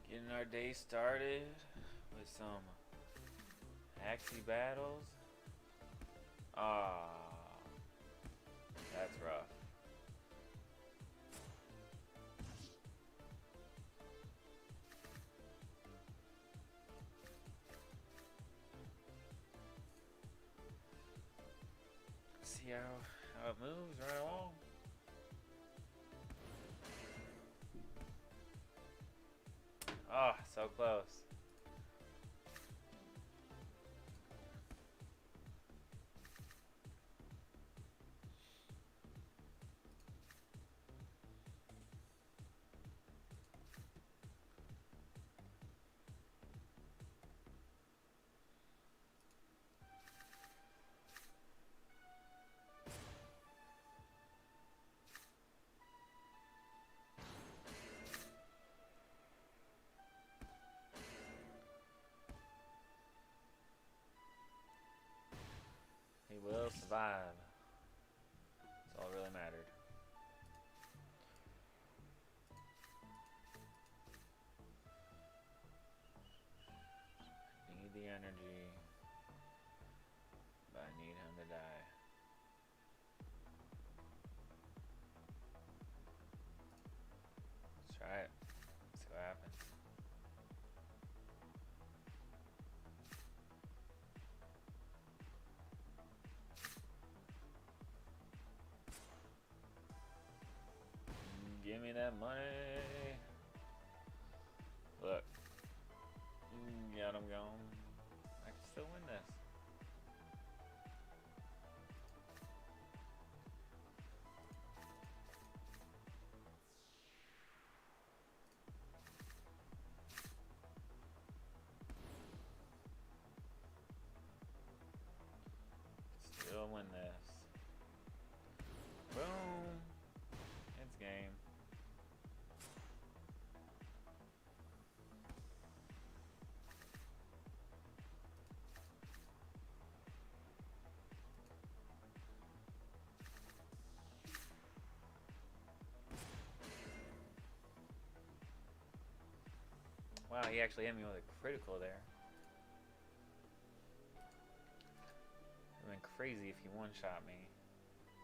Getting our day started with some Axie battles. Ah, that's rough. See how it moves right along. Ah, so close. He will survive. That's all that really mattered. Need the energy, but I need him to die. Let's try it. See what happens. Give me that money. Look. Got him going. I can still win this. Still win this. Boom. It's game. Wow, he actually hit me with a critical there. It would have been crazy if he one-shot me.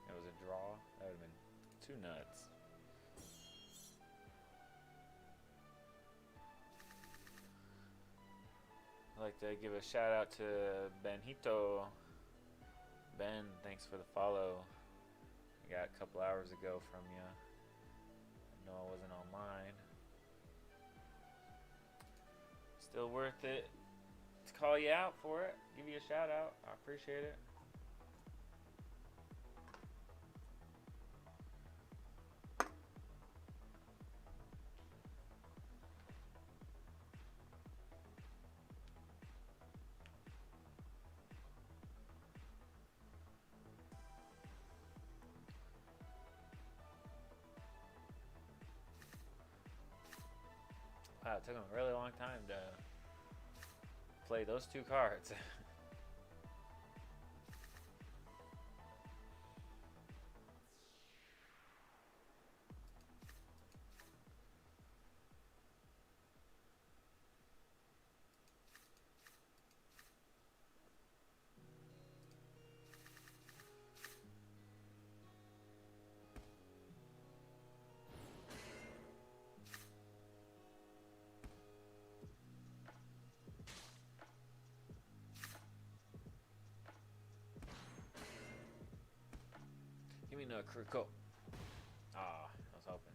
It was a draw. That would have been too nuts. I'd like to give a shout out to Benito. Ben, thanks for the follow. I got a couple hours ago from you. I know I wasn't online. Still worth it to call you out for it. Give you a shout out. I appreciate it. Wow, it took him a really long time to play those two cards. Give me another critical. Ah, I was hoping.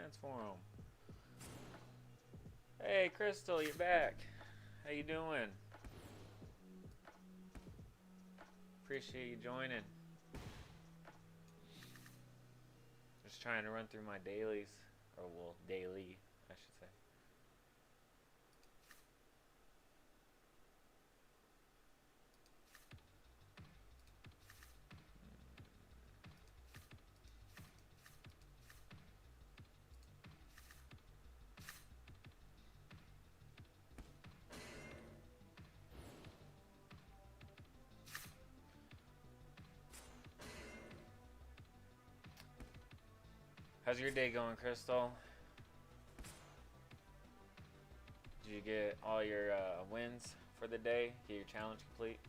transform. Hey, Crystal, you're back. How you doing? Appreciate you joining. Just trying to run through my dailies. Or, well, daily, I should say. How's your day going, Crystal? Did you get all your wins for the day? Get your challenge complete?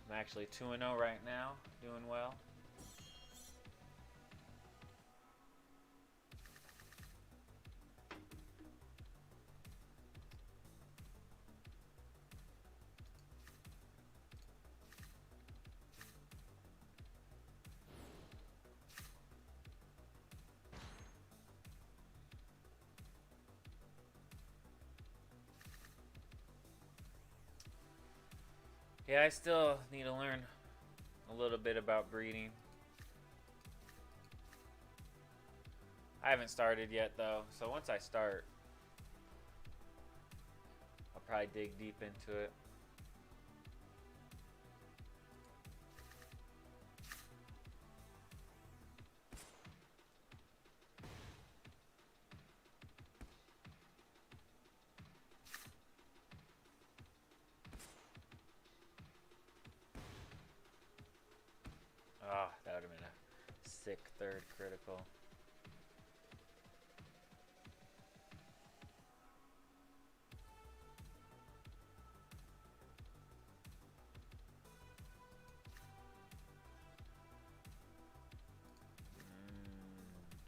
I'm actually 2-0 right now, doing well. Yeah, I still need to learn a little bit about breeding. I haven't started yet though, so once I start, I'll probably dig deep into it. Ah, oh, that would have been a sick third critical.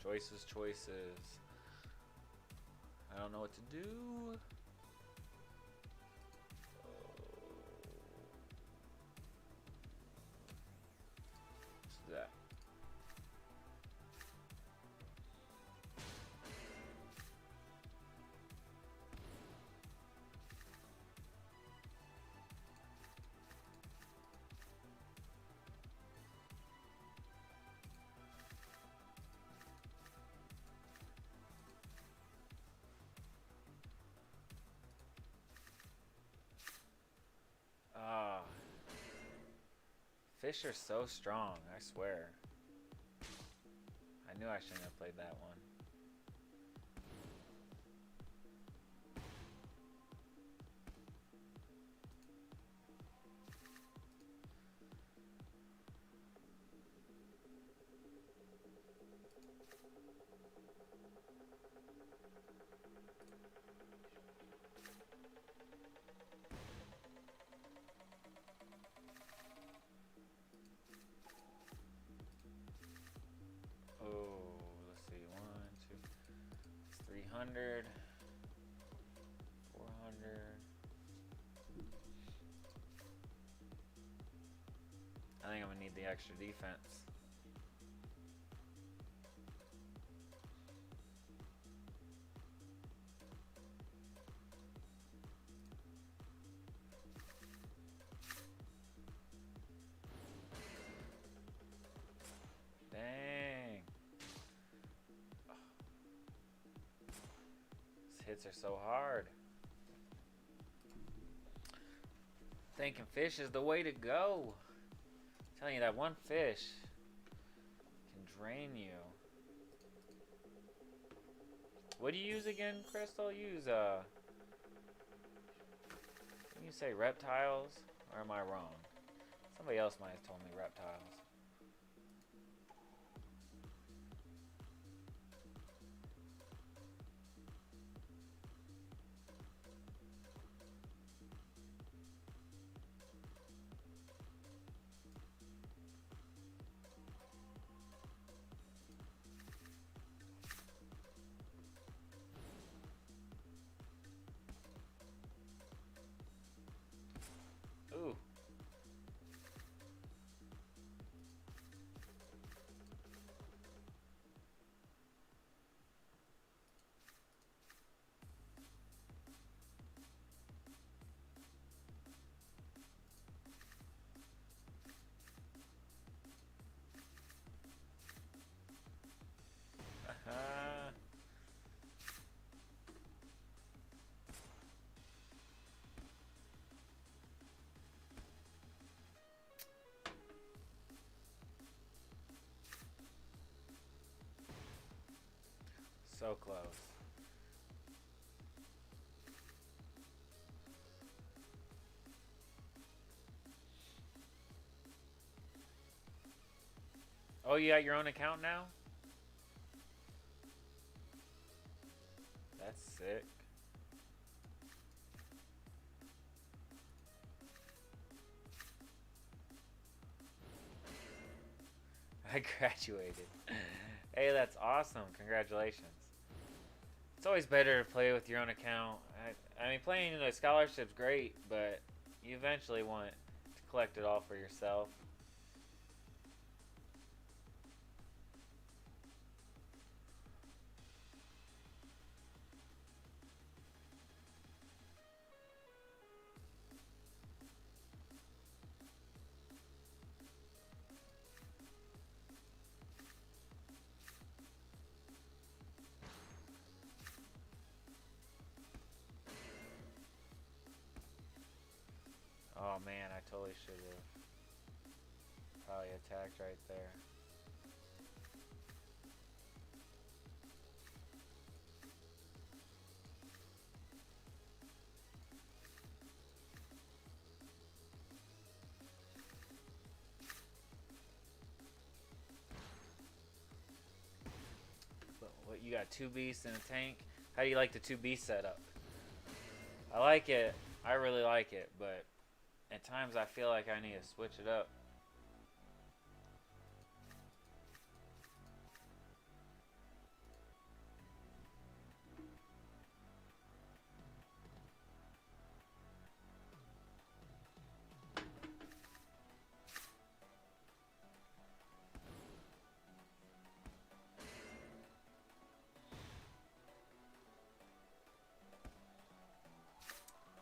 Choices, choices. I don't know what to do. What's that? Ah. Fish are so strong, I swear. I knew I shouldn't have played that one. Oh, let's see. 1, 2, it's 300. 400. I think I'm gonna need the extra defense. Dang. These hits are so hard. Thinking fish is the way to go. I'm telling you, that one fish can drain you. What do you use again, Crystal? You use didn't you say reptiles? Or am I wrong? Somebody else might have told me reptiles. Ooh. So close. Oh, you got your own account now? That's sick. I graduated. Hey, that's awesome. Congratulations. It's always better to play with your own account. I mean, playing in a scholarship's great, but you eventually want to collect it all for yourself. Oh man, I totally should have probably attacked right there. But what, you got two beasts and a tank? How do you like the two beast setup? I like it. I really like it, but at times I feel like I need to switch it up.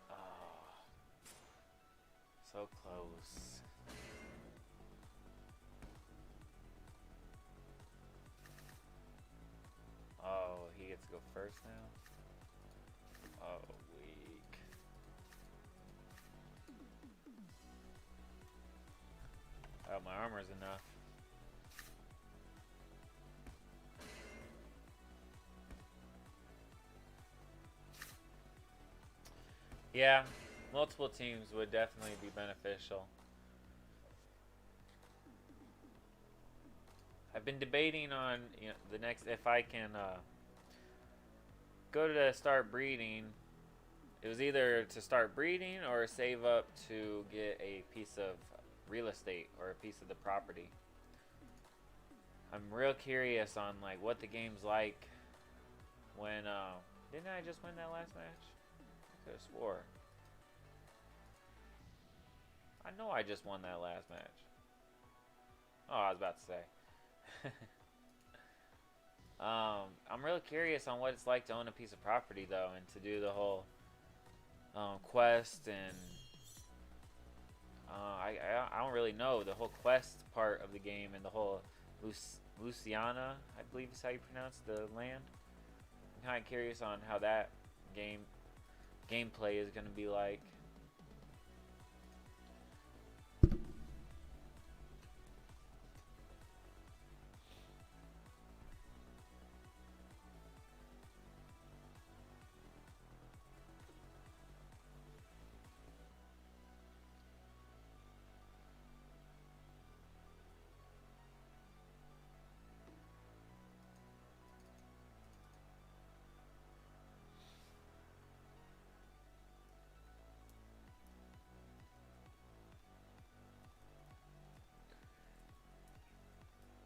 Oh, so close. Oh, he gets to go first now? Oh, weak. Oh, my armor's enough. Yeah, multiple teams would definitely be beneficial. I've been debating on the next if I can go to start breeding. It was either to start breeding or save up to get a piece of real estate or a piece of the property. I'm real curious on like what the game's like when didn't I just win that last match? I could have swore. I know I just won that last match. Oh, I was about to say. I'm really curious on what it's like to own a piece of property though, and to do the whole quest and I don't really know the whole quest part of the game and the whole Luciana, I believe is how you pronounce the land. I'm kind of curious on how that gameplay is going to be like.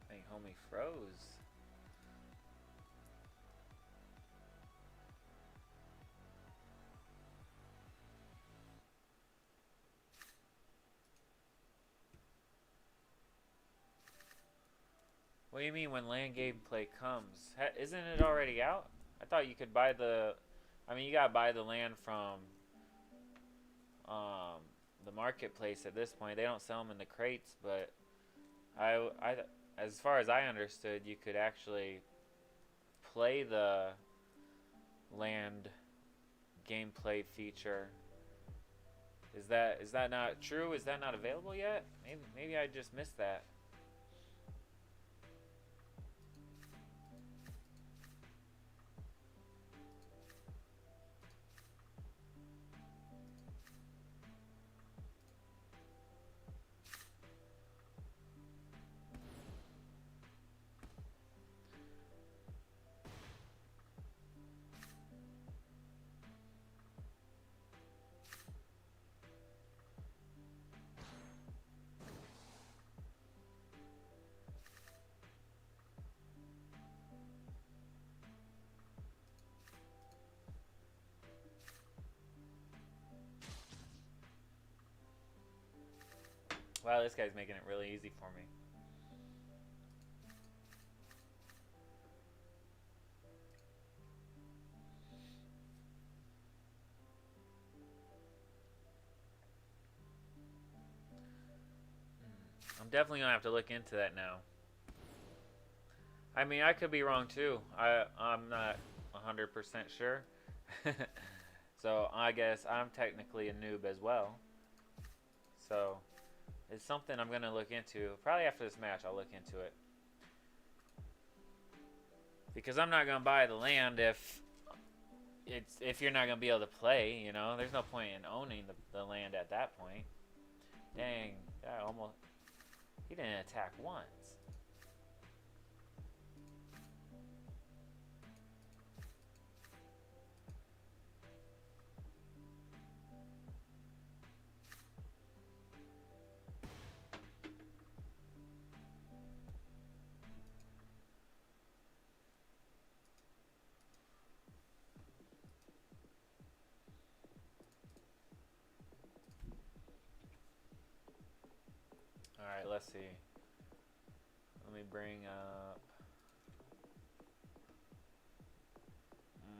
I think homie froze. What do you mean when land gameplay comes? Isn't it already out? I thought you could buy the. I mean, you gotta buy the land from um, the marketplace at this point. They don't sell them in the crates, but as far as I understood, you could actually play the land gameplay feature. Is that not true? Is that not available yet? Maybe I just missed that. Wow, this guy's making it really easy for me. I'm definitely gonna have to look into that now. I mean, I could be wrong too. I'm not 100% sure. So I guess I'm technically a noob as well. So it's something I'm gonna look into. Probably after this match, I'll look into it. Because I'm not gonna buy the land if you're not gonna be able to play. You know, there's no point in owning the land at that point. Dang, that almost. He didn't attack once. Alright, let's see. Let me bring up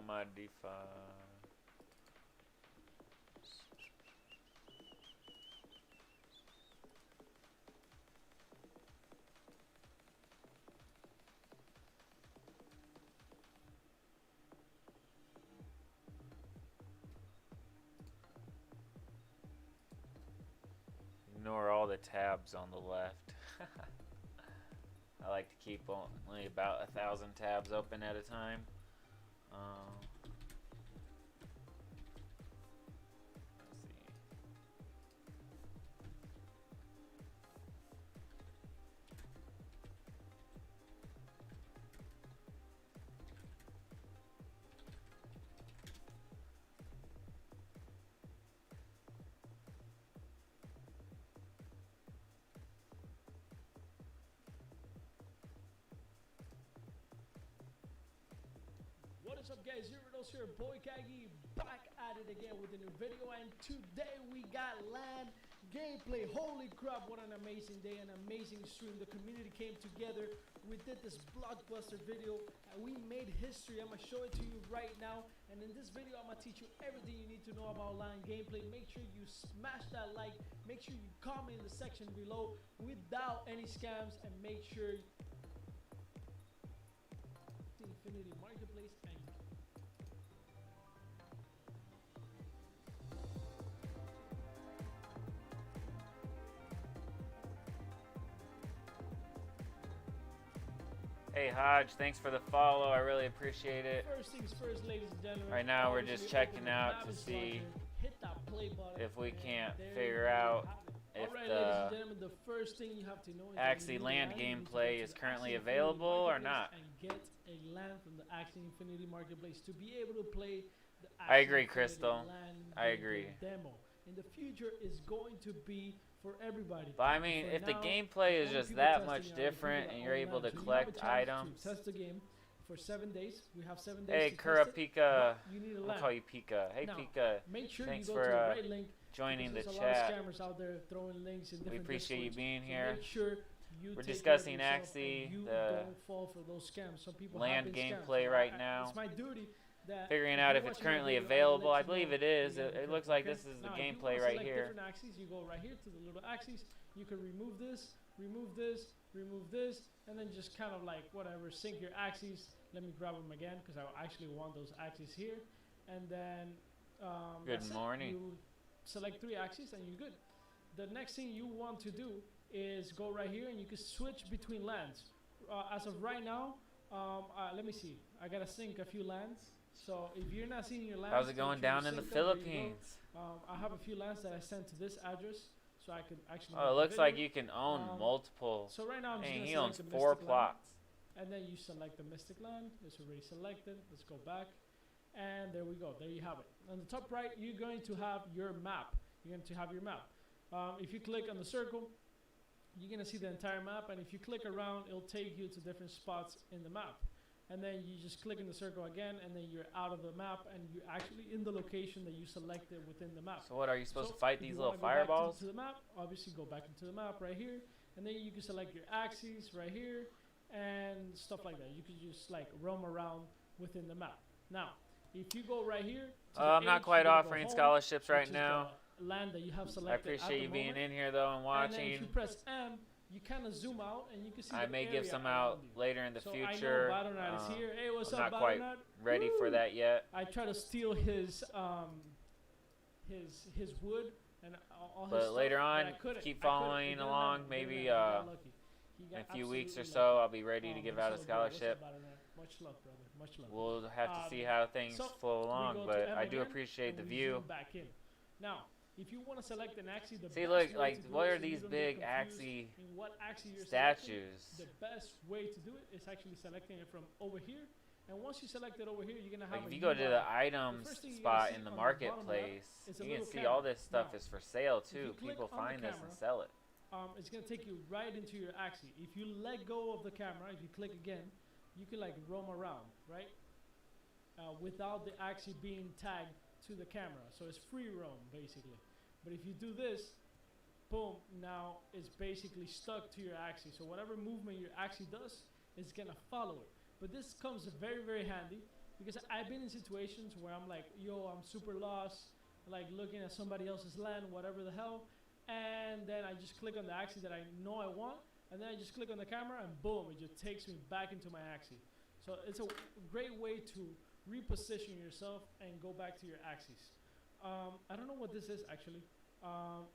modify. Ignore all the tabs on the left. I like to keep only about 1,000 tabs open at a time. Let's see. What is up, guys? Zerodos here, Boy Kagi, back at it again with a new video, and today we got land gameplay. Holy crap, what an amazing day, an amazing stream. The community came together, we did this blockbuster video, and we made history. I'm gonna show it to you right now, and in this video I'm gonna teach you everything you need to know about land gameplay. Make sure you smash that like, make sure you comment in the section below without any scams, and make sure the Infinity Marketplace and Hey Hodge, thanks for the follow. I really appreciate it. first things first, ladies and gentlemen. Right now we're obviously just open checking the out to Navis see button, hit that play button, if we and can't there figure you out have it. if Alright, ladies and the gentlemen, the first thing you have to know is that Axie you need land land. You need to gameplay go to is the currently Axie available Infinity or Marketplace not. and get a land from the Axie Infinity Marketplace to be able to play the I Axie agree, Infinity Crystal. land I gameplay agree. demo. In the future is going to be for everybody. But I mean, For if the now, gameplay is only just people that testing much are the people different that and you're own able land. to So you have a collect chance items. to test the game for 7 days. We have 7 days Hey to Kura test it. Pika, But you need a I'll land. call you Pika. Hey Now, Pika, Make sure thanks you go for to the right link. joining the There's a lot of chat. scammers out there throwing links in We different appreciate you Discords. being So here. make sure you We're take discussing care of yourself Axie, and you the don't fall for those scams. Some people land have been scammed. gameplay So right now. It's my duty that Figuring if out you're if it's watching my currently video, available. I'll I let believe you it know is. you gotta be It looks careful, like okay? this is the Now, if you gameplay wanna right select here. different axes, you go right here to the little axes. You can remove this, remove this, remove this, and then just kind of like whatever, sync your axes. Let me grab them again because I actually want those axes here. And then Good that's it. morning. You select 3 axes and you're good. The next thing you want to do is go right here and you can switch between lands. As of right now, let me see. I gotta sync a few lands. So if you're not seeing your lands, How's it make going sure you down in the sync them. There you go. Philippines? I have a few lands that I sent to this address, so I can actually. Oh, it make a looks like video. you can own multiple. So right now I'm just Dang, gonna he select owns the 4 Mystic land, plots. and then you select the Mystic land. It's already selected. Let's go back, and there we go. There you have it. On the top right, you're going to have your map. You're going to have your map. If you click on the circle, you're gonna see the entire map, and if you click around, it'll take you to different spots in the map. and then you just click in the circle again, and then you're out of the map, and you're actually in the location that you selected within the map. So what, are you supposed So to fight if these you little wanna go back fireballs? to the map, obviously go back into the map right here, and then you can select your axes right here and stuff like that. You can just like roam around within the map. Now, if you go right here, to the I'm not age, quite you're gonna go offering home, scholarships which right is now. the land that you have I selected at appreciate the you being moment. in here though and And then if watching. you press M, you kind of zoom out and you can see I the may give area some around out you. later in the So future. I know Battlernut is here. Hey, what's I'm up, not quite Battlernut? ready for Woo! that yet. I try to steal his wood and all his But stuff, later on, but I couldn't. keep I couldn't. following It didn't along. happen. It didn't Maybe happen. He got lucky. He in got a few weeks or absolutely so, lucky. I'll be ready to give out a So good. What's up, scholarship. Battlernut? Much love, brother. Much love. We'll have to see Um, how things so flow we along, go to but M I do again, appreciate and the we view. zoom back in. Now, if you want to select an Axie, the See, best look, way like, to do what it are so you these don't big get confused Axie in what Axie you're selecting, statues? the best way to do it is actually selecting it from over here. And once you select it over here, you're gonna have Like, if a you go to the UI. items first thing you're spot gonna see in the on the bottom left marketplace, is a you can little see all camera. this stuff Now, is for sale if you too. click People on the find this camera, and sell it. It's gonna take you right into your Axie. If you let go of the camera, if you click again, you can like roam around, right? Without the Axie being tagged to the camera. So it's free roam basically. But if you do this, boom, now it's basically stuck to your Axie. So whatever movement your Axie does, it's gonna follow it. But this comes very, very handy because I've been in situations where I'm like, yo, I'm super lost, like looking at somebody else's land, whatever the hell, and then I just click on the Axie that I know I want, and then I just click on the camera, and boom, it just takes me back into my Axie. So it's a great way to reposition yourself and go back to your Axies. I don't know what this is actually.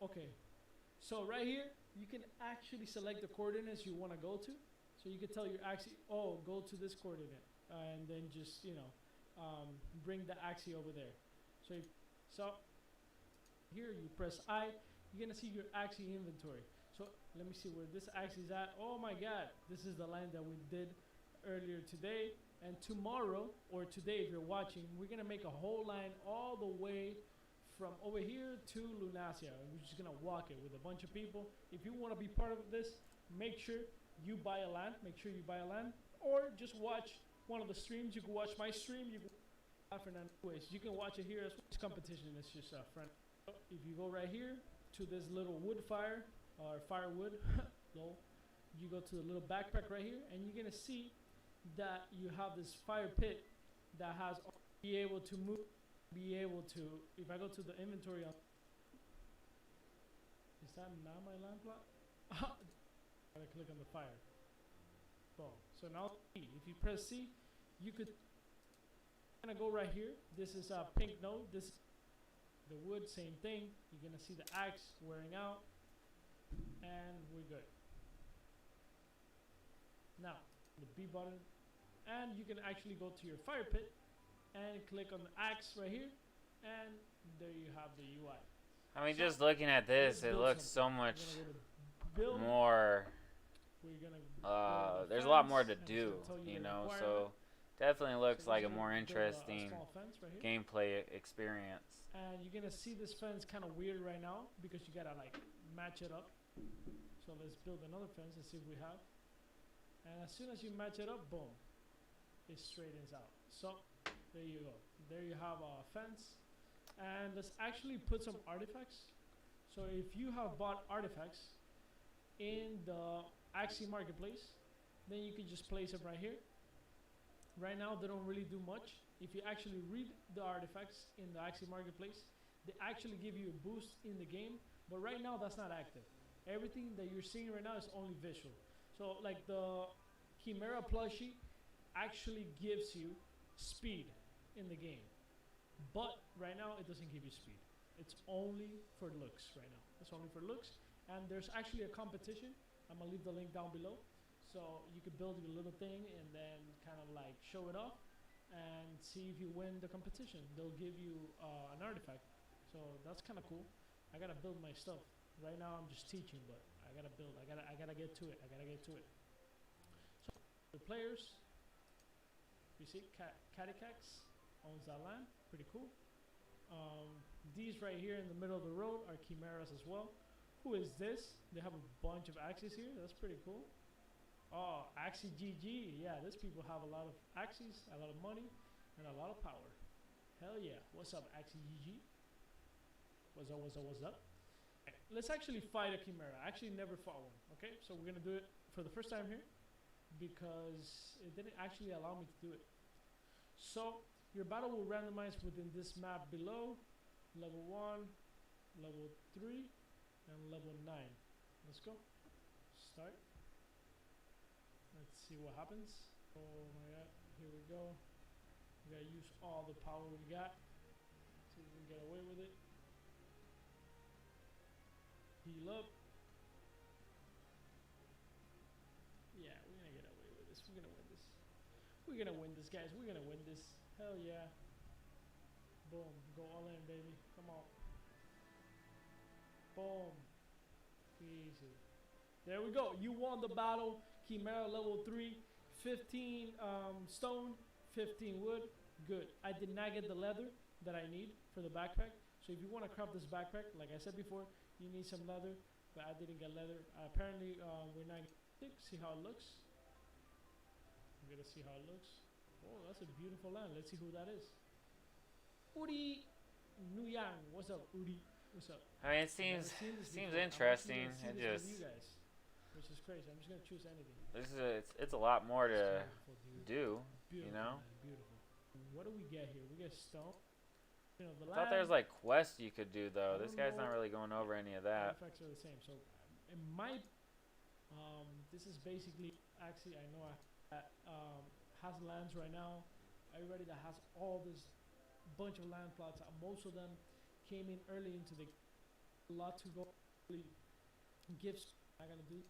Okay, so right here, you can actually select the coordinates you want to go to. So you can tell your Axie, oh, go to this coordinate, and then just, you know, bring the Axie over there. So here you press I, you're gonna see your Axie inventory. So let me see where this Axie is at. Oh my God, this is the line that we did earlier today. And tomorrow, or today if you're watching, we're gonna make a whole line all the way from over here to Lunasia. We're just gonna walk it with a bunch of people. If you wanna be part of this, make sure you buy a land. Make sure you buy a land, or just watch one of the streams. You can watch my stream. You can anyways, you can watch it here as well. This competition is just friend. So if you go right here to this little wood fire or firewood, lol, you go to the little backpack right here, and you're gonna see that you have this fire pit that has be able to move, be able to. If I go to the inventory, is that not my land plot? I gotta click on the fire. Boom. So now, if you press C, you could gonna go right here. This is a pink node. This the wood, same thing. You're gonna see the axe wearing out, and we're good. Now the B button, and you can actually go to your fire pit and click on the axe right here, and there you have the UI. I mean, So, just looking at this, let's it build looks so something. much We're gonna go to build. more. We're gonna build a There's a lot fence, more to and it's do, gonna tell you the know. requirement. So definitely looks So like we're a just more gonna build a interesting small fence right here. gameplay experience. And you're gonna see this fence kind of weird right now because you gotta like match it up. So let's build another fence and see if we have. And as soon as you match it up, boom, it straightens out. So there you go. There you have a fence. And let's actually put some artifacts. So if you have bought artifacts in the Axie marketplace, then you can just place them right here. Right now they don't really do much. If you actually read the artifacts in the Axie marketplace, they actually give you a boost in the game, but right now that's not active. Everything that you're seeing right now is only visual. So like the Chimera plushie actually gives you speed in the game, but right now it doesn't give you speed. It's only for looks right now. It's only for looks, and there's actually a competition. I'm gonna leave the link down below, so you could build your little thing and then kind of like show it off and see if you win the competition. They'll give you an artifact, so that's kind of cool. I gotta build my stuff. Right now I'm just teaching, but I gotta build. I gotta get to it. I gotta get to it. So the players, you see, Cattycax owns that land. Pretty cool. These right here in the middle of the road are chimeras as well. Who is this? They have a bunch of axes here. That's pretty cool. Oh, Axie GG. Yeah, these people have a lot of Axies, a lot of money, and a lot of power. Hell yeah. What's up, Axie GG? What's up, what's up, what's up? Okay, let's actually fight a Chimera. I actually never fought one, okay? So we're gonna do it for the first time here because it didn't actually allow me to do it. So your battle will randomize within this map below, level 1, level 3, and level 9. Let's go. Start. Let's see what happens. Oh my god, here we go. We gotta use all the power we got. See if we can get away with it. Heal up. Yeah, we're gonna get away with this. We're gonna win this. We're gonna win this, guys. We're gonna win this. Hell yeah. Boom. Go all in, baby. Come on. Boom. Easy. There we go. You won the battle. Chimera level 3. 15 stone. 15 wood. Good. I did not get the leather that I need for the backpack. So if you want to craft this backpack, like I said before, you need some leather. But I didn't get leather. Apparently, we're not. See how it looks. I'm gonna see how it looks. Oh, that's a beautiful land. Let's see who that is. Uri Nuyang. What's up, Uri? What's up? I mean, it seems interesting. It just you guys, which is crazy. I'm just gonna choose anything. it's a lot more to do. Beautiful, You know. man, beautiful. What do we get here? We get stone. You know, the I thought there was like quests you could do though. This guy's not really going over any of that. Artifacts are the same. So it might. This is basically actually I know has lands right now. Everybody that has all this bunch of land plots, most of them came in early into the lot to go. Gifts I'm gonna do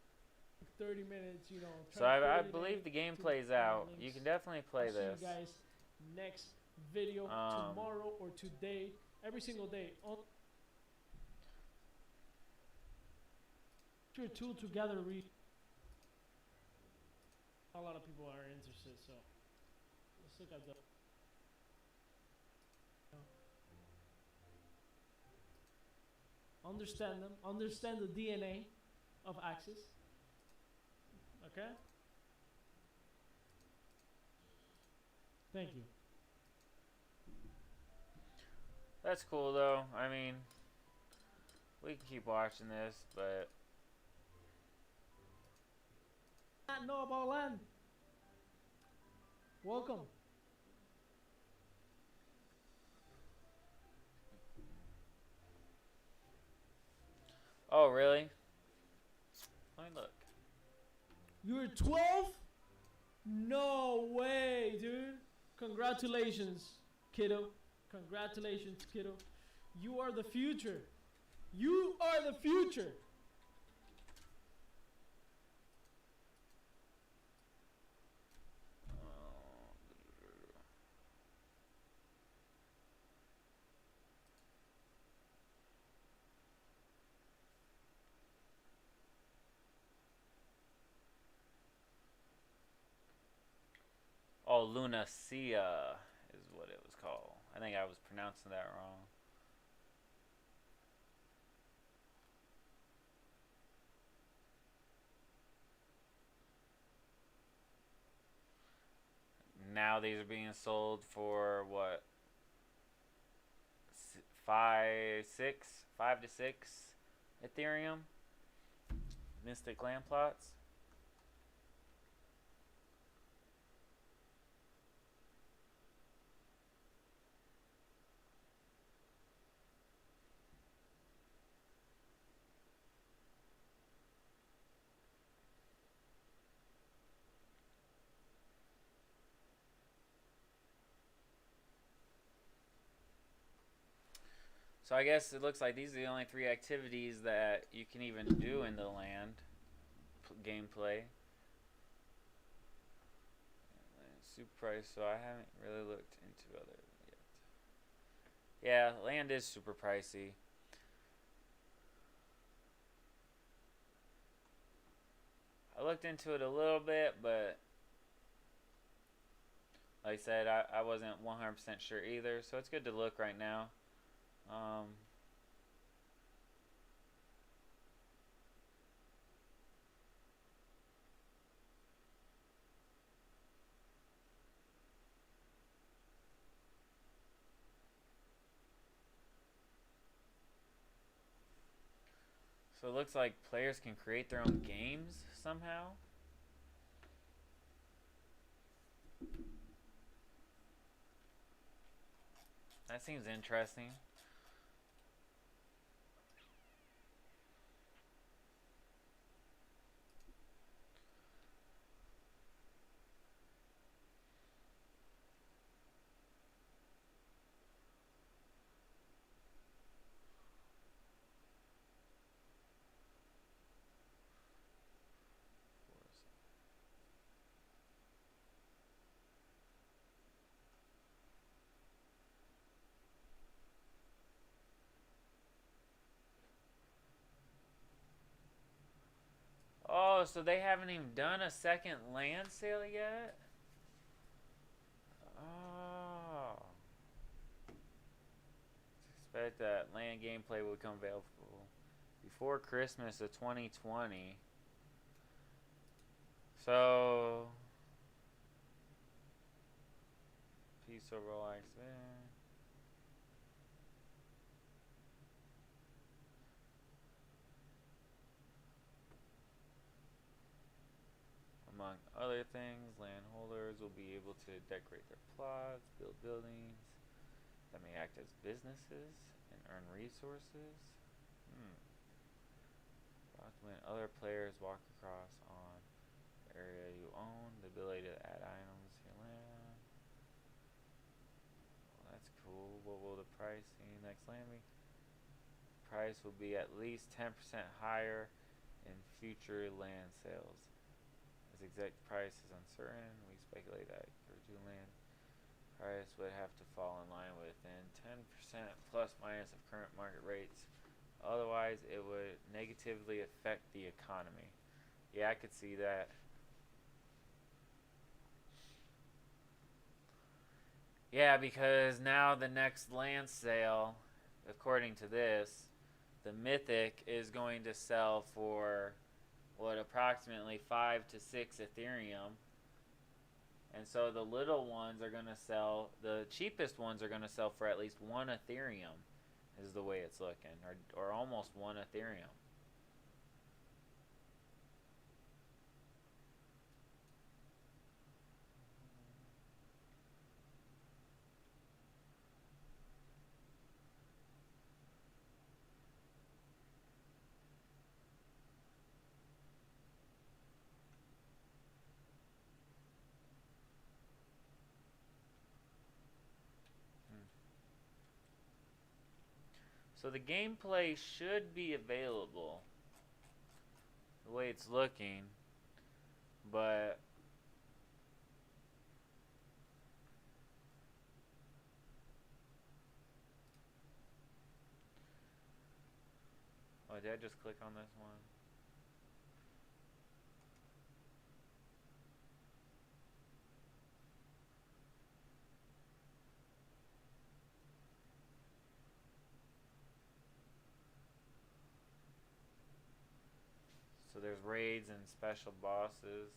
30 minutes, you know. So I believe the game plays out. You can definitely play this. See you guys next video tomorrow or today, every single day. Your tool together. A lot of people are interested, so let's look at the. Understand them. Understand the DNA of Axis. Okay. Thank you. That's cool though. I mean, we can keep watching this, but Not know about land. Welcome. oh really? Let me look. You're 12? No way, dude. Congratulations, kiddo. Congratulations, kiddo. You are the future. You are the future. Oh, Lunacia is what it was called. I think I was pronouncing that wrong. Now these are being sold for what? 5 to 6 Ethereum. Mystic land plots. So I guess it looks like these are the only 3 activities that you can even do in the land gameplay. Super price, so I haven't really looked into other yet. Yeah, land is super pricey. I looked into it a little bit, but like I said, I wasn't 100% sure either, so it's good to look right now. So it looks like players can create their own games somehow. That seems interesting. Oh, so they haven't even done a second land sale yet? Oh. Expect that land gameplay will become available before Christmas of 2020. So, peace overall accident. Among other things, landholders will be able to decorate their plots, build buildings that may act as businesses and earn resources. When other players walk across on the area you own, the ability to add items to your land. Well, that's cool. What will the pricing next land be? Price will be at least 10% higher in future land sales. As exact price is uncertain, we speculate that your land price would have to fall in line within 10% plus minus of current market rates. Otherwise, it would negatively affect the economy. Yeah, I could see that. Yeah, because now the next land sale, according to this, the Mythic is going to sell for what, approximately 5 to 6 Ethereum. And so the little ones are going to sell, the cheapest ones are going to sell for at least 1 Ethereum, is the way it's looking, or almost 1 Ethereum. So the gameplay should be available the way it's looking, but oh, did I just click on this one? So there's raids and special bosses.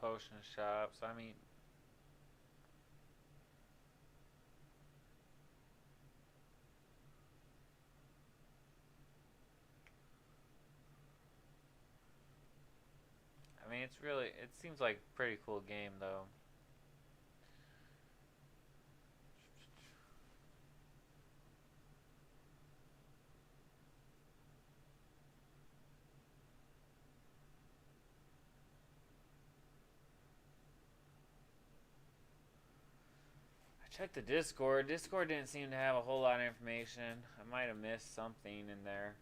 Potion shops. I mean, it's really, it seems like a pretty cool game though. I checked the Discord. Discord didn't seem to have a whole lot of information. I might have missed something in there.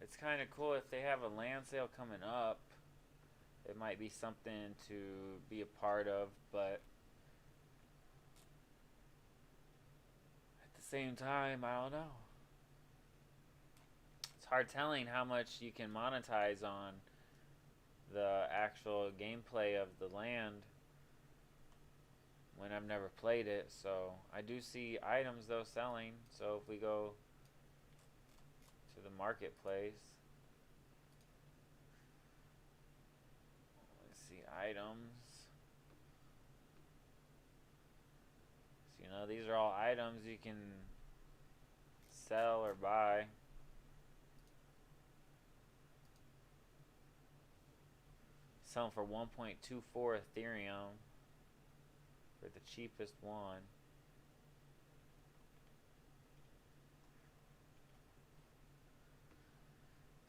It's kind of cool if they have a land sale coming up. It might be something to be a part of, but at the same time, I don't know. It's hard telling how much you can monetize on the actual gameplay of the land when I've never played it. So I do see items though selling. So if we go to the marketplace, let's see items. So, you know, these are all items you can sell or buy. Selling for 1.24 Ethereum for the cheapest one.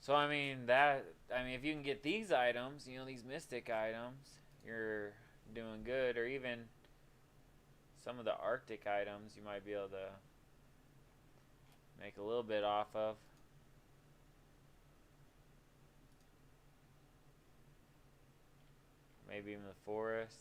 So I mean if you can get these items, you know, these mystic items, you're doing good. Or even some of the Arctic items you might be able to make a little bit off of. Maybe even the forest.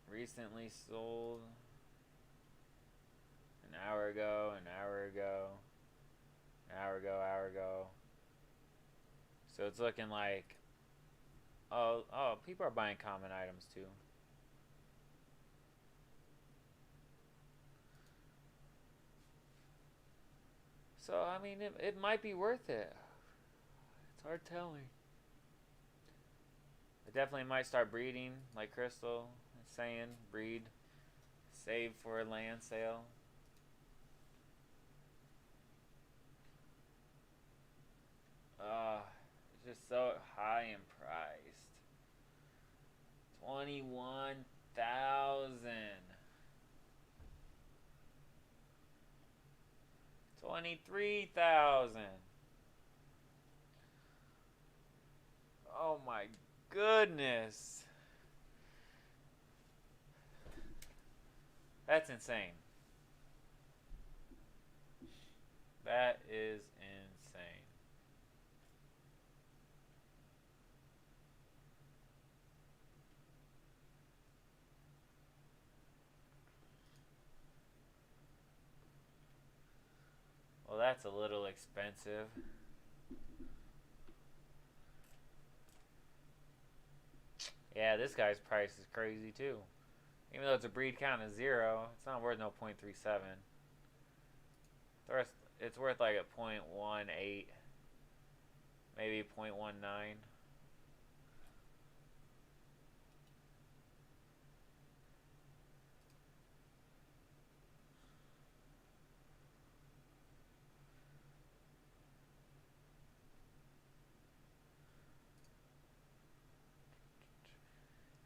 Recently sold an hour ago, an hour ago, an hour ago, hour ago. So it's looking like, oh, people are buying common items too. So I mean, it might be worth it. It's hard telling. I definitely might start breeding, like Crystal is saying, breed, save for a land sale. It's just so high in priced. 21,000. 23,000. Oh my goodness. That's insane. That is insane. Well, that's a little expensive. Yeah, this guy's price is crazy too. Even though it's a breed count of 0, it's not worth no 0.37. It's worth like a 0.18, maybe 0.19.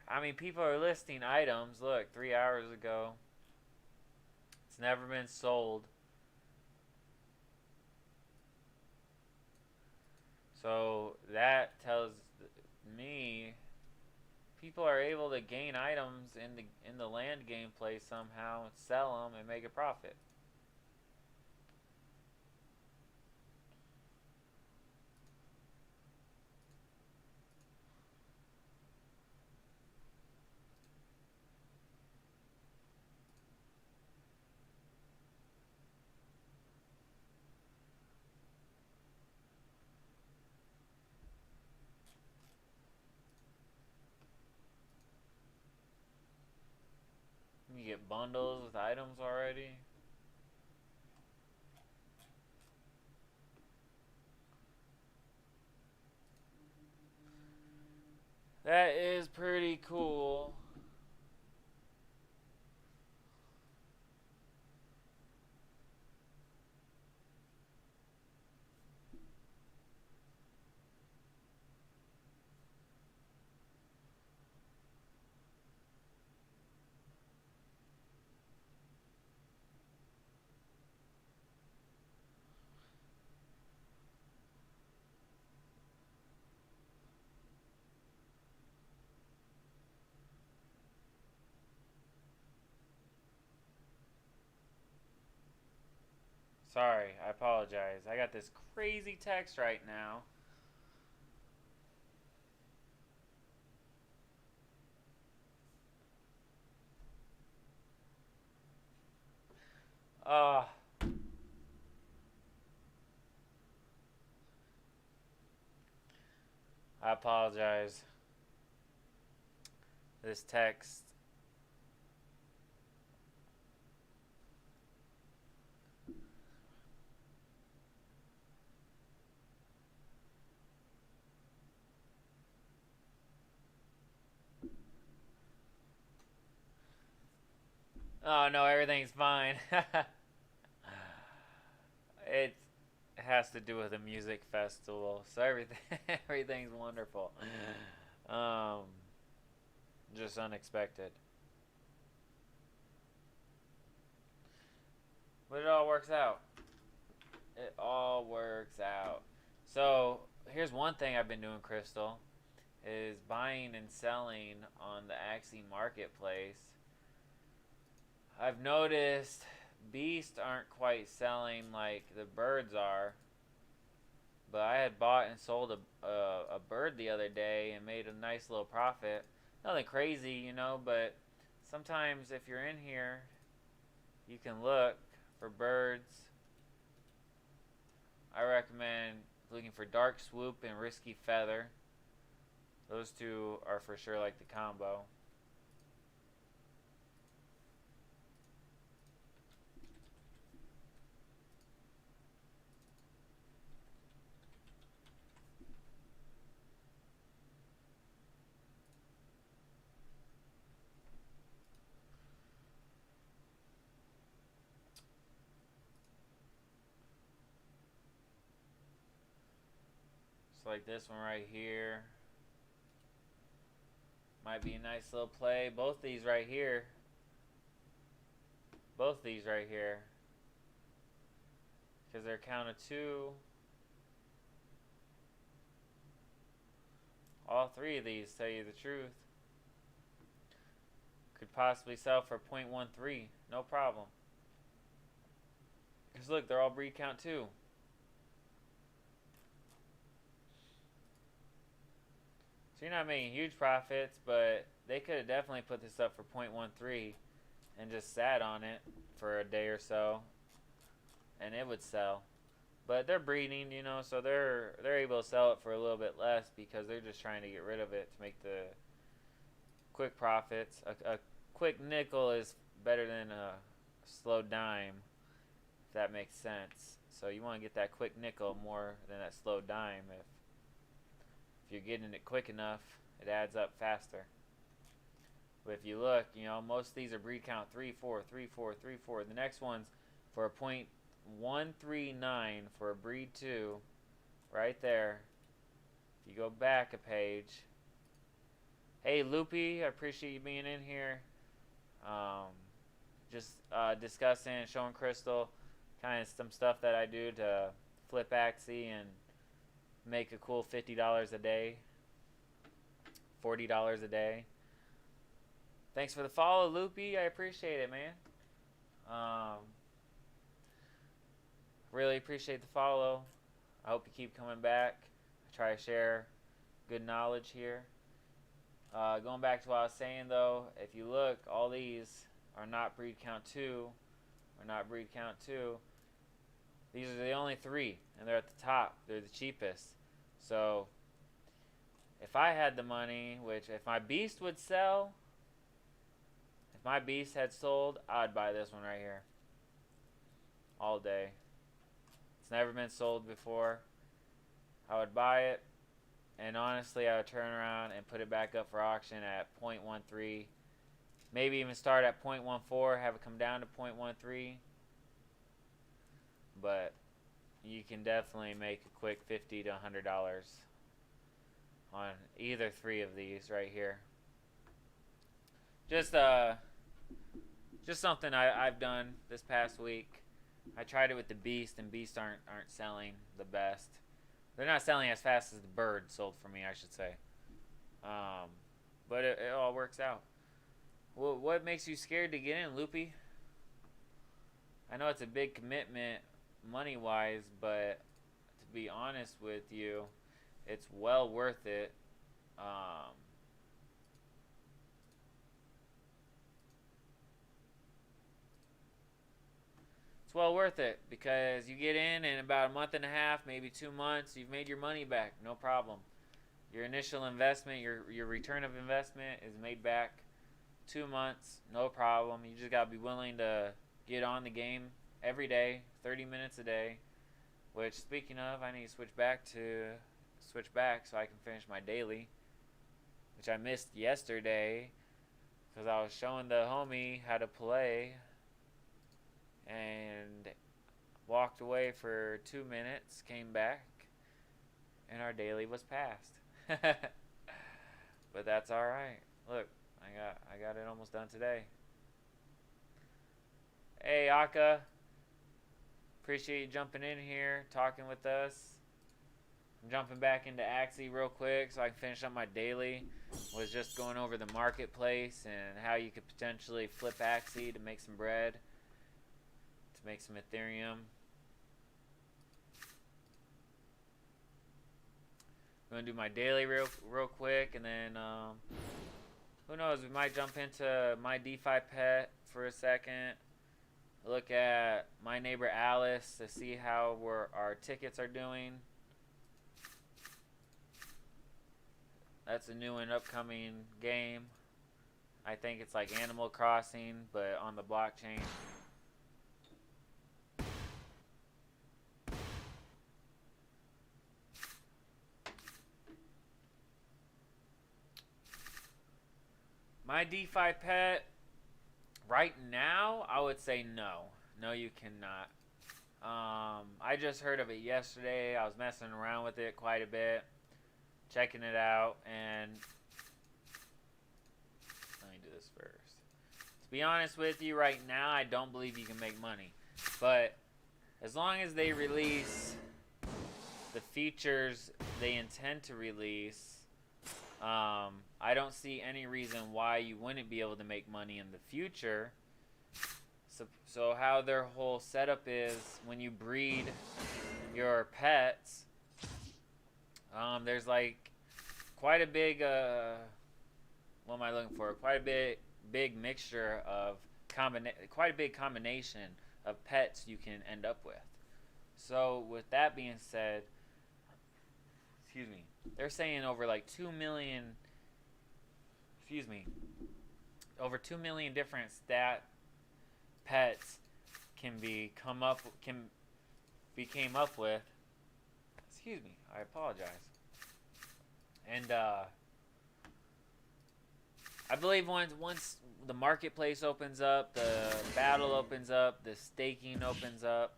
I mean, people are listing items. Look, 3 hours ago. It's never been sold. So that tells me people are able to gain items in the land gameplay somehow, sell them, and make a profit. You get bundles with items already. That is pretty cool. Sorry, I apologize. I got this crazy text right now. Uh, I apologize. This text. Oh no, everything's fine. It has to do with a music festival, so everything's wonderful. Um, just unexpected, but it all works out. It all works out. So here's one thing I've been doing, Crystal, is buying and selling on the Axie marketplace. I've noticed beasts aren't quite selling like the birds are, but I had bought and sold a bird the other day and made a nice little profit. Nothing crazy, you know, but sometimes if you're in here, you can look for birds. I recommend looking for Dark Swoop and Risky Feather. Those two are for sure like the combo. Just like this one right here. Might be a nice little play. Both these right here. Both these right here. Because they're count of two. All three of these, tell you the truth, could possibly sell for 0.13. No problem. Because look, they're all breed count 2. So you're not making huge profits, but they could have definitely put this up for 0.13 and just sat on it for a day or so, and it would sell. But they're breeding, you know, so they're able to sell it for a little bit less because they're just trying to get rid of it to make the quick profits. A quick nickel is better than a slow dime, if that makes sense. So you want to get that quick nickel more than that slow dime. If you're getting it quick enough, it adds up faster. But if you look, you know, most of these are breed count 3, 4, 3, 4, 3, 4. The next one's for a 0.139 for a breed 2, right there. If you go back a page. Hey Loopy, I appreciate you being in here. Just discussing, showing Crystal kind of some stuff that I do to flip Axie and make a cool $50 a day, $40 a day. Thanks for the follow, Loopy. I appreciate it, man. Really appreciate the follow. I hope you keep coming back. I try to share good knowledge here. Going back to what I was saying, though, if you look, all these are not breed count 2. Or not breed count 2. These are the only 3, and they're at the top. They're the cheapest. So, if I had the money, which if my beast would sell, if my beast had sold, I'd buy this one right here. All day. It's never been sold before. I would buy it, and honestly, I would turn around and put it back up for auction at 0.13. Maybe even start at 0.14, have it come down to 0.13. But you can definitely make a quick $50 to $100 on either 3 of these right here. Just something I've done this past week. I tried it with the beast, and beasts aren't selling the best. They're not selling as fast as the bird sold for me, I should say. But it all works out. Well, what makes you scared to get in, Loopy? I know it's a big commitment. money-wise, but to be honest with you, it's well worth it. It's well worth it because you get in about a month and a half, maybe 2 months, you've made your money back, no problem. Your initial investment, your return of investment is made back 2 months, no problem. You just gotta be willing to get on the game every day, 30 minutes a day. Which, speaking of, I need to switch back so I can finish my daily, which I missed yesterday because I was showing the homie how to play and walked away for 2 minutes, came back, and our daily was passed. But that's all right. Look, I got it almost done today. Hey, Aka. Appreciate you jumping in here, talking with us. I'm jumping back into Axie real quick so I can finish up my daily. Was just going over the marketplace and how you could potentially flip Axie to make some bread, to make some Ethereum. I'm going to do my daily real quick, and then who knows, we might jump into my DeFi pet for a second. Look at my neighbor Alice to see how our tickets are doing. That's a new and upcoming game. I think it's like Animal Crossing, but on the blockchain. My DeFi pet, right now, I would say no. No, you cannot. I just heard of it yesterday. I was messing around with it quite a bit, checking it out, and let me do this first. To be honest with you, right now, I don't believe you can make money. But as long as they release the features they intend to release, I don't see any reason why you wouldn't be able to make money in the future. So how their whole setup is, when you breed your pets, there's like quite a big, what am I looking for? Quite a big mixture of quite a big combination of pets you can end up with. So with that being said, excuse me, they're saying over like 2 million, over 2 million different pets came up with. Excuse me, I apologize. And I believe once the marketplace opens up, the battle opens up, the staking opens up,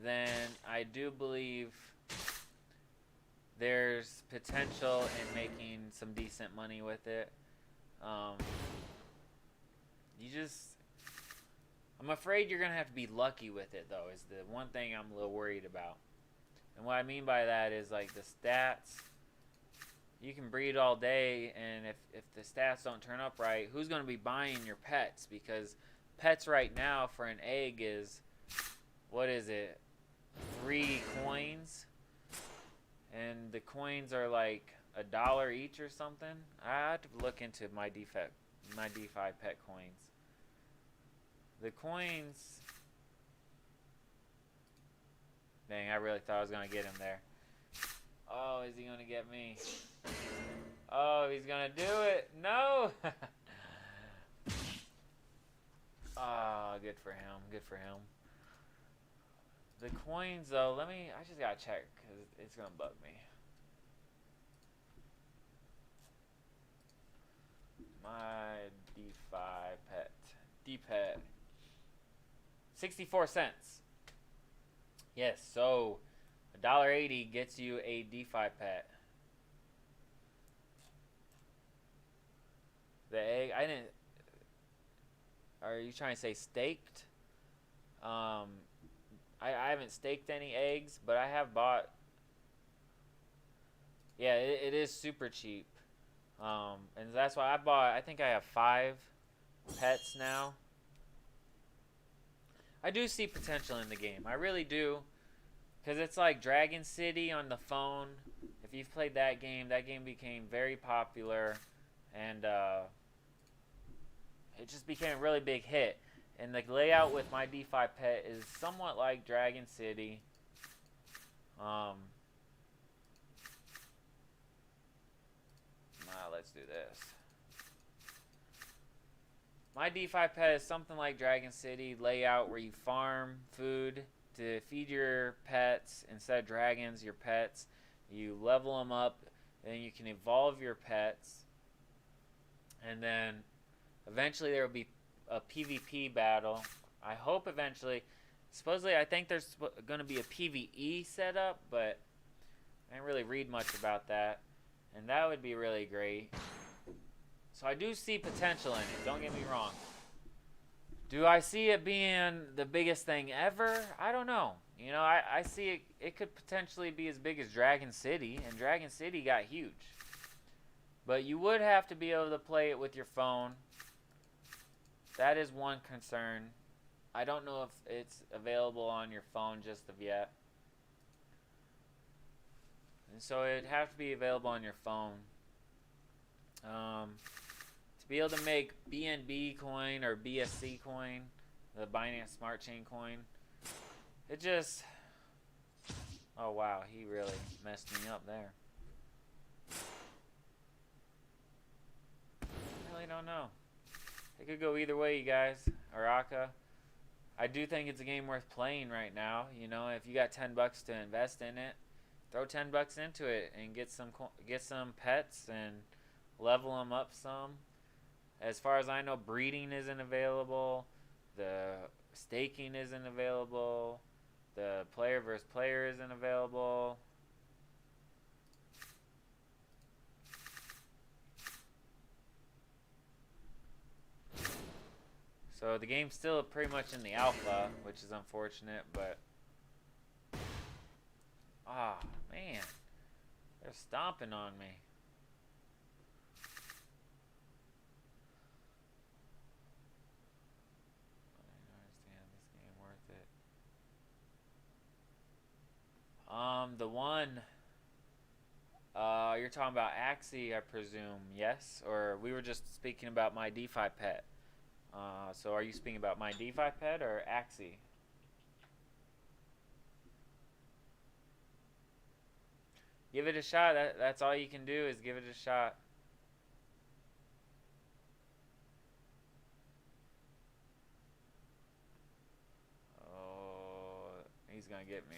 then I do believe there's potential in making some decent money with it. I'm afraid you're going to have to be lucky with it, though, is the one thing I'm a little worried about. And what I mean by that is, like, the stats, you can breed all day, and if the stats don't turn up right, who's going to be buying your pets? Because pets right now for an egg is, what is it, 3 coins? And the coins are like $1 each or something. I have to look into my DeFi pet coins. The coins. Dang, I really thought I was gonna get him there. Oh, is he gonna get me? Oh, he's gonna do it. No. Ah, good for him. Good for him. The coins, though, I just gotta check, because it's gonna bug me. My DeFi pet. D-pet. 64 cents. Yes, so $1.80 gets you a DeFi pet. The egg, are you trying to say staked? I haven't staked any eggs, but I have bought. Yeah, it is super cheap. And that's why I think I have 5 pets now. I do see potential in the game. I really do. Because it's like Dragon City on the phone. If you've played that game became very popular. And it just became a really big hit. And the layout with my DeFi pet is somewhat like Dragon City. Let's do this. My DeFi pet is something like Dragon City layout where you farm food to feed your pets. Instead of dragons, your pets. You level them up, and you can evolve your pets. And then eventually there will be a PvP battle. I hope eventually. Supposedly, I think there's going to be a PvE setup, but I didn't really read much about that. And that would be really great. So I do see potential in it. Don't get me wrong. Do I see it being the biggest thing ever? I don't know. You know, I see it could potentially be as big as Dragon City. And Dragon City got huge. But you would have to be able to play it with your phone. That is one concern. I don't know if it's available on your phone just of yet. And so it'd have to be available on your phone. To be able to make BNB coin or BSC coin, the Binance Smart Chain coin, it just... Oh wow, he really messed me up there. I really don't know. It could go either way, you guys. Araka. I do think it's a game worth playing right now. You know, if you got $10 to invest in it, throw $10 into it and get some pets and level them up some. As far as I know, breeding isn't available. The staking isn't available. The player versus player isn't available. So the game's still pretty much in the alpha, which is unfortunate, but... Ah, man. They're stomping on me. I don't understand this game worth it. The one... you're talking about Axie, I presume, yes? Or we were just speaking about my DeFi pet. So are you speaking about my DeFi pet or Axie? Give it a shot. That's all you can do is give it a shot. Oh, he's gonna get me.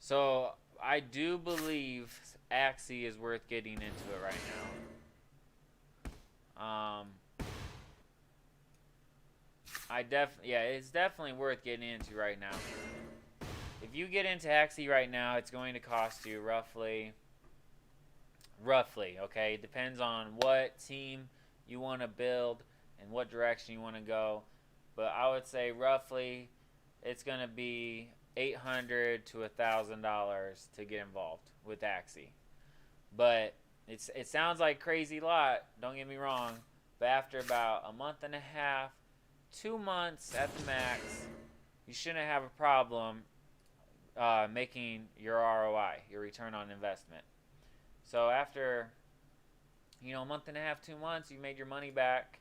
So I do believe Axie is worth getting into it right now. It's definitely worth getting into right now. If you get into Axie right now, it's going to cost you roughly, okay? It depends on what team you want to build and what direction you want to go. But I would say roughly it's going to be $800 to $1,000 to get involved with Axie. But it sounds like a crazy lot, don't get me wrong. But after about a month and a half, 2 months at the max, you shouldn't have a problem making your ROI, your return on investment. So after, a month and a half, 2 months, you made your money back.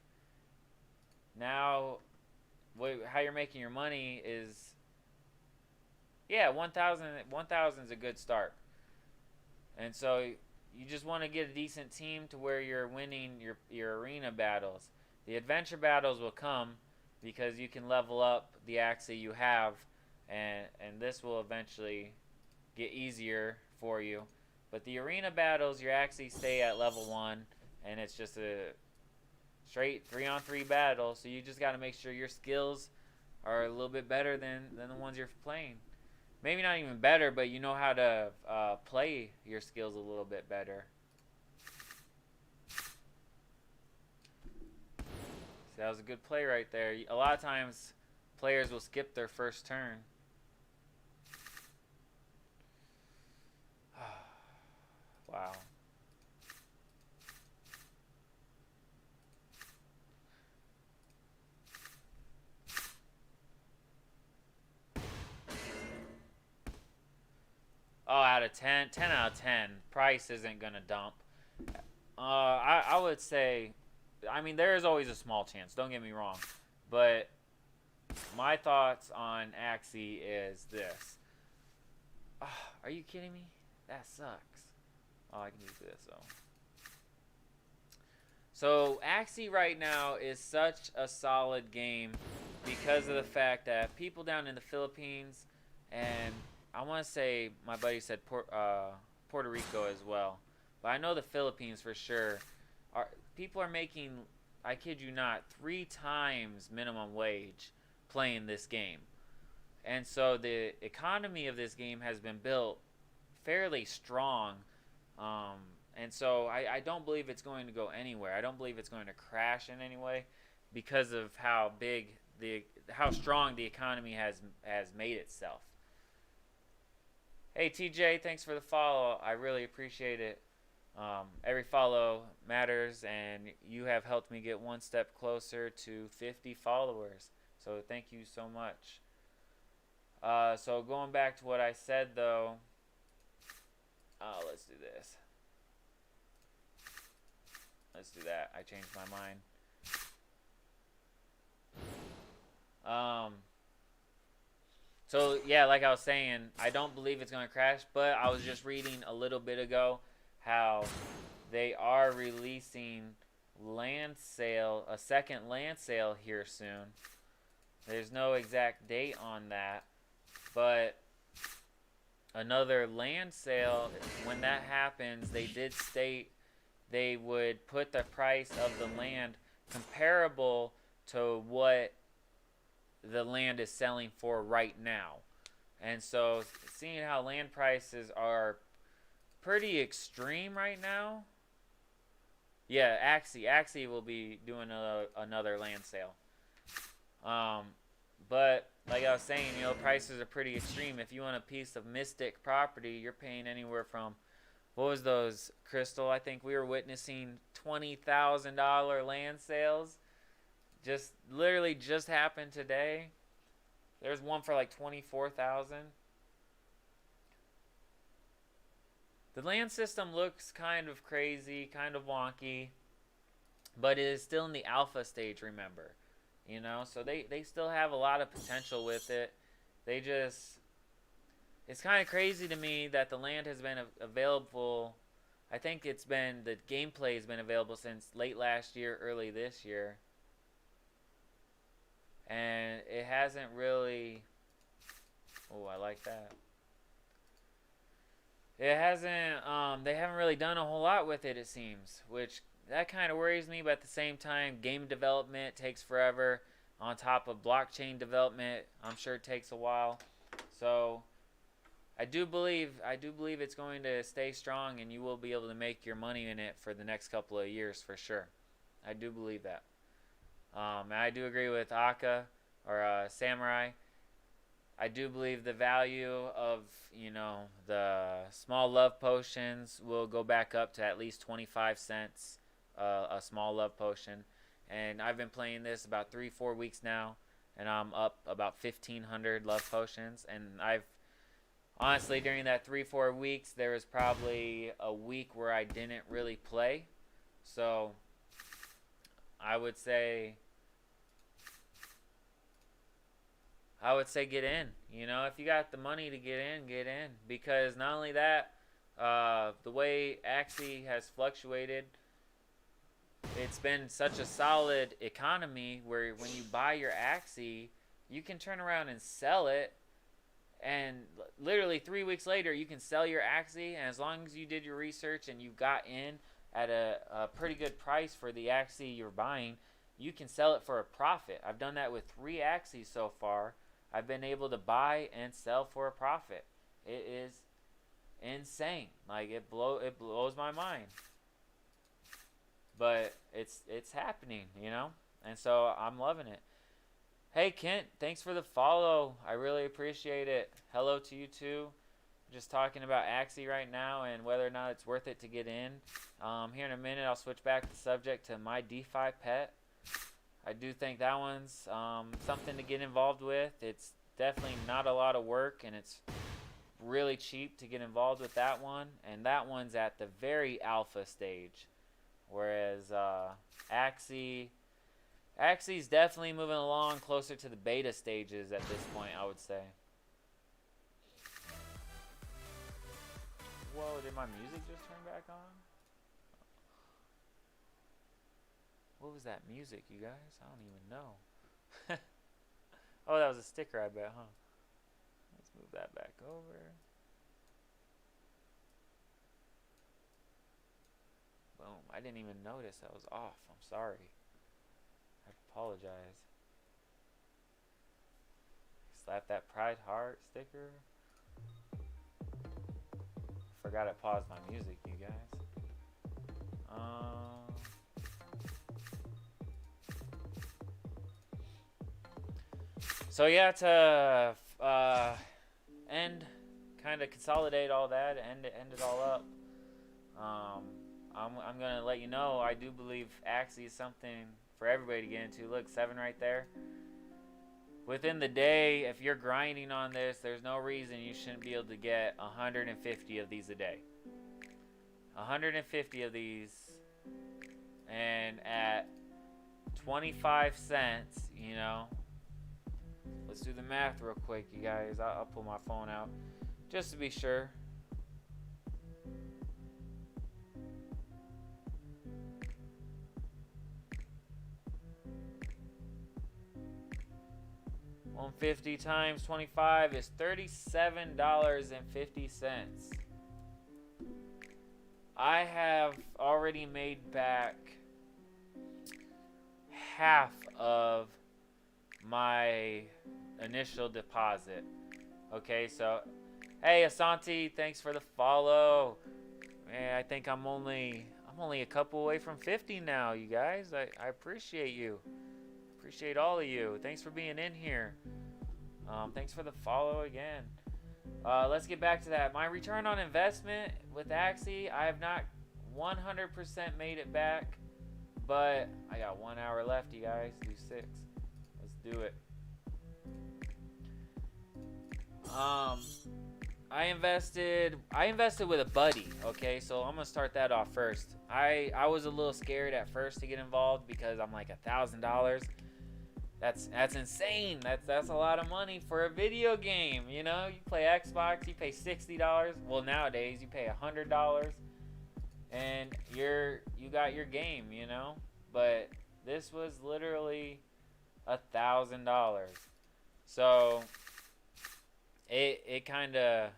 Now, how you're making your money is, 1,000 is a good start. And so you just want to get a decent team to where you're winning your arena battles. The adventure battles will come because you can level up the Axie you have, and this will eventually get easier for you. But the arena battles, your Axie stay at level 1, and it's just a straight 3-on-3 battle, so you just got to make sure your skills are a little bit better than the ones you're playing. Maybe not even better, but you know how to play your skills a little bit better. So that was a good play right there. A lot of times, players will skip their first turn. Wow. out of 10. 10 out of 10. Price isn't going to dump. I would say, I mean, there is always a small chance. Don't get me wrong. But my thoughts on Axie is this. Oh, are you kidding me? That sucks. Oh, I can just do this, though. So, Axie right now is such a solid game because of the fact that people down in the Philippines, and I want to say my buddy said Puerto Rico as well, but I know the Philippines for sure, people are making, I kid you not, 3 times minimum wage playing this game. And so the economy of this game has been built fairly strong. And so I don't believe it's going to go anywhere. I don't believe it's going to crash in any way because of how strong the economy has made itself. Hey TJ, thanks for the follow. I really appreciate it. Every follow matters, and you have helped me get one step closer to 50 followers. So thank you so much. So going back to what I said though, let's do this. Let's do that. I changed my mind. So yeah, like I was saying, I don't believe it's going to crash, but I was just reading a little bit ago how they are releasing a second land sale here soon. There's no exact date on that, but another land sale, when that happens, they did state they would put the price of the land comparable to what the land is selling for right now. And so seeing how land prices are pretty extreme right now, yeah, Axie will be doing another land sale. But like I was saying, you know, prices are pretty extreme. If you want a piece of Mystic property, you're paying anywhere from, what was those, Crystal? I think we were witnessing $20,000 land sales. Literally just happened today. There's one for like $24,000. The land system looks kind of crazy, kind of wonky, but it is still in the alpha stage, remember. You know, so they still have a lot of potential with it. It's kind of crazy to me that the land has been available. I think the gameplay has been available since late last year, early this year. And it hasn't really, oh, I like that. It hasn't, they haven't really done a whole lot with it, it seems, which that kind of worries me, but at the same time, game development takes forever. On top of blockchain development, I'm sure it takes a while. So I do believe it's going to stay strong, and you will be able to make your money in it for the next couple of years for sure. I do believe that. And I do agree with Aka or Samurai. I do believe the value of, you know, the small love potions will go back up to at least 25 cents a small love potion. And I've been playing this about 3-4 weeks now, and I'm up about 1,500 love potions. And I've honestly, during that 3-4 weeks, there was probably a week where I didn't really play. So I would say get in. You know, if you got the money to get in. Because not only that, the way Axie has fluctuated, it's been such a solid economy where when you buy your Axie, you can turn around and sell it. And literally 3 weeks later, you can sell your Axie. And as long as you did your research and you got in at a pretty good price for the Axie you're buying, you can sell it for a profit. I've done that with 3 Axies so far. I've been able to buy and sell for a profit. It is insane. Like, it blows my mind. But it's happening, you know? And so I'm loving it. Hey Kent, thanks for the follow. I really appreciate it. Hello to you too. Just talking about Axie right now and whether or not it's worth it to get in. Here in a minute, I'll switch back the subject to my DeFi pet. I do think that one's something to get involved with. It's definitely not a lot of work, and it's really cheap to get involved with that one, and that one's at the very alpha stage, whereas Axie's definitely moving along closer to the beta stages at this point, I would say. Whoa, did my music just turn back on? What was that music, you guys? I don't even know. Oh, that was a sticker, I bet, huh? Let's move that back over. Boom. I didn't even notice that was off. I'm sorry. I apologize. Slap that Pride Heart sticker. Forgot I paused my music, you guys. So yeah, to kind of consolidate all that, end it all up. I'm gonna let you know, I do believe Axie is something for everybody to get into. Look, 7 right there. Within the day, if you're grinding on this, there's no reason you shouldn't be able to get 150 of these a day. 150 of these, and at 25 cents, you know. Let's do the math real quick, you guys. I'll pull my phone out just to be sure. $150 times 25 is $37.50. I have already made back half of my initial deposit. Okay, so hey Asante, thanks for the follow. Man, I think I'm only a couple away from 50 now, you guys. I appreciate you. Appreciate all of you. Thanks for being in here. Thanks for the follow again. Let's get back to that. My return on investment with Axie, I have not 100% made it back, but I got 1 hour left, you guys. Do 6. Let's do it. I invested with a buddy. Okay, so I'm gonna start that off first. I was a little scared at first to get involved because I'm like $1,000. That's insane. That's a lot of money for a video game. You know, you play Xbox, you pay $60. Well, nowadays you pay $100, and you got your game. You know, but this was literally $1,000. So it kind of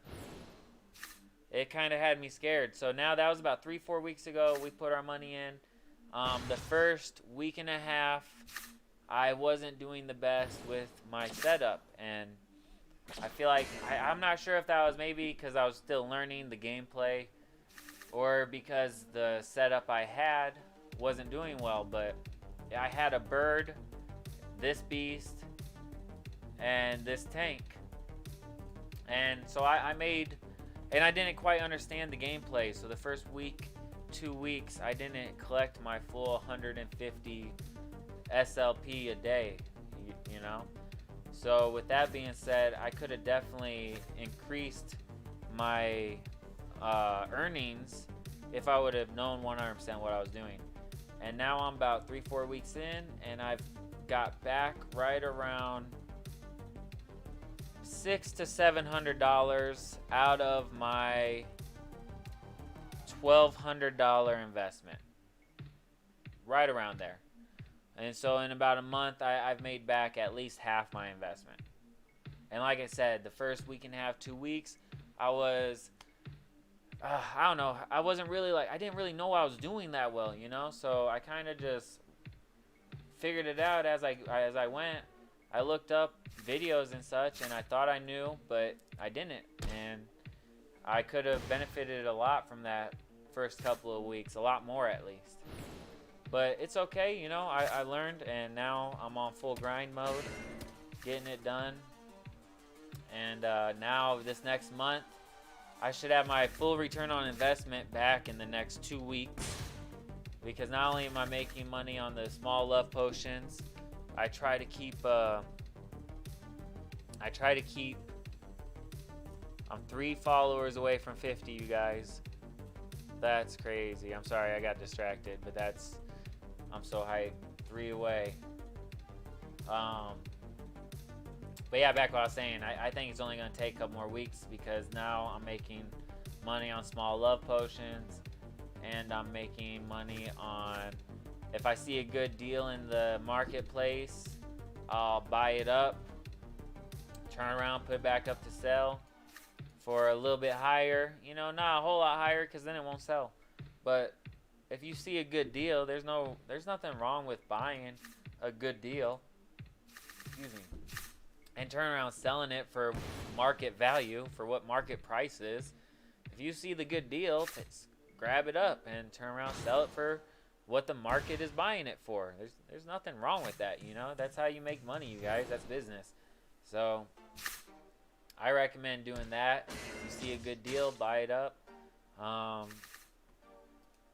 had me scared. So now that was about 3-4 weeks ago. We put our money in. The first week and a half, I wasn't doing the best with my setup, and I feel like I'm not sure if that was maybe because I was still learning the gameplay, or because the setup I had wasn't doing well. But I had a bird, this beast, and this tank, and so I made, and I didn't quite understand the gameplay. So the first week, 2 weeks, I didn't collect my full 150 SLP a day, you know. So with that being said, I could have definitely increased my earnings if I would have known 100% what I was doing. And now I'm about 3-4 weeks in, and I've got back right around $600 to $700 out of my $1,200 investment, right around there. And so in about a month, I've made back at least half my investment. And like I said, the first week and a half, 2 weeks, I was, I don't know, I wasn't really like, I didn't really know I was doing that well, you know? So I kind of just figured it out as I went. I looked up videos and such, and I thought I knew, but I didn't. And I could have benefited a lot from that first couple of weeks, a lot more at least. But it's okay, you know, I learned, and now I'm on full grind mode, getting it done. And now this next month, I should have my full return on investment back in the next 2 weeks. Because not only am I making money on the small love potions, I try to keep I'm 3 followers away from 50, you guys. That's crazy. I'm sorry I got distracted, but I'm so hyped. 3 away. But yeah, back to what I was saying. I think it's only going to take a couple more weeks because now I'm making money on small love potions, and I'm making money on, if I see a good deal in the marketplace, I'll buy it up, turn around, put it back up to sell for a little bit higher. You know, not a whole lot higher because then it won't sell. But if you see a good deal, there's nothing wrong with buying a good deal. Excuse me. And turn around selling it for market value, for what market price is. If you see the good deal, grab it up and turn around, sell it for what the market is buying it for. There's nothing wrong with that, you know. That's how you make money, you guys. That's business. So I recommend doing that. If you see a good deal, buy it up.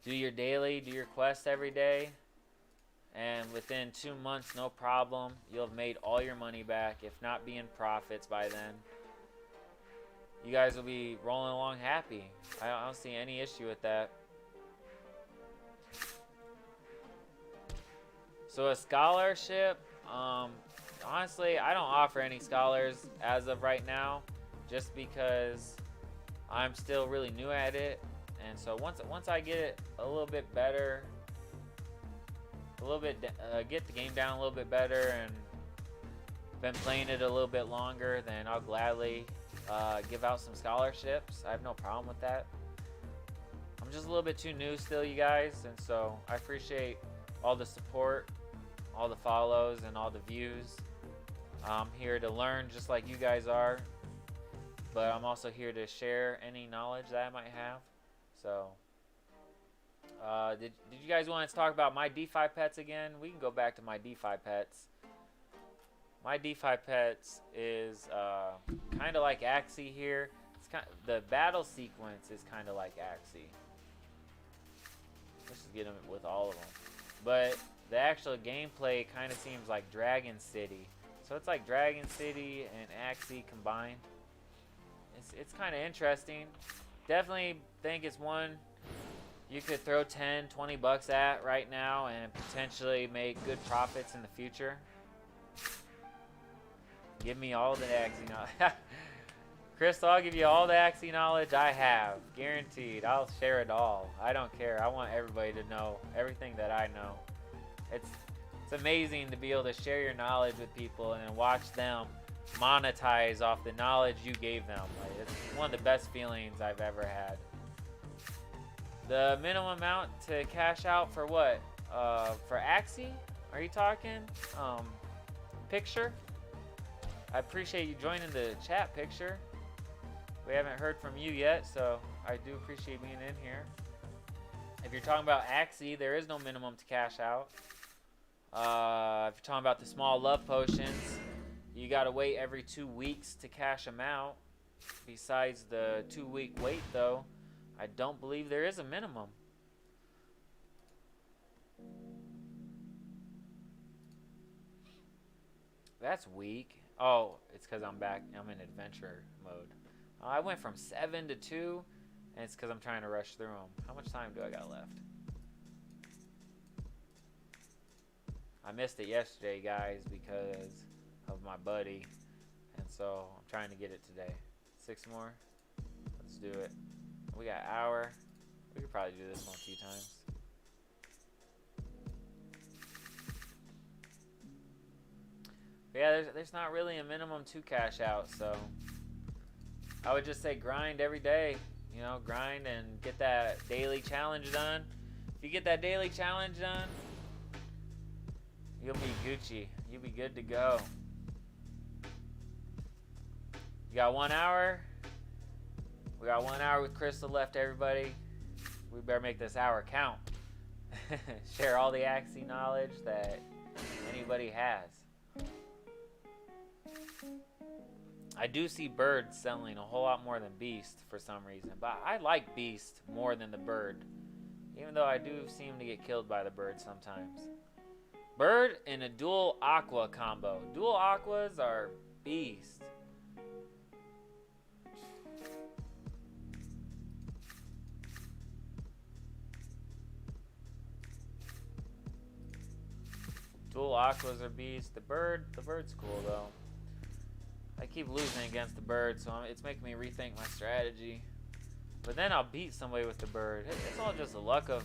Do your daily, do your quest every day. And within 2 months, no problem, you'll have made all your money back, if not be in profits by then. You guys will be rolling along happy. I don't see any issue with that. So a scholarship, honestly, I don't offer any scholars as of right now, just because I'm still really new at it. And so once I get it a little bit better, get the game down a little bit better, and been playing it a little bit longer, then I'll gladly give out some scholarships. I have no problem with that. I'm just a little bit too new still, you guys, and so I appreciate all the support, all the follows, and all the views. I'm here to learn just like you guys are, but I'm also here to share any knowledge that I might have. So did you guys want to talk about my DeFi pets again? We can go back to my DeFi pets. My DeFi pets is kind of like Axie here. The battle sequence is kind of like Axie. Let's just get them with all of them. But the actual gameplay kind of seems like Dragon City. So it's like Dragon City and Axie combined. It's kind of interesting. Definitely think it's one you could throw 10, 20 bucks at right now and potentially make good profits in the future. Give me all the Axie knowledge. Crystal, I'll give you all the Axie knowledge I have. Guaranteed. I'll share it all. I don't care. I want everybody to know everything that I know. It's amazing to be able to share your knowledge with people and then watch them monetize off the knowledge you gave them. Like, it's one of the best feelings I've ever had. The minimum amount to cash out for what? For Axie? Are you talking? Picture? I appreciate you joining the chat, Picture. We haven't heard from you yet, so I do appreciate being in here. If you're talking about Axie, there is no minimum to cash out. If you're talking about the small love potions, you gotta wait every 2 weeks to cash them out. Besides the 2-week wait, though, I don't believe there is a minimum. That's weak. Oh, it's because I'm back. I'm in adventure mode. I went from 7 to 2, and it's because I'm trying to rush through them. How much time do I got left? I missed it yesterday, guys, because of my buddy, and so I'm trying to get it today. 6 more. Let's do it. We got an hour. We could probably do this one a few times. But yeah, there's not really a minimum to cash out, so I would just say grind every day. You know, grind and get that daily challenge done. If you get that daily challenge done, you'll be Gucci. You'll be good to go. You got 1 hour. We got 1 hour with Crystal left, everybody. We better make this hour count. Share all the Axie knowledge that anybody has. I do see Bird selling a whole lot more than Beast for some reason, but I like Beast more than the Bird, even though I do seem to get killed by the Bird sometimes. Bird and a dual Aqua combo. Dual Aquas are beast. cool. Aquas are beast. The bird's cool though. I keep losing against the bird, so it's making me rethink my strategy. But then I'll beat somebody with the bird. It's all just the luck of.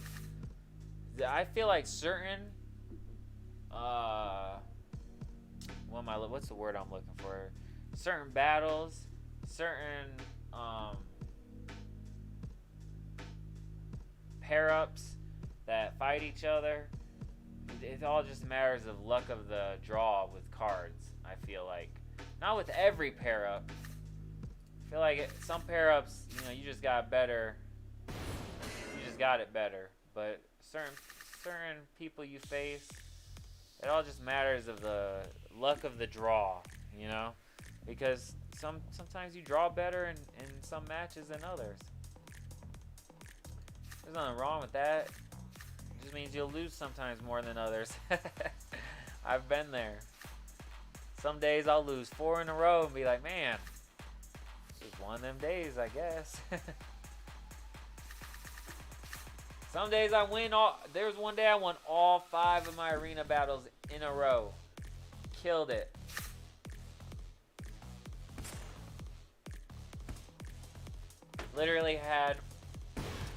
I feel like certain. What's the word I'm looking for? Certain battles, certain pair-ups that fight each other. It all just matters of luck of the draw with cards. I feel like. Not with every pair up. I feel like some pair ups, you just got better. You just got it better. But certain people you face, it all just matters of the luck of the draw, because sometimes you draw better in some matches than others. There's nothing wrong with that. It just means you'll lose sometimes more than others. I've been there. Some days I'll lose 4 in a row and be like, man, this is one of them days, I guess. Some days I win all. There was one day I won all 5 of my arena battles in a row. Killed it. Literally had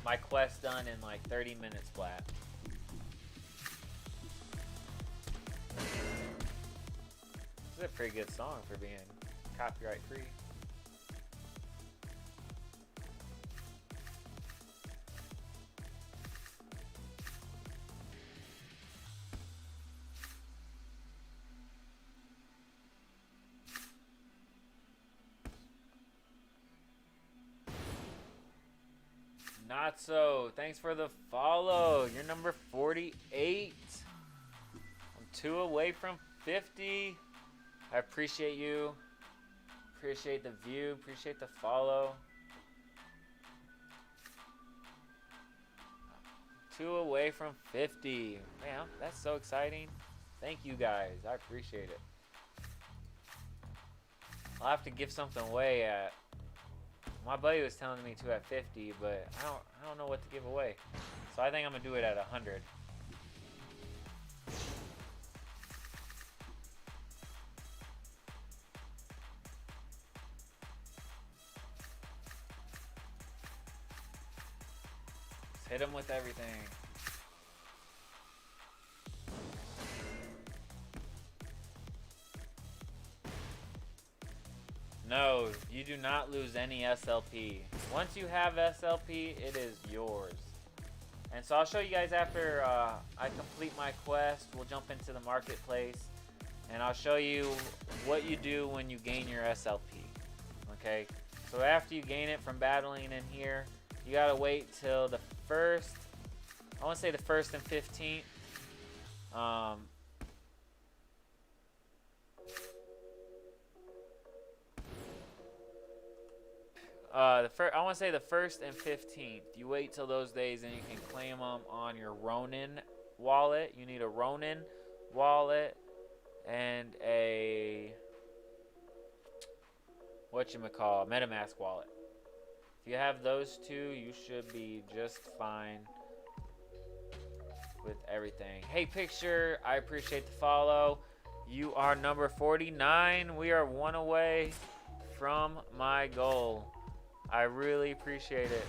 my quest done in like 30 minutes flat. This is a pretty good song for being copyright free. Not so. Thanks for the follow. You're number 48. I'm 2 away from 50. I appreciate you. Appreciate the view. Appreciate the follow. 2 away from 50. Man, that's so exciting. Thank you guys. I appreciate it. I'll have to give something away at. My buddy was telling me to at 50, but I don't know what to give away. So I think I'm gonna do it at 100. Just hit him with everything. No, you do not lose any SLP. Once you have SLP, it is yours. And so I'll show you guys after I complete my quest. We'll jump into the marketplace, and I'll show you what you do when you gain your SLP. Okay? So after you gain it from battling in here, you gotta wait till the first, I want to say the 1st and 15th. I want to say the 1st and 15th. You wait till those days and you can claim them on your Ronin wallet. You need a Ronin wallet and a MetaMask wallet. If you have those 2, you should be just fine with everything. Hey Picture, I appreciate the follow. You are number 49. We are 1 away from my goal. I really appreciate it.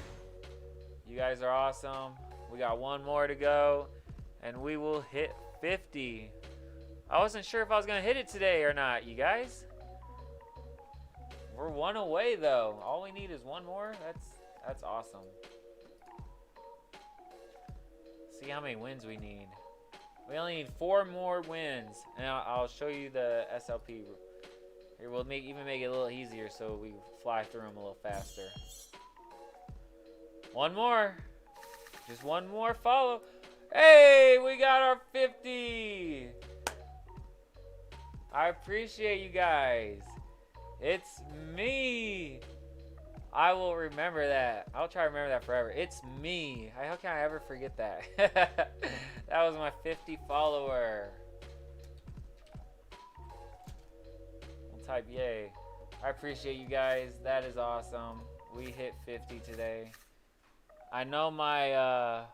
You guys are awesome. We got 1 more to go, and we will hit 50. I wasn't sure if I was going to hit it today or not, you guys. We're 1 away, though. All we need is 1 more. That's awesome. See how many wins we need. We only need 4 more wins, and I'll show you the SLP. Here, we'll even make it a little easier so we fly through them a little faster. 1 more. Just 1 more follow. Hey, we got our 50. I appreciate you guys. It's me. I will remember that. I'll try to remember that forever. It's me. How can I ever forget that? That was my 50 follower. Type yay. I appreciate you guys. That is awesome. We hit 50 today. I know my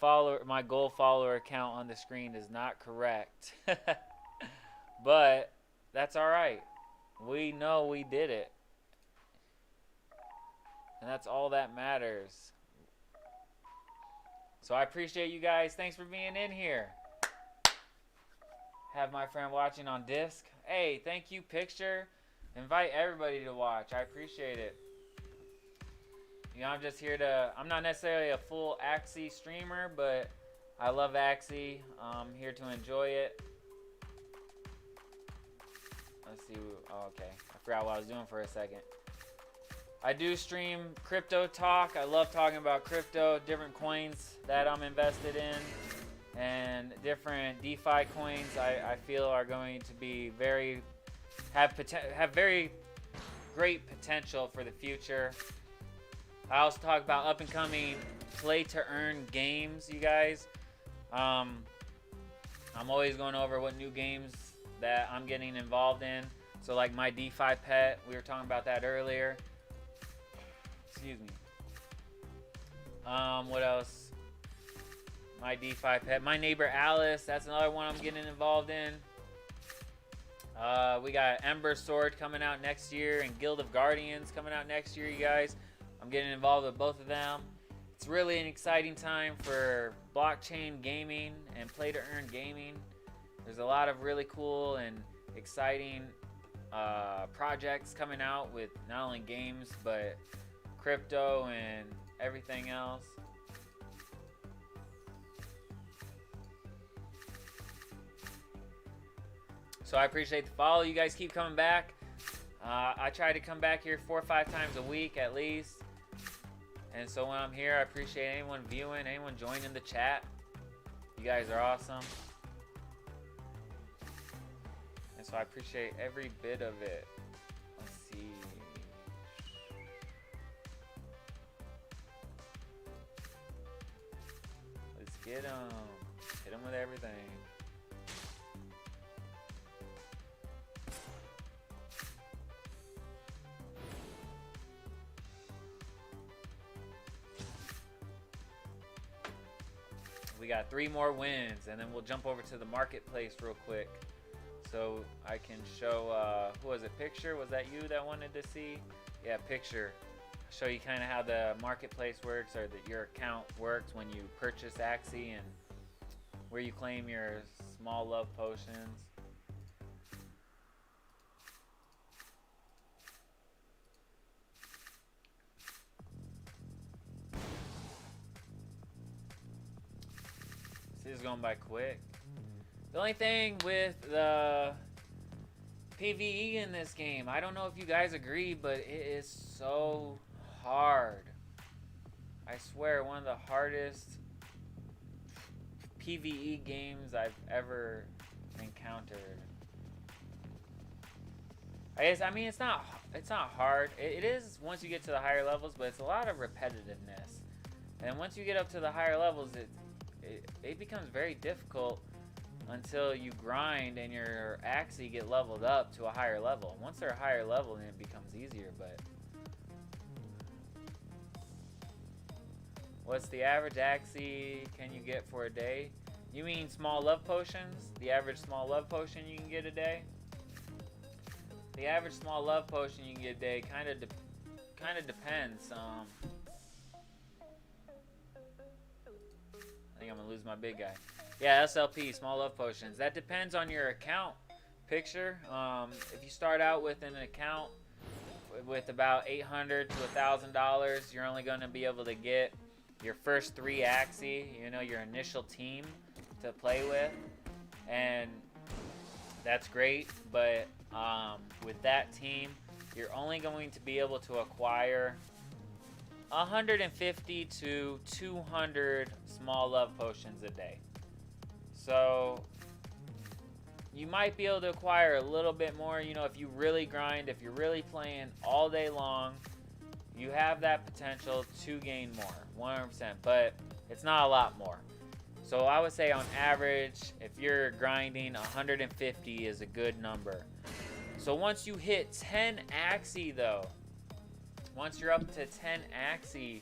my goal follower count on the screen is not correct. But that's all right. We know we did it. And that's all that matters. So I appreciate you guys. Thanks for being in here. Have my friend watching on disc. Hey, thank you, Picture. Invite everybody to watch. I appreciate it. You know, I'm just here to... I'm not necessarily a full Axie streamer, but I love Axie. I'm here to enjoy it. Let's see. Oh, okay. I forgot what I was doing for a second. I do stream crypto talk. I love talking about crypto, different coins that I'm invested in, and different DeFi coins I feel are going to be have very great potential for the future. I also talk about up and coming play to earn games, you guys. I'm always going over what new games that I'm getting involved in. So like my DeFi pet, we were talking about that earlier. Excuse me. What else? My DeFi pet. My neighbor Alice, that's another one I'm getting involved in. We got Ember Sword coming out next year and Guild of Guardians coming out next year, you guys. I'm getting involved with both of them. It's really an exciting time for blockchain gaming and play to earn gaming. There's a lot of really cool and exciting projects coming out with not only games but crypto and everything else. So I appreciate the follow. You guys keep coming back. I try to come back here 4 or 5 times a week at least. And so when I'm here, I appreciate anyone viewing, anyone joining the chat. You guys are awesome. And so I appreciate every bit of it. Let's see. Let's get them. Hit them with everything. We got 3 more wins, and then we'll jump over to the marketplace real quick, so I can show. Who was it? Picture? Was that you that wanted to see? Yeah, Picture. Show you kind of how the marketplace works, or that your account works when you purchase Axie, and where you claim your small love potions. This is going by quick. The only thing with the PvE in this game, I don't know if you guys agree, but it is so hard. I swear, one of the hardest PvE games I've ever encountered. I mean, it's not hard. It is once you get to the higher levels, but it's a lot of repetitiveness. And once you get up to the higher levels, it becomes very difficult until you grind and your Axie get leveled up to a higher level. Once they're a higher level, then it becomes easier. But what's the average Axie can you get for a day? You mean small love potions? The average small love potion you can get a day? The average small love potion you can get a day kind of depends. I think I'm gonna lose my big guy. Yeah, SLP, small love potions. That depends on your account. Picture. If you start out with an account with about $800 to $1,000, you're only gonna be able to get your first 3 Axie. You know, your initial team to play with, and that's great. But with that team, you're only going to be able to acquire 150 to 200 small love potions a day. So you might be able to acquire a little bit more, you know, if you really grind, if you're really playing all day long, you have that potential to gain more, 100%, but it's not a lot more. So I would say on average, if you're grinding, 150 is a good number. So once you hit 10 Axie though, once you're up to 10 Axie,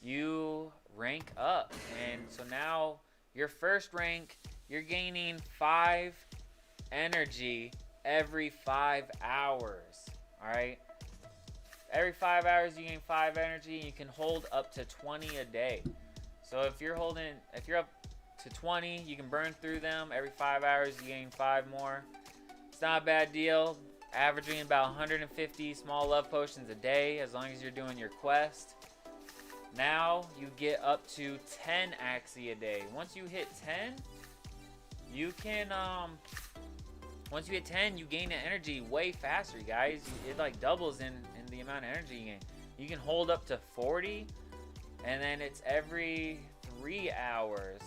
you rank up. And so now your first rank, you're gaining 5 energy every 5 hours. Alright? Every 5 hours you gain 5 energy, and you can hold up to 20 a day. So if you're up to 20, you can burn through them. Every 5 hours you gain 5 more. It's not a bad deal. Averaging about 150 small love potions a day, as long as you're doing your quest. Now you get up to 10 Axie a day. Once you hit 10, you can once you hit 10, you gain the energy way faster, guys. It like doubles in the amount of energy you gain. You can hold up to 40, and then it's every 3 hours.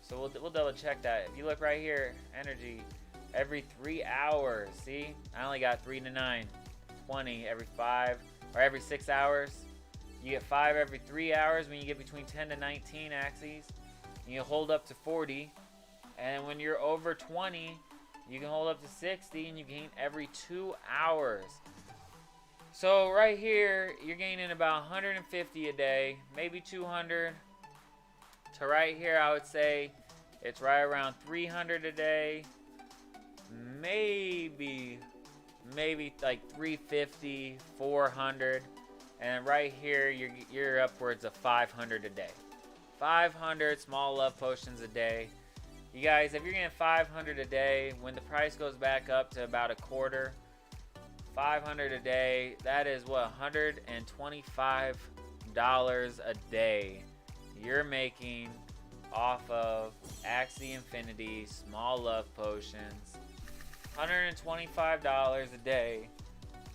So we'll double check that. If you look right here, energy every 3 hours. See, I only got 3 to 9. 20 every 5 or every 6 hours. You get 5 every 3 hours when you get between 10 to 19 Axies. You hold up to 40. And when you're over 20, you can hold up to 60, and you gain every 2 hours. So right here, you're gaining about 150 a day, maybe 200. To right here, I would say it's right around 300 a day. Maybe like 350, 400. And right here, you're upwards of 500 a day. 500 small love potions a day. You guys, if you're getting 500 a day, when the price goes back up to about a quarter, 500 a day, that is what, $125 a day you're making off of Axie Infinity small love potions. $125 a day.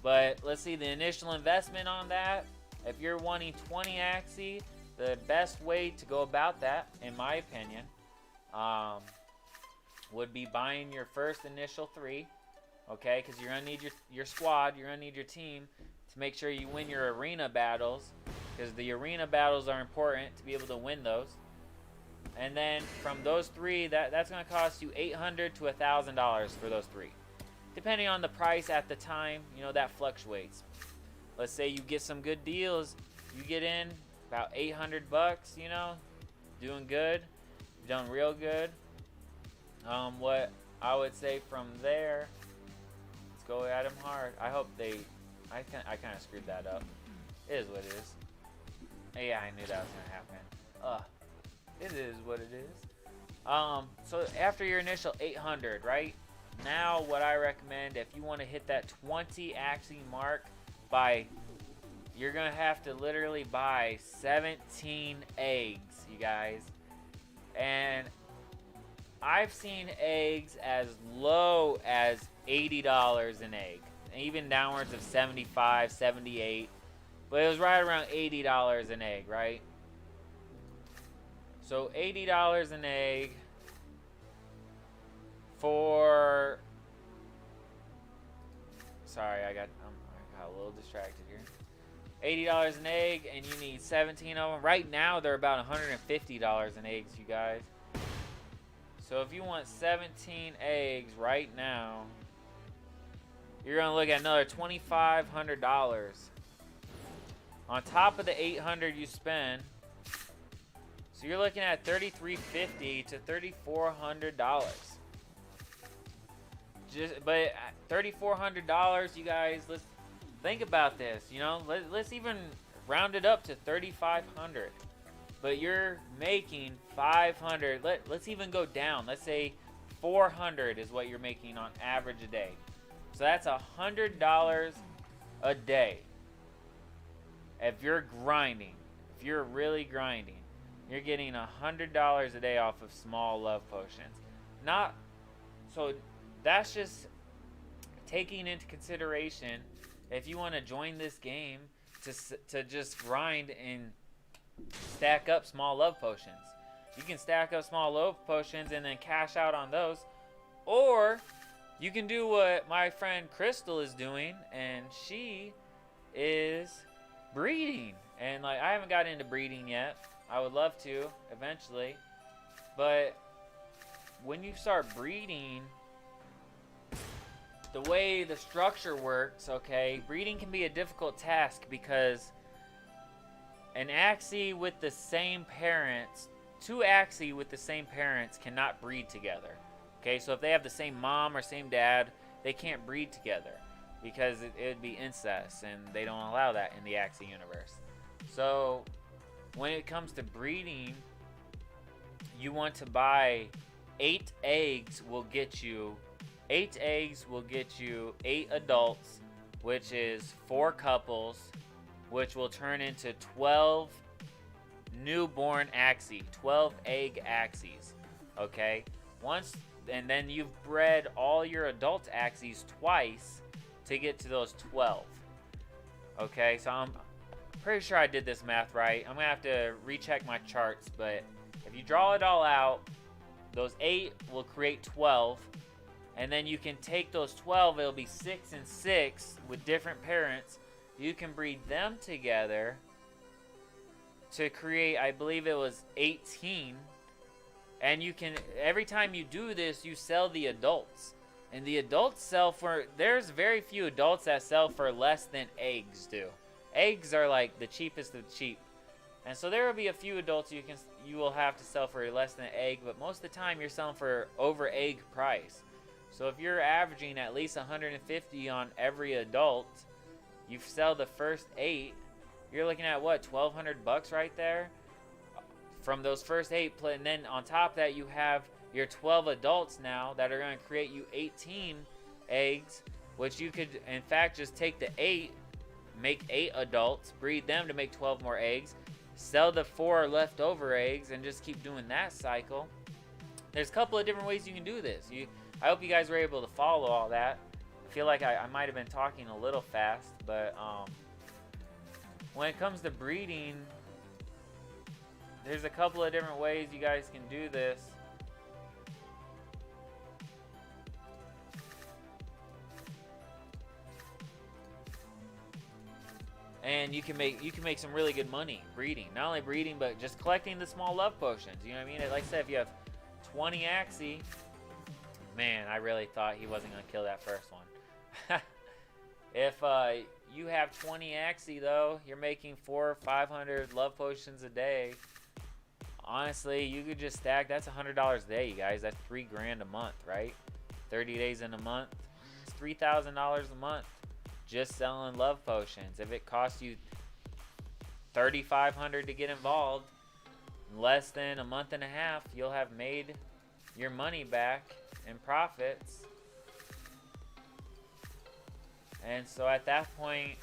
But let's see, the initial investment on that, if you're wanting 20 Axie, the best way to go about that, in my opinion, would be buying your first initial 3, okay? Because you're going to need your squad, you're going to need your team to make sure you win your arena battles, because the arena battles are important to be able to win those. And then from those 3, that's going to cost you $800 to $1,000 for those 3. Depending on the price at the time, you know, that fluctuates. Let's say you get some good deals, you get in about $800, you know, doing good, done real good. What I would say from there, let's go at them hard. I hope I kind of screwed that up. It is what it is. Yeah, I knew that was gonna happen. It is what it is. So after your initial 800, right? Now what I recommend, if you want to hit that 20 Axie mark, you're gonna have to literally buy 17 eggs, you guys. And I've seen eggs as low as $80 an egg, and even downwards of 75, 78, but it was right around $80 an egg, right? So $80 an egg for, sorry, I got a little distracted here. $80 an egg, and you need 17 of them. Right now, they're about $150 an eggs, you guys. So if you want 17 eggs right now, you're gonna look at another $2,500 on top of the $800 you spend. So you're looking at $3,350 to $3,400. But $3,400, you guys, let's think about this. You know, let's even round it up to $3,500. But you're making 500. Let's even go down. Let's say 400 is what you're making on average a day. So that's $100 a day. If you're grinding, if you're really grinding, you're getting $100 a day off of small love potions. So that's just taking into consideration if you want to join this game to just grind and stack up small love potions. You can stack up small love potions and then cash out on those, or you can do what my friend Crystal is doing, and she is breeding. And like, I haven't got into breeding yet. I would love to eventually, but when you start breeding, the way the structure works, okay, breeding can be a difficult task because an Axie with the same parents, two Axie with the same parents cannot breed together. Okay, so if they have the same mom or same dad, they can't breed together because it would be incest, and they don't allow that in the Axie universe. So when it comes to breeding, you want to buy 8 eggs will get you 8 adults, which is 4 couples, which will turn into 12 newborn Axie, 12 egg Axies. Okay, and then you've bred all your adult Axies twice to get to those 12. Okay, so I'm pretty sure I did this math right. I'm gonna have to recheck my charts, but if you draw it all out, those 8 will create 12, and then you can take those 12, it'll be 6 and 6 with different parents. You can breed them together to create, I believe it was 18. And you can, every time you do this, you sell the adults. And the adults sell for, there's very few adults that sell for less than eggs do. Eggs are like the cheapest of the cheap. And so there will be a few adults you will have to sell for less than an egg, but most of the time you're selling for over egg price. So if you're averaging at least 150 on every adult, you sell the first 8, you're looking at what, $1,200 right there? From those first 8, and then on top of that you have your 12 adults now that are going to create you 18 eggs, which you could in fact just take the 8, make 8 adults, breed them to make 12 more eggs, sell the 4 leftover eggs, and just keep doing that cycle. There's a couple of different ways you can do this. I hope you guys were able to follow all that. I feel like I might have been talking a little fast, but when it comes to breeding, there's a couple of different ways you guys can do this. And you can make some really good money breeding. Not only breeding, but just collecting the small love potions. You know what I mean? Like I said, if you have 20 Axie, man, I really thought he wasn't gonna kill that first one. If you have 20 Axie though, you're making 400 or 500 love potions a day. Honestly, you could just stack. That's $100 a day, you guys. That's $3 grand a month, right? 30 days in a month. It's $3,000 a month just selling love potions. If it costs you $3,500 to get involved, in less than a month and a half, you'll have made your money back in profits. And so at that point,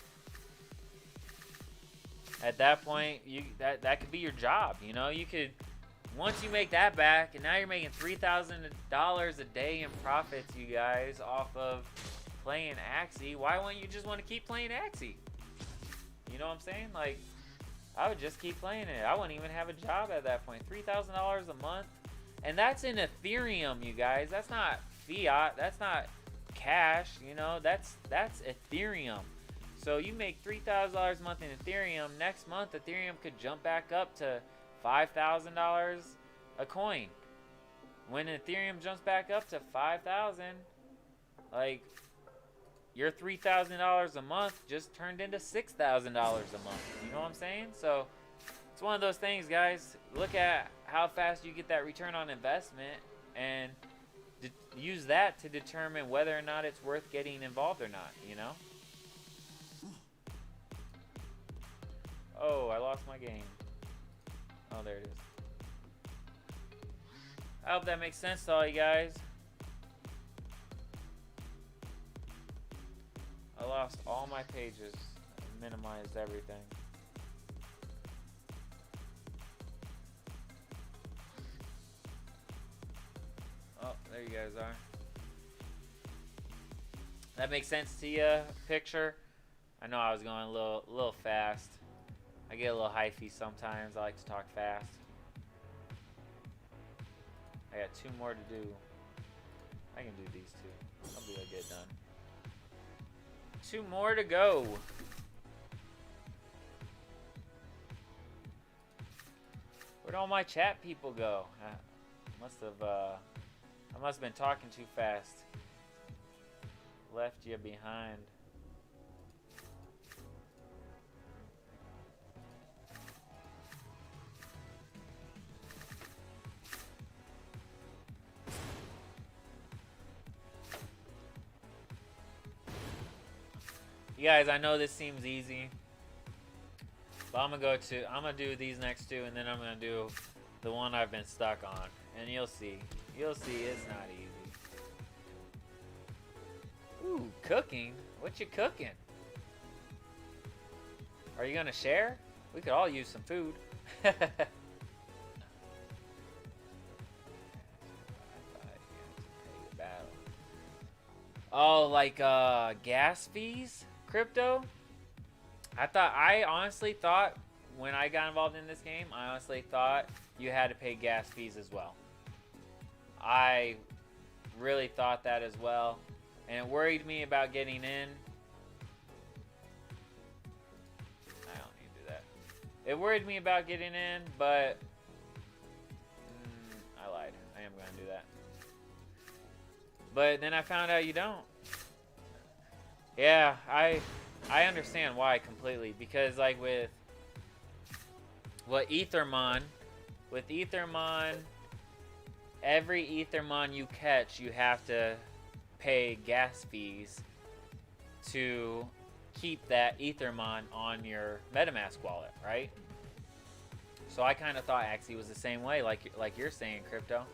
that could be your job. You know, you could, once you make that back, and now you're making $3,000 a day in profits, you guys, off of playing Axie. Why wouldn't you just want to keep playing Axie? You know what I'm saying? Like, I would just keep playing it. I wouldn't even have a job at that point. $3,000 a month, and that's in Ethereum, you guys. That's not fiat. That's not cash. You know, that's Ethereum. So you make $3,000 a month in Ethereum. Next month, Ethereum could jump back up to $5,000 a coin. When Ethereum jumps back up to 5,000, like, your $3,000 a month just turned into $6,000 a month. You know what I'm saying? So it's one of those things, guys. Look at how fast you get that return on investment and use that to determine whether or not it's worth getting involved or not, you know? Oh, I lost my game. Oh, there it is. I hope that makes sense to all you guys. I lost all my pages. I minimized everything. Oh, there you guys are. That makes sense to you, picture? I know I was going a little fast. I get a little hyphy sometimes. I like to talk fast. I got 2 more to do. I can do these 2. I'll be able to get it done. 2 more to go. Where'd all my chat people go? I must have been talking too fast. Left you behind. You guys, I know this seems easy, but I'm gonna do these next two, and then I'm gonna do the one I've been stuck on, and you'll see it's not easy. Ooh, cooking? What you cooking? Are you gonna share? We could all use some food. Oh, like gas fees, crypto? I honestly thought when I got involved in this game, I honestly thought you had to pay gas fees as well. I really thought that as well, and it worried me about getting in. I don't need to do that. It worried me about getting in, but I lied. I am going to do that. But then I found out you don't. Yeah, I understand why completely, because like with Ethermon, every Ethermon you catch, you have to pay gas fees to keep that Ethermon on your MetaMask wallet, right? So I kind of thought Axie was the same way, like you're saying, crypto.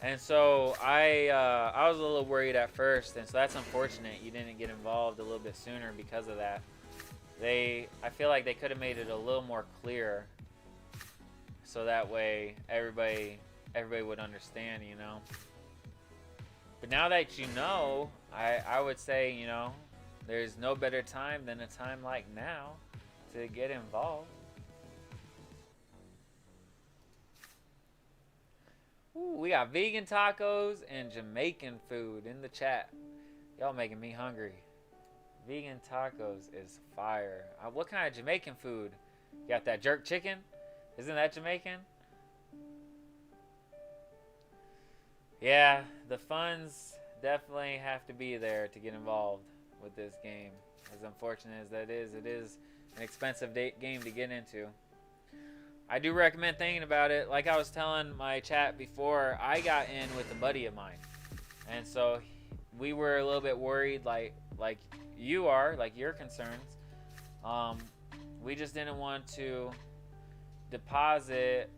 And so I was a little worried at first, and so that's unfortunate you didn't get involved a little bit sooner because of that. I feel like they could have made it a little more clear, so that way everybody would understand, you know. But now that you know, I would say, you know, there's no better time than a time like now to get involved. Ooh, we got vegan tacos and Jamaican food in the chat. Y'all making me hungry. Vegan tacos is fire. What kind of Jamaican food? You got that jerk chicken? Isn't that Jamaican? Yeah, the funds definitely have to be there to get involved with this game. As unfortunate as that is, it is an expensive game to get into. I do recommend thinking about it. Like I was telling my chat before, I got in with a buddy of mine. And so we were a little bit worried like you are, like your concerns. We just didn't want to deposit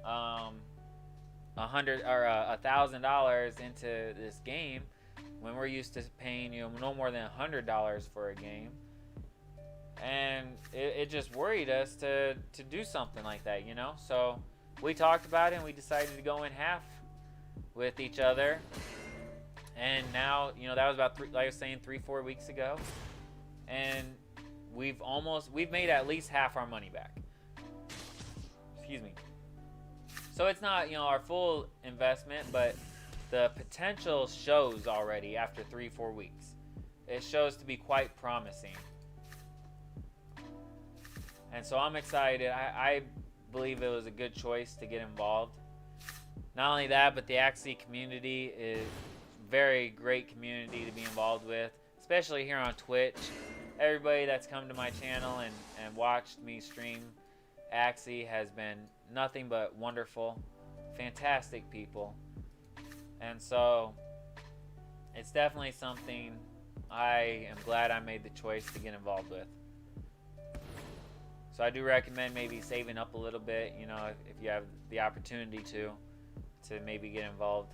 $1,000 into this game when we're used to paying, you know, no more than $100 for a game. And it just worried us to do something like that, you know. So we talked about it and we decided to go in half with each other. And now, you know, that was about like I was saying, 3-4 weeks ago, and we've made at least half our money back. Excuse me. So it's not, you know, our full investment, but the potential shows already after 3-4 weeks. It shows to be quite promising. And so I'm excited. I believe it was a good choice to get involved. Not only that, but the Axie community is a very great community to be involved with, especially here on Twitch. Everybody that's come to my channel and watched me stream Axie has been nothing but wonderful, fantastic people. And so it's definitely something I am glad I made the choice to get involved with. So I do recommend maybe saving up a little bit, you know, if you have the opportunity to maybe get involved.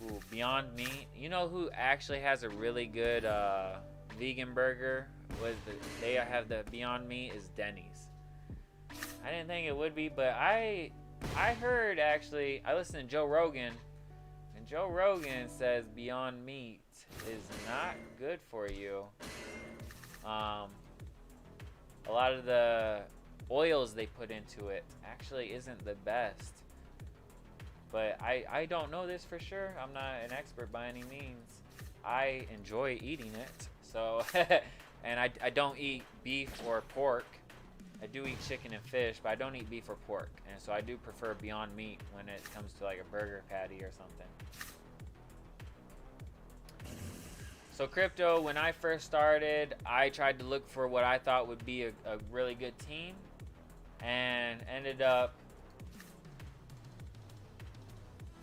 Ooh, Beyond Meat. You know who actually has a really good vegan burger? They have the Beyond Meat is Denny's. I didn't think it would be, but I heard actually, I listened to Joe Rogan, and Joe Rogan says Beyond Meat is not good for you. A lot of the oils they put into it actually isn't the best. But I don't know this for sure. I'm not an expert by any means. I enjoy eating it. So, and I don't eat beef or pork. I do eat chicken and fish, but I don't eat beef or pork. And so I do prefer Beyond Meat when it comes to like a burger patty or something. So crypto, when I first started, I tried to look for what I thought would be a really good team, and ended up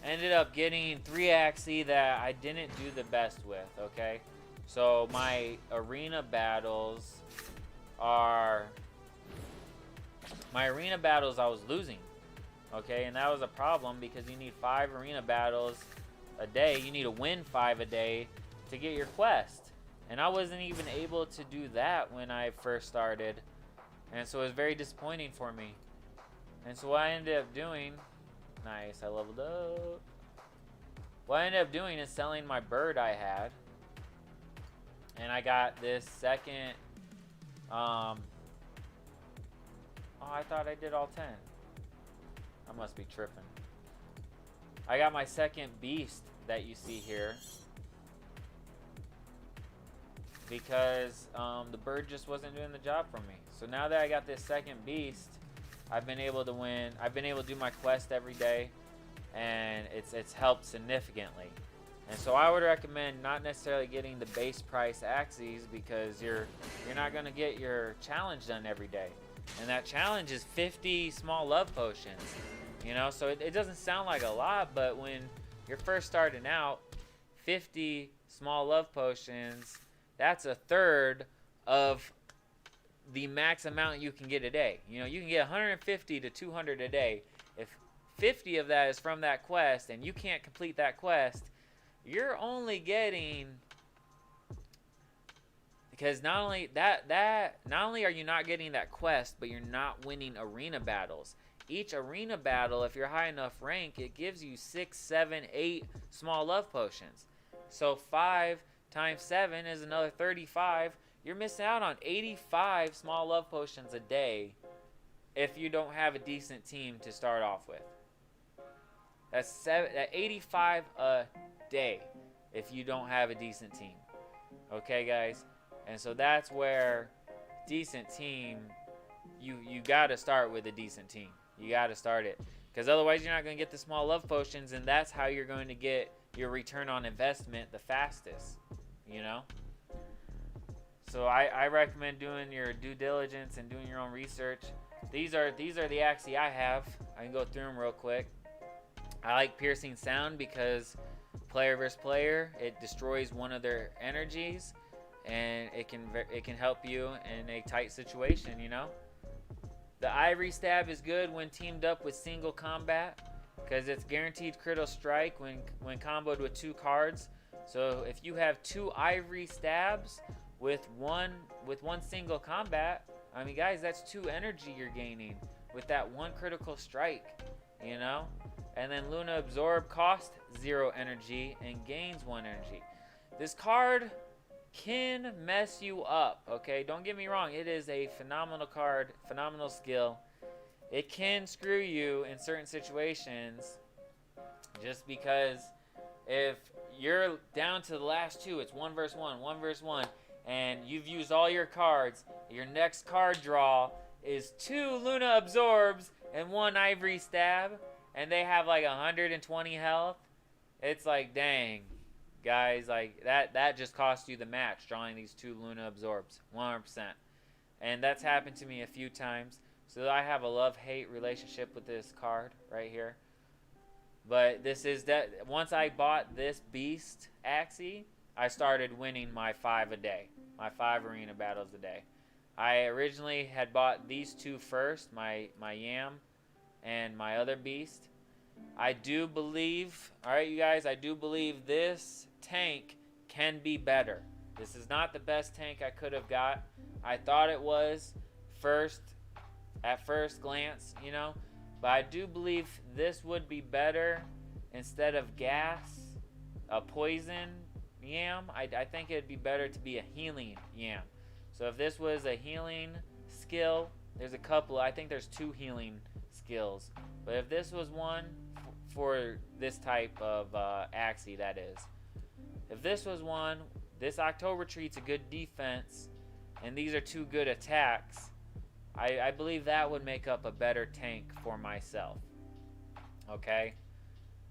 ended up getting 3 Axie that I didn't do the best with, okay? So my arena battles I was losing, okay? And that was a problem because you need 5 arena battles a day. You need to win 5 a day to get your quest. And I wasn't even able to do that when I first started. And so it was very disappointing for me. And so what I ended up doing, nice, I leveled up. What I ended up doing is selling my bird I had. And I got this second, oh, I thought I did all 10. I must be tripping. I got my second beast that you see here. Because the bird just wasn't doing the job for me. So now that I got this second beast, I've been able to win. I've been able to do my quest every day, and it's helped significantly. And so I would recommend not necessarily getting the base price Axies because you're not gonna get your challenge done every day. And that challenge is 50 small love potions. You know, so it doesn't sound like a lot, but when you're first starting out, 50 small love potions, that's a third of the max amount you can get a day. You know, you can get 150 to 200 a day. If 50 of that is from that quest and you can't complete that quest, you're only getting, because not only are you not getting that quest, but you're not winning arena battles. Each arena battle, if you're high enough rank, it gives you 6, 7, 8 small love potions. So 5 times 7 is another 35. You're missing out on 85 small love potions a day if you don't have a decent team to start off with. That's 85 a day if you don't have a decent team. Okay, guys? And so that's where decent team, you got to start with a decent team. You got to start it. Because otherwise you're not going to get the small love potions, and that's how you're going to get your return on investment the fastest. You know? So I recommend doing your due diligence and doing your own research. These are the Axie I have. I can go through them real quick. I like piercing sound because player versus player, it destroys one of their energies, and it can help you in a tight situation, you know? The ivory stab is good when teamed up with single combat because it's guaranteed critical strike when comboed with 2 cards. So if you have 2 ivory stabs with one single combat, I mean, guys, that's 2 energy you're gaining with that 1 critical strike, you know? And then Luna Absorb costs 0 energy and gains 1 energy. This card can mess you up, okay? Don't get me wrong. It is a phenomenal card, phenomenal skill. It can screw you in certain situations just because if you're down to the last 2, it's 1 versus 1, 1 versus 1, and you've used all your cards, your next card draw is 2 Luna Absorbs and 1 Ivory Stab, and they have like 120 health. It's like, dang, guys, like that just cost you the match drawing these 2 Luna Absorbs, 100%. And that's happened to me a few times. So I have a love-hate relationship with this card right here. But this is that once I bought this Beast Axie, I started winning my 5 a day, my 5 arena battles a day. I originally had bought these 2 first, my Yam and my other Beast. I do believe, alright you guys, I do believe this tank can be better. This is not the best tank I could have got. I thought it was at first glance, you know, but I do believe this would be better instead of gas, a poison Yam. I think it'd be better to be a healing Yam. So if this was a healing skill, there's a couple, I think there's 2 healing skills. But if this was one for this type of Axie, that is. If this was one, this October Retreat's a good defense, and these are 2 good attacks. I believe that would make up a better tank for myself. Okay?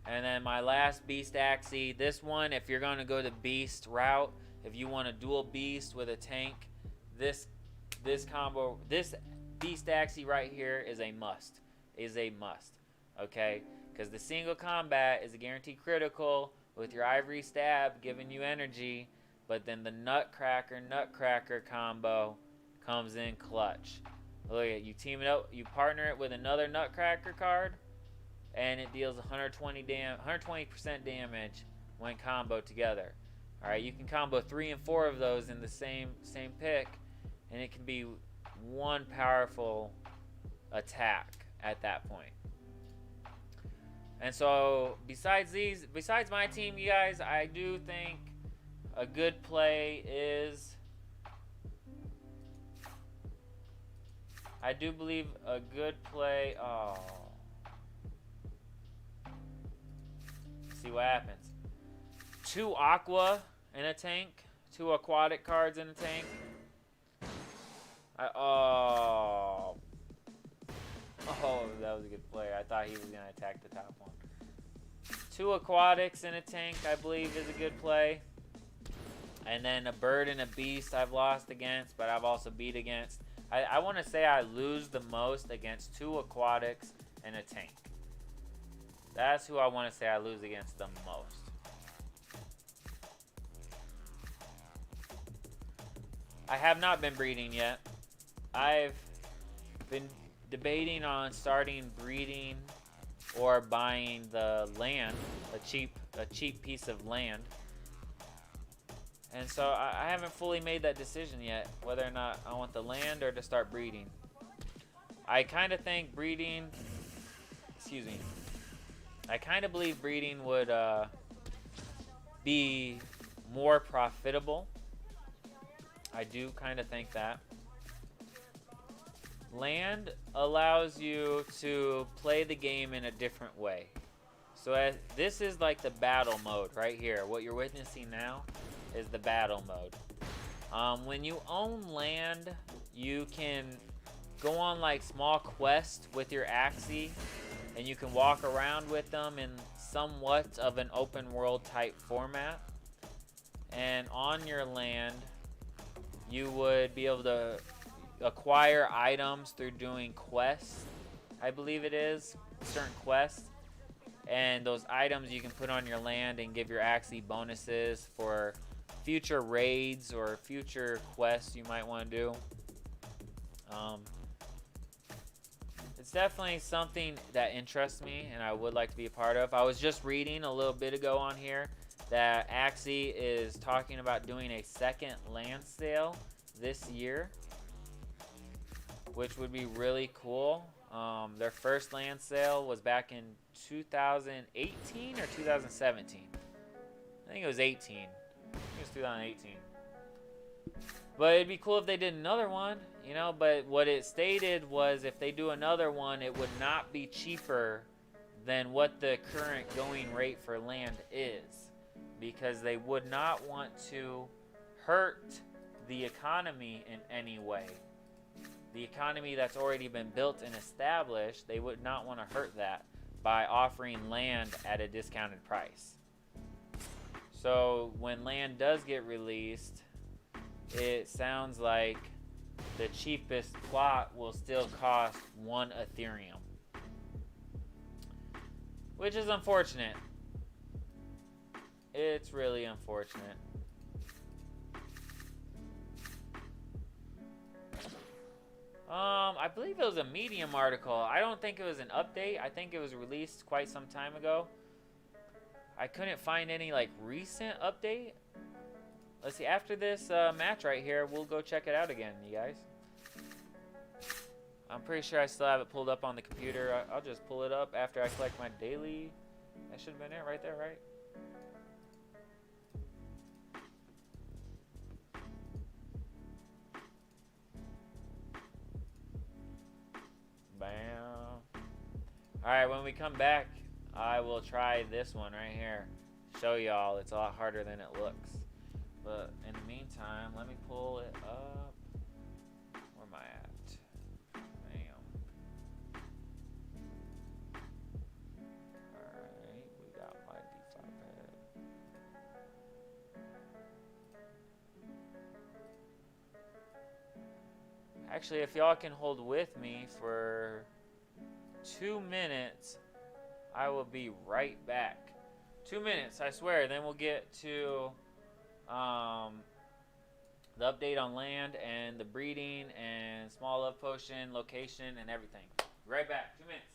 And then my last Beast Axie, this one, if you're going to go the Beast route, if you want a dual Beast with a tank, this combo, this Beast Axie right here is a must. okay? Because the single combat is a guaranteed critical with your ivory stab giving you energy, but then the nutcracker combo comes in clutch. Look at you team it up, you partner it with another nutcracker card, and it deals 120% damage when combo together. All right, you can combo 3 and 4 of those in the same pick, and it can be one powerful attack at that point. And so besides my team, you guys, I do think a good play is, I do believe a good play, see what happens. 2 aqua in a tank, 2 aquatic cards in a tank. Oh, that was a good play. I thought he was going to attack the top one. 2 aquatics in a tank, I believe, is a good play. And then a bird and a beast I've lost against, but I've also beat against. I want to say I lose the most against 2 aquatics and a tank. That's who I want to say I lose against the most. I have not been breeding yet. I've been debating on starting breeding or buying the land, a cheap piece of land. And so I haven't fully made that decision yet, whether or not I want the land or to start breeding. I kind of think breeding, I kind of believe breeding would be more profitable. I do kind of think that. Land allows you to play the game in a different way. So this is like the battle mode right here. What you're witnessing now is the battle mode. When you own land, you can go on like small quests with your Axie, and you can walk around with them in somewhat of an open world type format. And on your land, you would be able to acquire items through doing quests, I believe it is, certain quests. And those items you can put on your land and give your Axie bonuses for future raids or future quests you might want to do. It's definitely something that interests me and I would like to be a part of. I was just reading a little bit ago on here that Axie is talking about doing a second land sale this year, which would be really cool. Their first land sale was back in 2018 or 2017. I think it was 18. I think it was 2018. But it'd be cool if they did another one, you know, but what it stated was if they do another one, it would not be cheaper than what the current going rate for land is, because they would not want to hurt the economy in any way. The economy that's already been built and established, they would not want to hurt that by offering land at a discounted price. So when land does get released, it sounds like the cheapest plot will still cost 1 Ethereum, which is unfortunate. It's really unfortunate. I believe it was a Medium article. I don't think it was an update. I think it was released quite some time ago. I couldn't find any like recent update. Let's see, after this match right here, we'll go check it out again, you guys. I'm pretty sure I still have it pulled up on the computer. I'll just pull it up after I collect my daily. That should have been it right there, right? Bam. Alright, when we come back, I will try this one right here. Show y'all it's a lot harder than it looks. But in the meantime, let me pull it up. Where am I at? Bam. Alright, we got my D5 pad. Actually, if y'all can hold with me for 2 minutes, I will be right back. 2 minutes, I swear. Then we'll get to the update on land and the breeding and small love potion, location, and everything. Right back. 2 minutes.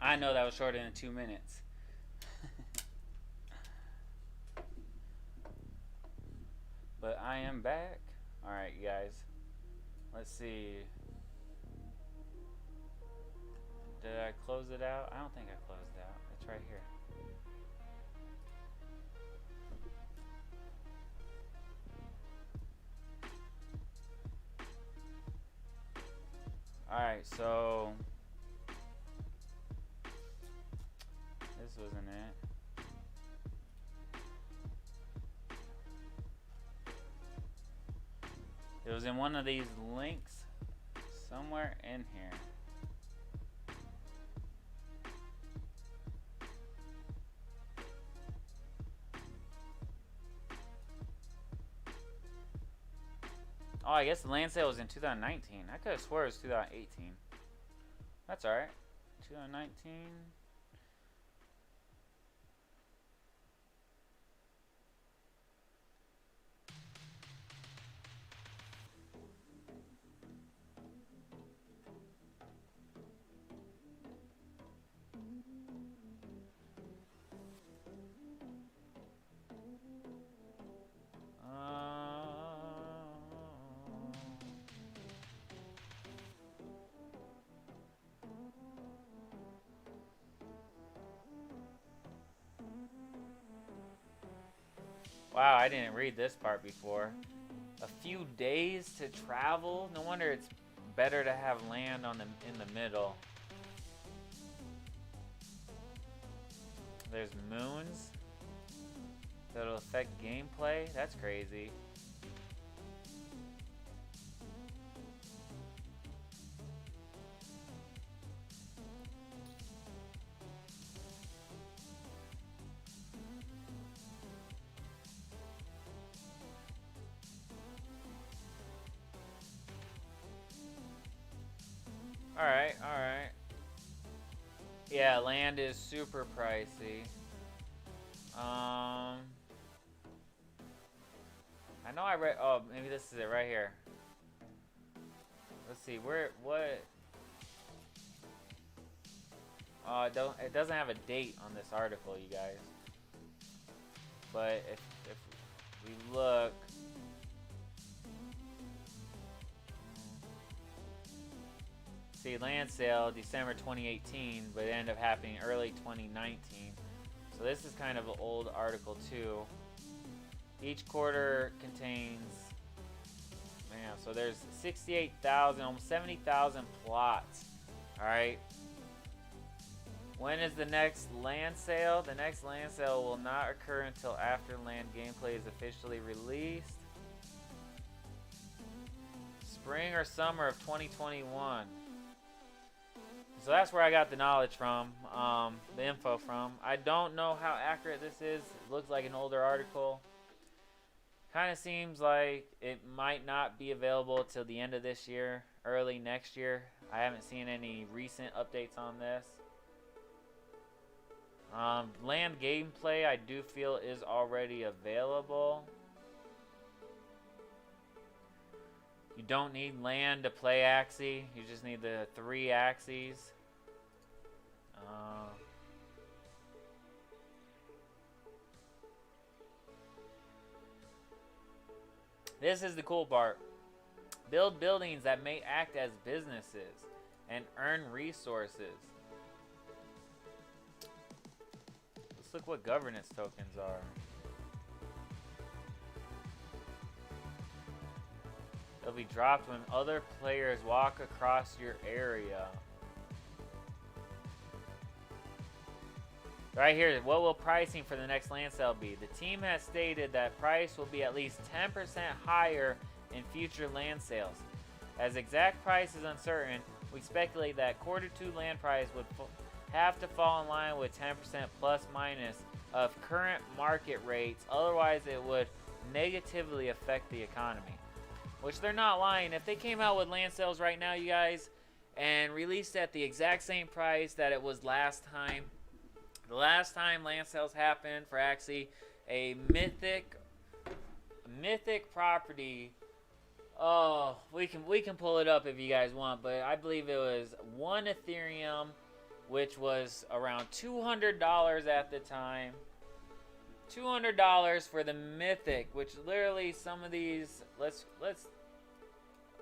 I know that was shorter than 2 minutes. But I am back. Alright, you guys. Let's see. Did I close it out? I don't think I closed it out. It's right here. Alright, so this wasn't it. It was in one of these links somewhere in here. Oh, I guess the land sale was in 2019. I could have swore it was 2018. That's alright. 2019. Wow, I didn't read this part before. A few days to travel? No wonder it's better to have land on in the middle. There's moons that'll affect gameplay? That's crazy. Alright, alright. Yeah, land is super pricey. I know I read, oh, maybe this is it right here. Let's see, what? It doesn't have a date on this article, you guys. But if we look, see, land sale December 2018, but it ended up happening early 2019. So this is kind of an old article too. Each quarter contains, man, so there's 68,000, almost 70,000 plots. All right. When is the next land sale? The next land sale will not occur until after land gameplay is officially released. Spring or summer of 2021. So that's where I got the knowledge from, the info from. I don't know how accurate this is. It looks like an older article. Kind of seems like it might not be available till the end of this year, early next year. I haven't seen any recent updates on this. Land gameplay, I do feel, is already available. You don't need land to play Axie. You just need the 3 Axies. This is the cool part. Build buildings that may act as businesses and earn resources. Let's look what governance tokens are. They'll be dropped when other players walk across your area. Right here, what will pricing for the next land sale be? The team has stated that price will be at least 10% higher in future land sales. As exact price is uncertain, we speculate that Q2 land price would have to fall in line with 10% plus minus of current market rates. Otherwise, it would negatively affect the economy. Which they're not lying. If they came out with land sales right now, you guys, and released at the exact same price that it was last time. The last time land sales happened for Axie, a mythic property. Oh, we can pull it up if you guys want, but I believe it was 1 Ethereum, which was around $200 at the time. $200 for the mythic, which literally some of these, let's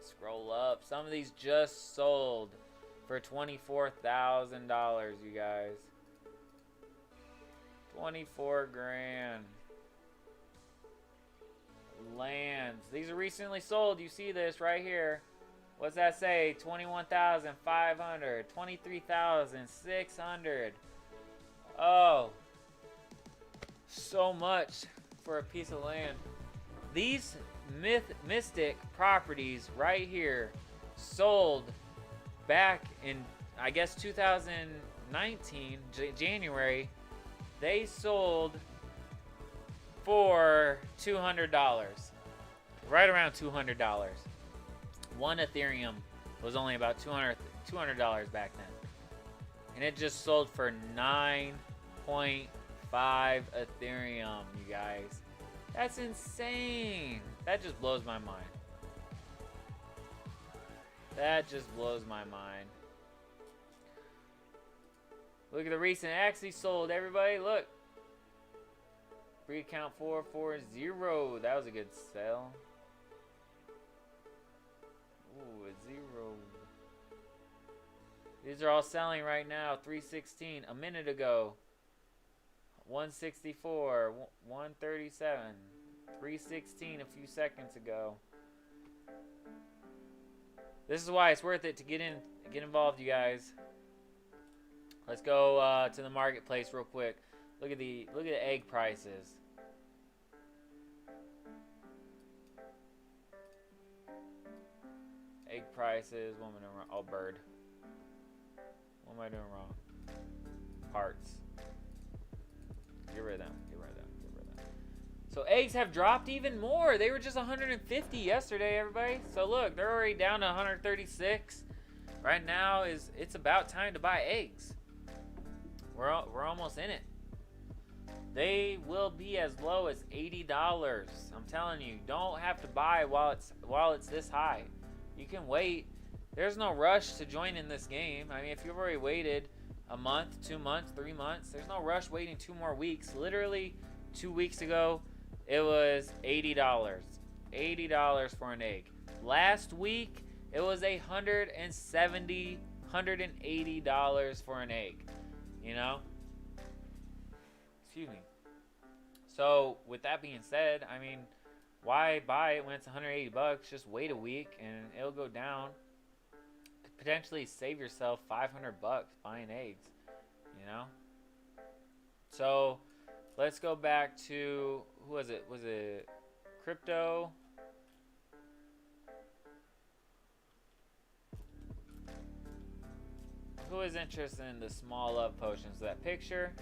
scroll up. Some of these just sold for $24,000, you guys. 24 grand. Lands. These are recently sold. You see this right here. What's that say? 21,500, 23,600. Oh. So much for a piece of land. These mystic properties right here sold back in, I guess, 2019, January. They sold for $200. Right around $200. 1 Ethereum was only about $200 back then. And it just sold for 9.5 Ethereum, you guys. That's insane. That just blows my mind. That just blows my mind. Look at the recent Axie sold, everybody. Look. Free account 440. That was a good sell. Ooh, a 0. These are all selling right now. 316 a minute ago. 164, 137, 316 a few seconds ago. This is why it's worth it to get involved, you guys. Let's go to the marketplace real quick. Look at the egg prices. Egg prices. What am I doing wrong? Oh, bird. What am I doing wrong? Parts. Get rid of them. Get rid of them. Get rid of them. So eggs have dropped even more. They were just 150 yesterday, everybody. So look, they're already down to 136. Right now it's about time to buy eggs. We're almost in it. They will be as low as $80. I'm telling you, don't have to buy while it's this high. You can wait. There's no rush to join in this game. I mean, if you've already waited a month, 2 months, 3 months, there's no rush waiting 2 more weeks. Literally 2 weeks ago, it was $80. $80 for an egg. Last week, it was $170, $180 for an egg. You know? Excuse me. So, with that being said, I mean, why buy it when it's 180 bucks? Just wait a week and it'll go down. Could potentially save yourself 500 bucks buying eggs, you know? So, let's go back to, who was it? Was it crypto? Who is interested in the small love potions? That picture?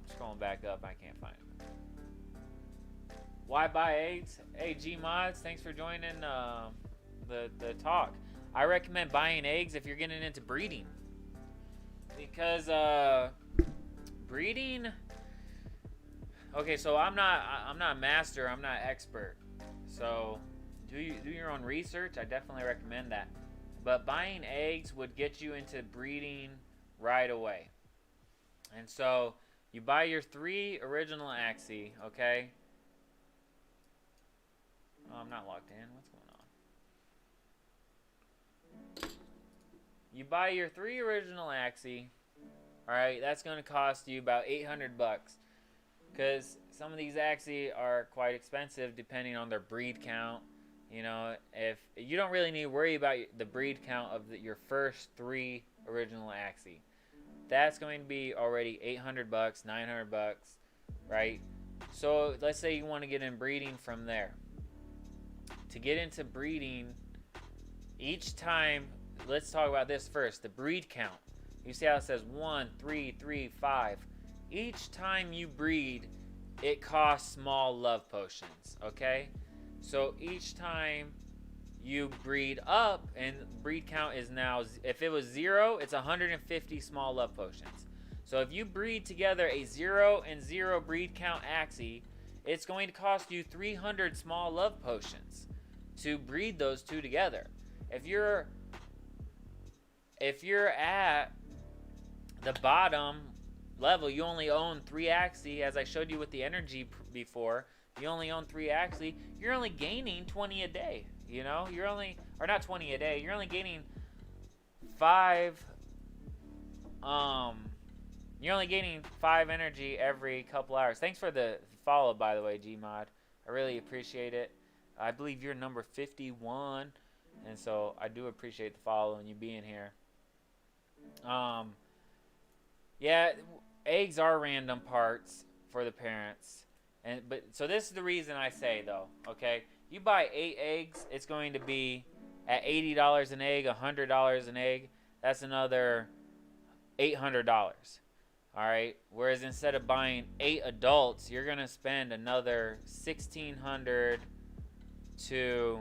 I'm scrolling back up. I can't find it. Why buy eggs? Hey, G-Mods, thanks for joining the talk. I recommend buying eggs if you're getting into breeding. Because breeding... okay, so I'm not a master, I'm not expert. So do your own research. I definitely recommend that. But buying eggs would get you into breeding right away. And so you buy your 3 original Axie, okay? Oh, I'm not logged in. What's going on? You buy your 3 original Axie. All right, that's going to cost you about $800 because some of these Axie are quite expensive depending on their breed count. You know, if you don't really need to worry about the breed count of your first 3 original Axie. That's going to be already $800, $900, right? So let's say you want to get in breeding from there. To get into breeding, each time, let's talk about this first, the breed count. You see how it says 1, 3, 3, 5. Each time you breed, it costs small love potions, okay? So each time you breed up, and breed count is now, if it was 0, it's 150 small love potions. So if you breed together a 0 and 0 breed count Axie, it's going to cost you 300 small love potions to breed those 2 together. If you're at the bottom level, you only own 3 Axie, as I showed you with the energy before, you only own 3 Axie, you're only gaining 20 a day, you know? You're only, or not 20 a day, you're only gaining 5, you're only gaining 5 energy every couple hours. Thanks for the follow, by the way, Gmod. I really appreciate it. I believe you're number 51, and so I do appreciate the follow and you being here. Yeah, eggs are random parts for the parents, but so this is the reason I say though. Okay, you buy 8 eggs, it's going to be at $80 an egg, $100 an egg. That's another $800. All right. Whereas instead of buying 8 adults, you're gonna spend another $1,600 to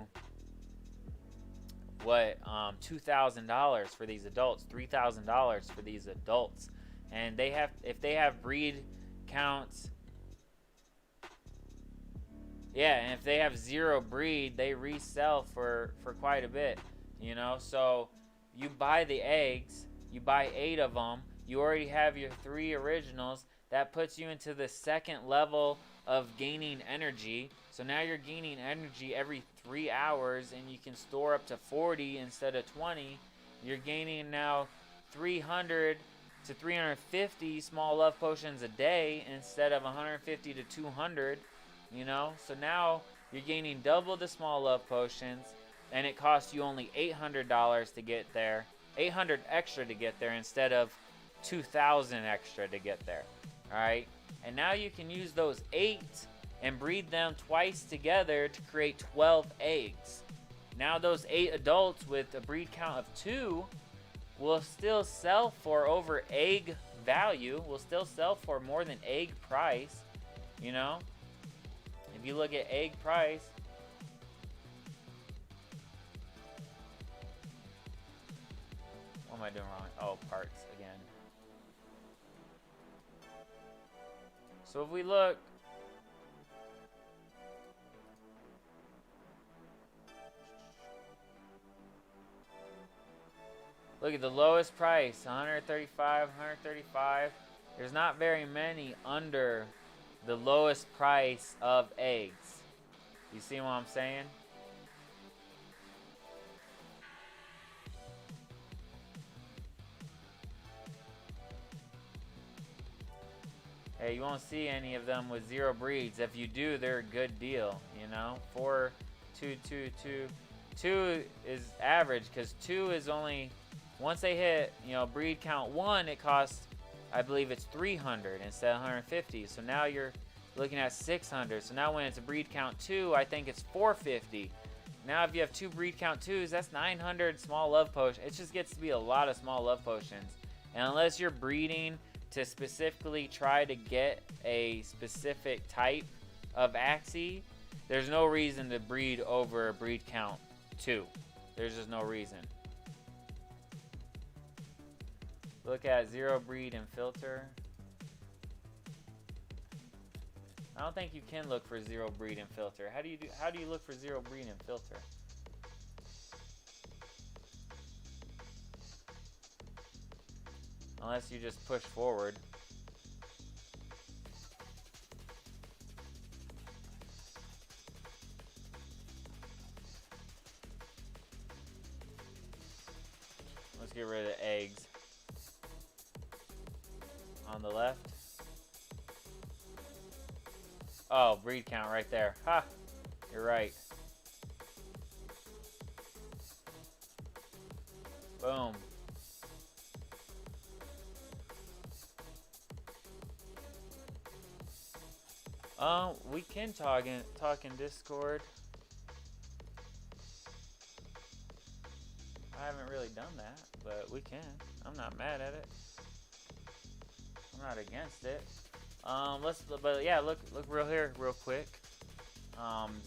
what? $2,000 for these adults, $3,000 for these adults. And they have, if they have breed counts, yeah, and if they have 0 breed, they resell for quite a bit, you know. So you buy the eggs, you buy 8 of them, you already have your 3 originals. That puts you into the second level of gaining energy. So now you're gaining energy every 3 hours, and you can store up to 40 instead of 20. You're gaining now 300 to 350 small love potions a day instead of 150 to 200, you know. So now you're gaining double the small love potions, and it costs you only $800 to get there, 800 extra to get there instead of 2,000 extra to get there. All right, and now you can use those 8 and breed them twice together to create 12 eggs. Now those 8 adults with a breed count of 2 will still sell for over egg value, will still sell for more than egg price, you know. If you look at egg price, what am I doing wrong? Oh, parts again. So if we look, look at the lowest price, 135, 135. There's not very many under the lowest price of eggs. You see what I'm saying? Hey, you won't see any of them with 0 breeds. If you do, they're a good deal, you know? 4, 2, 2, 2. 2 is average because 2 is only, once they hit, you know, breed count 1, it costs, I believe it's 300 instead of 150. So now you're looking at 600. So now when it's a breed count 2, I think it's 450. Now if you have 2 breed count 2s, that's 900 small love potions. It just gets to be a lot of small love potions. And unless you're breeding to specifically try to get a specific type of Axie, there's no reason to breed over a breed count 2. There's just no reason. Look at 0 breed and filter. I don't think you can look for zero breed and filter. How do you look for zero breed and filter? Unless you just push forward. Let's get rid of the eggs. On the left. Oh, breed count right there. Ha! You're right. Boom. We can talk in Discord. I haven't really done that, but we can. I'm not mad at it. I'm not against it. But yeah, look real quick.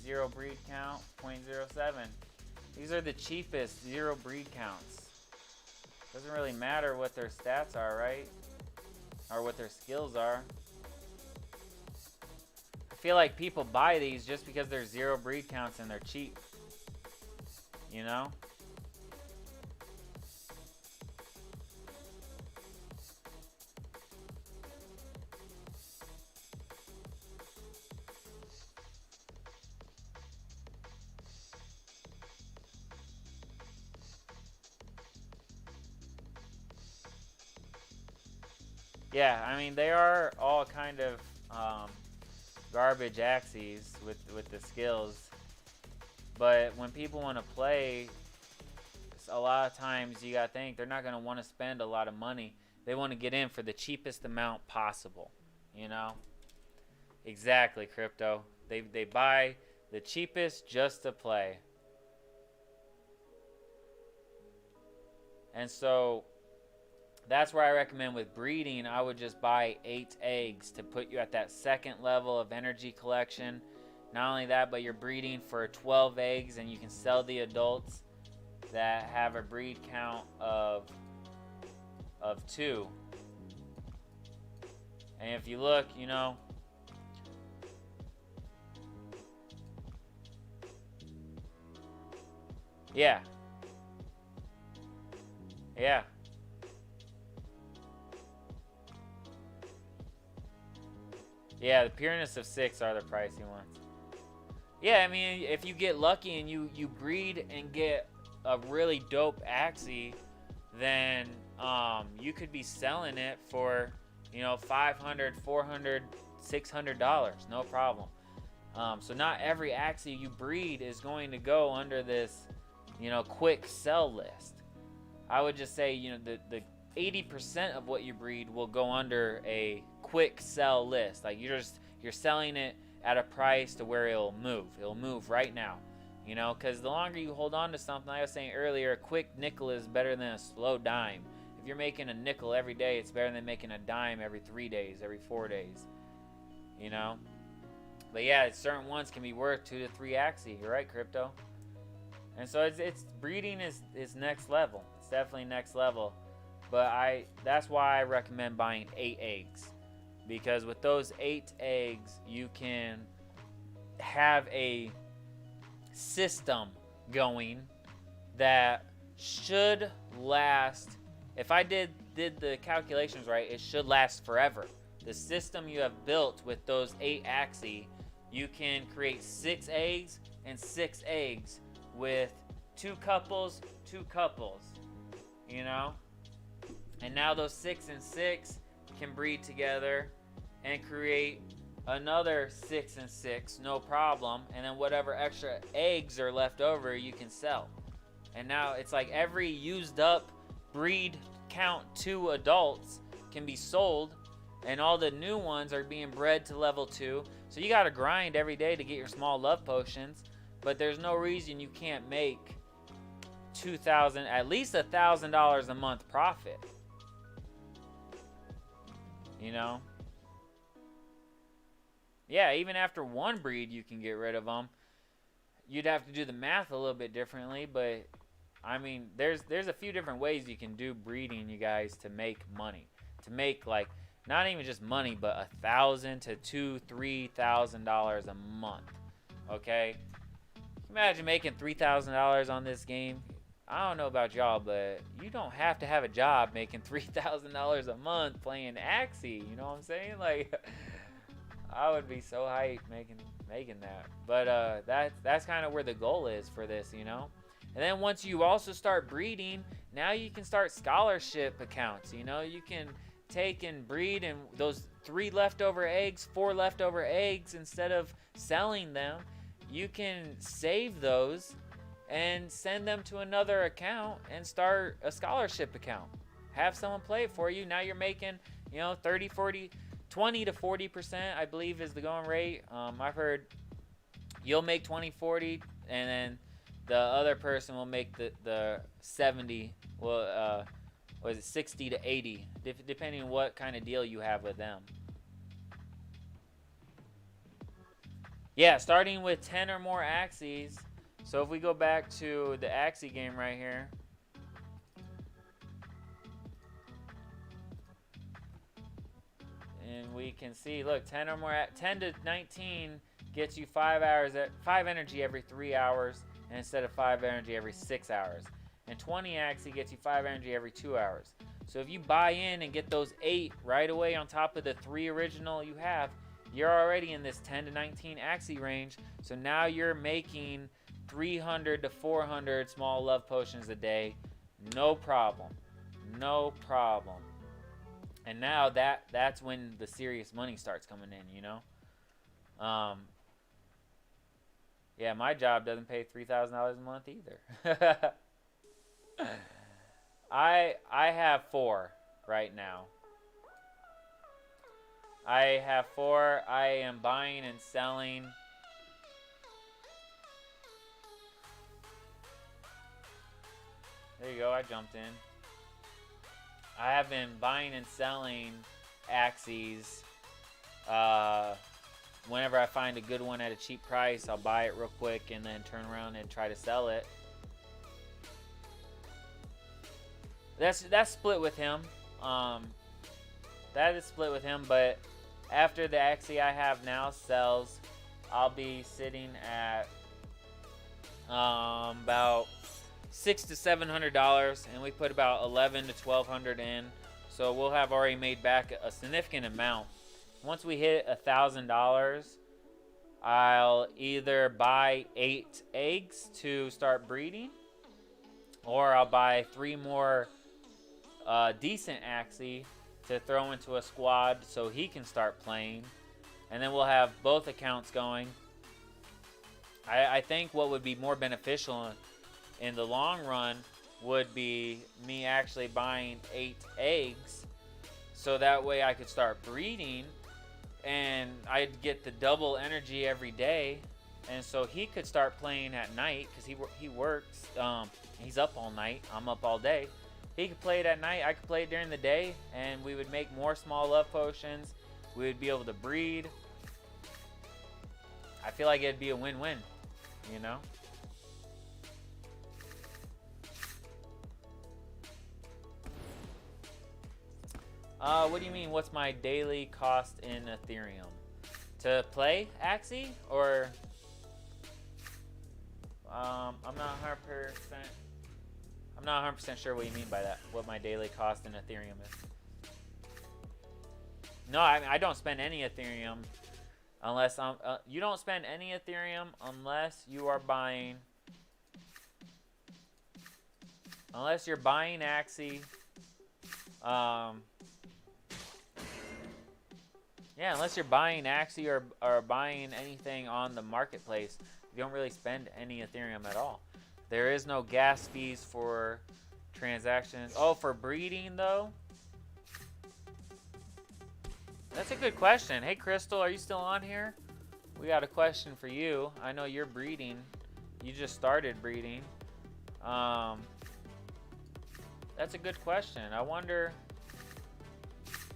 Zero breed count, 0.07. These are the cheapest zero breed counts. Doesn't really matter what their stats are, right? Or what their skills are. I feel like people buy these just because they're zero breed counts and they're cheap. You know? Yeah, I mean, they are all kind of garbage Axies with the skills. But when people want to play, a lot of times you got to think they're not going to want to spend a lot of money. They want to get in for the cheapest amount possible, you know? Exactly, Crypto. They buy the cheapest just to play. And so that's where I recommend with breeding, I would just buy 8 eggs to put you at that second level of energy collection. Not only that, but you're breeding for 12 eggs, and you can sell the adults that have a breed count of 2. And if you look, you know, yeah. Yeah. Yeah, the pureness of 6 are the pricey ones. Yeah, I mean, if you get lucky and you breed and get a really dope Axie, then you could be selling it for, you know, $500, $400, $600, no problem. So not every Axie you breed is going to go under this, you know, quick sell list. I would just say, you know, the 80% of what you breed will go under a quick sell list. Like you're selling it at a price to where it'll move right now, you know, because the longer you hold on to something, like I was saying earlier, a quick nickel is better than a slow dime. If you're making a nickel every day, it's better than making a dime every 3 days, every 4 days, you know. But yeah, certain ones can be worth 2 to 3 Axie. You're right, Crypto. And so it's breeding is next level. It's definitely next level. But that's why I recommend buying 8 eggs. Because with those 8 eggs, you can have a system going that should last. If I did the calculations right, it should last forever. The system you have built with those 8 Axie, you can create 6 eggs and 6 eggs with 2 couples, you know? And now those 6 and 6 can breed together and create another 6 and 6, no problem. And then whatever extra eggs are left over, you can sell. And now it's like every used up breed count 2 adults can be sold, and all the new ones are being bred to level 2. So you got to grind every day to get your small love potions, but there's no reason you can't make $2,000, at least $1,000 a month profit. You know? Yeah, even after 1 breed, you can get rid of them. You'd have to do the math a little bit differently, but I mean, there's a few different ways you can do breeding, you guys, to make money. To make, like, not even just money, but $1,000 to $3,000 a month. Okay, imagine making $3,000 on this game. I don't know about y'all, but you don't have to have a job making $3,000 a month playing Axie. You know what I'm saying? Like, I would be so hyped making that. But that's kind of where the goal is for this, you know. And then once you also start breeding, now you can start scholarship accounts. You know, you can take and breed, and those 3 leftover eggs, 4 leftover eggs, instead of selling them, you can save those and send them to another account and start a scholarship account. Have someone play it for you. Now you're making, you know, 30, 40, 20 to 40%, I believe, is the going rate. I've heard you'll make 20, 40, and then the other person will make the 70, well, was it 60 to 80, depending on what kind of deal you have with them. Yeah, starting with 10 or more Axies. So if we go back to the Axie game right here, and we can see, look, 10 or more, 10 to 19 gets you 5 energy every 3 hours, and instead of 5 energy every 6 hours. And 20 Axie gets you 5 energy every 2 hours. So if you buy in and get those 8 right away on top of the 3 original you have, you're already in this 10 to 19 Axie range. So now you're making 300 to 400 small love potions a day. No problem. No problem. And now that's when the serious money starts coming in, you know? Yeah, my job doesn't pay $3,000 a month either. I have 4 right now. I have 4. I am buying and selling. There you go, I jumped in. I have been buying and selling Axies. Whenever I find a good one at a cheap price, I'll buy it real quick and then turn around and try to sell it. That's split with him. That is split with him, but after the Axie I have now sells, I'll be sitting at about $600 to $700, and we put about $1,100 to $1,200 in, so we'll have already made back a significant amount. Once we hit $1,000, I'll either buy 8 eggs to start breeding, or I'll buy 3 more decent Axie to throw into a squad so he can start playing, and then we'll have both accounts going. I think what would be more beneficial in the long run would be me actually buying 8 eggs, so that way I could start breeding and I'd get the double energy every day, and so he could start playing at night because he works. He's up all night. I'm up all day. He could play it at night. I could play it during the day, and we would make more small love potions. We would be able to breed. I feel like it'd be a win-win, you know? What do you mean, what's my daily cost in Ethereum? To play Axie, or I'm not 100% sure what you mean by that, what my daily cost in Ethereum is. No, I don't spend any Ethereum unless you don't spend any Ethereum unless you are buying, unless you're buying Axie. Yeah, unless you're buying Axie or buying anything on the marketplace, you don't really spend any Ethereum at all. There is no gas fees for transactions. Oh, for breeding though? That's a good question. Hey Crystal, are you still on here? We got a question for you. I know you're breeding. You just started breeding. That's a good question. I wonder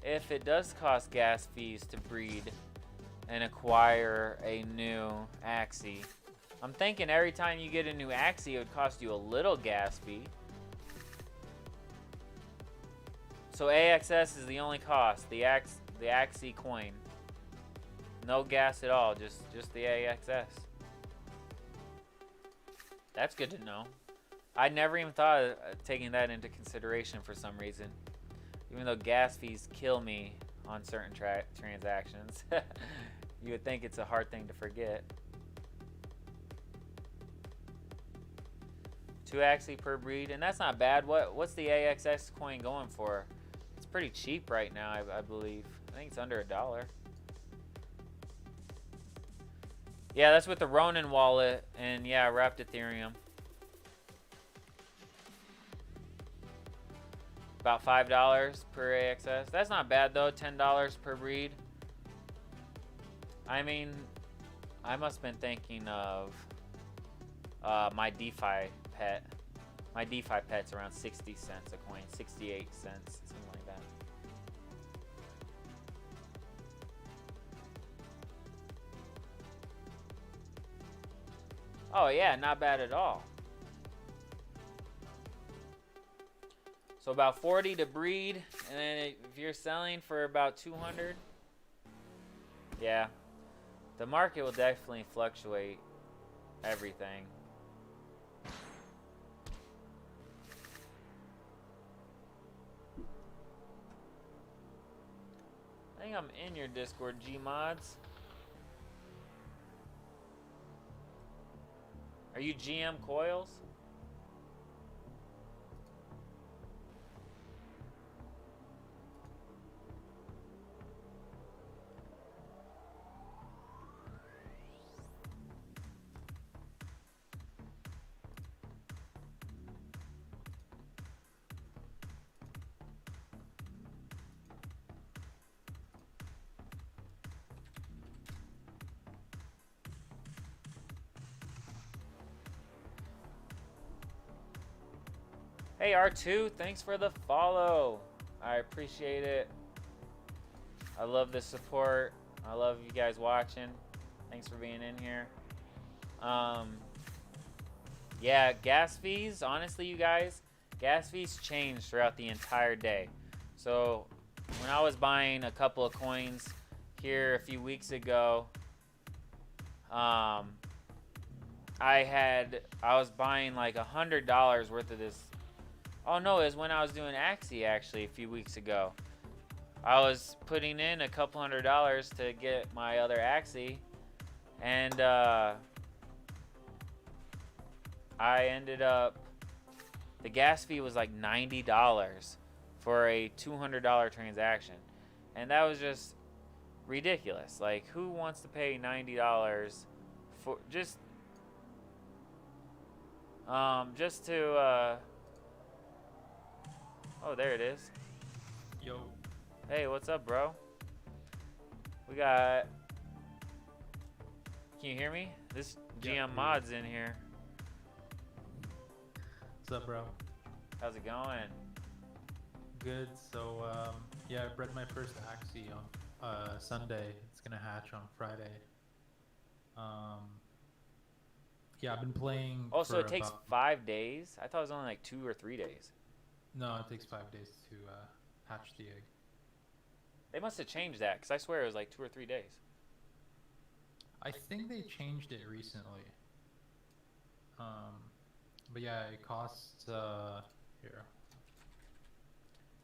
if it does cost gas fees to breed and acquire a new Axie. I'm thinking every time you get a new Axie, it would cost you a little gas fee. So AXS is the only cost. The the Axie coin. No gas at all, just the AXS. That's good to know. I never even thought of taking that into consideration for some reason. Even though gas fees kill me on certain transactions. You would think it's a hard thing to forget. 2 Axie per breed, and that's not bad. What's the AXS coin going for? It's pretty cheap right now, I believe. I think it's under $1. Yeah, that's with the Ronin wallet, and yeah, wrapped Ethereum. About $5 per AXS. That's not bad though, $10 per breed. I mean, I must have been thinking of my DeFi pet. My DeFi pet's around 60 cents a coin, 68 cents, something like that. Oh yeah, not bad at all. So about 40 to breed, and then if you're selling for about 200, yeah, the market will definitely fluctuate everything. I think I'm in your Discord, Gmods. Are you GM Coils? Hey R2, thanks for the follow. I appreciate it. I love the support. I love you guys watching. Thanks for being in here. Yeah, gas fees, honestly you guys, gas fees change throughout the entire day. So when I was buying a couple of coins here a few weeks ago, I was buying like $100 worth of this. Oh no, it was when I was doing Axie actually a few weeks ago. I was putting in a couple $100 to get my other Axie, and I ended up, the gas fee was like $90 for a $200 transaction, and that was just ridiculous. Like, who wants to pay $90 for just to oh, there it is. Yo. Hey, what's up, bro? We got, can you hear me? This GM Mod's in here. What's up, bro? How's it going? Good. So, yeah, I bred my first Axie on Sunday. It's gonna hatch on Friday. Yeah, I've been playing. Oh, so it takes 5 days? I thought it was only like 2 or 3 days. No, it takes 5 days to hatch the egg. They must have changed that, because I swear it was like 2 or 3 days. I think they changed it recently. But yeah, it costs here.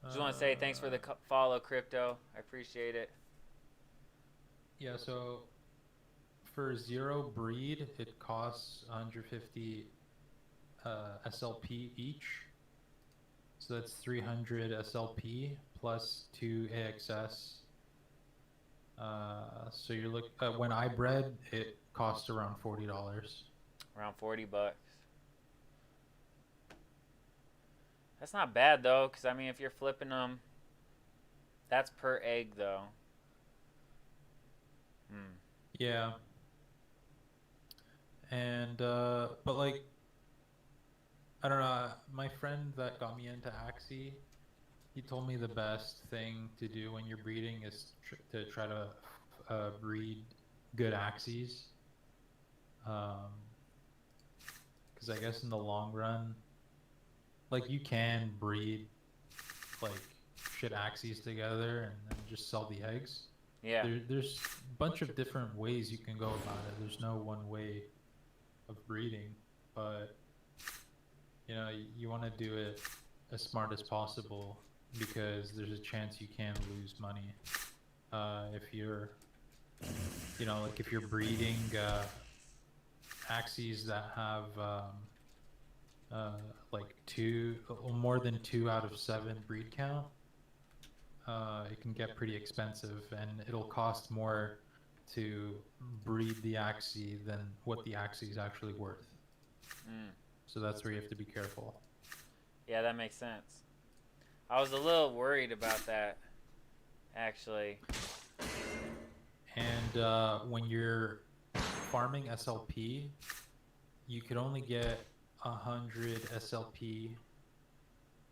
Just want to say thanks for the follow, Crypto. I appreciate it. Yeah, so for 0 breed, it costs 150 SLP each. So that's 300 SLP plus 2 AXS. So you're when I bred, it cost around $40. Around 40 bucks. That's not bad though, because I mean, if you're flipping them, that's per egg though. Yeah. And but like, I don't know, my friend that got me into Axie, he told me the best thing to do when you're breeding is to try to breed good Axies. Because I guess in the long run, like, you can breed like shit Axies together and then just sell the eggs. Yeah. There's a bunch of different ways you can go about it. There's no one way of breeding, but you know, you want to do it as smart as possible because there's a chance you can lose money if you're, you know, like if you're breeding Axies that have like more than 2 out of 7 breed count. It can get pretty expensive, and it'll cost more to breed the Axie than what the Axie is actually worth. So that's where you have to be careful. Yeah, that makes sense. I was a little worried about that, actually. And when you're farming SLP, you could only get 100 SLP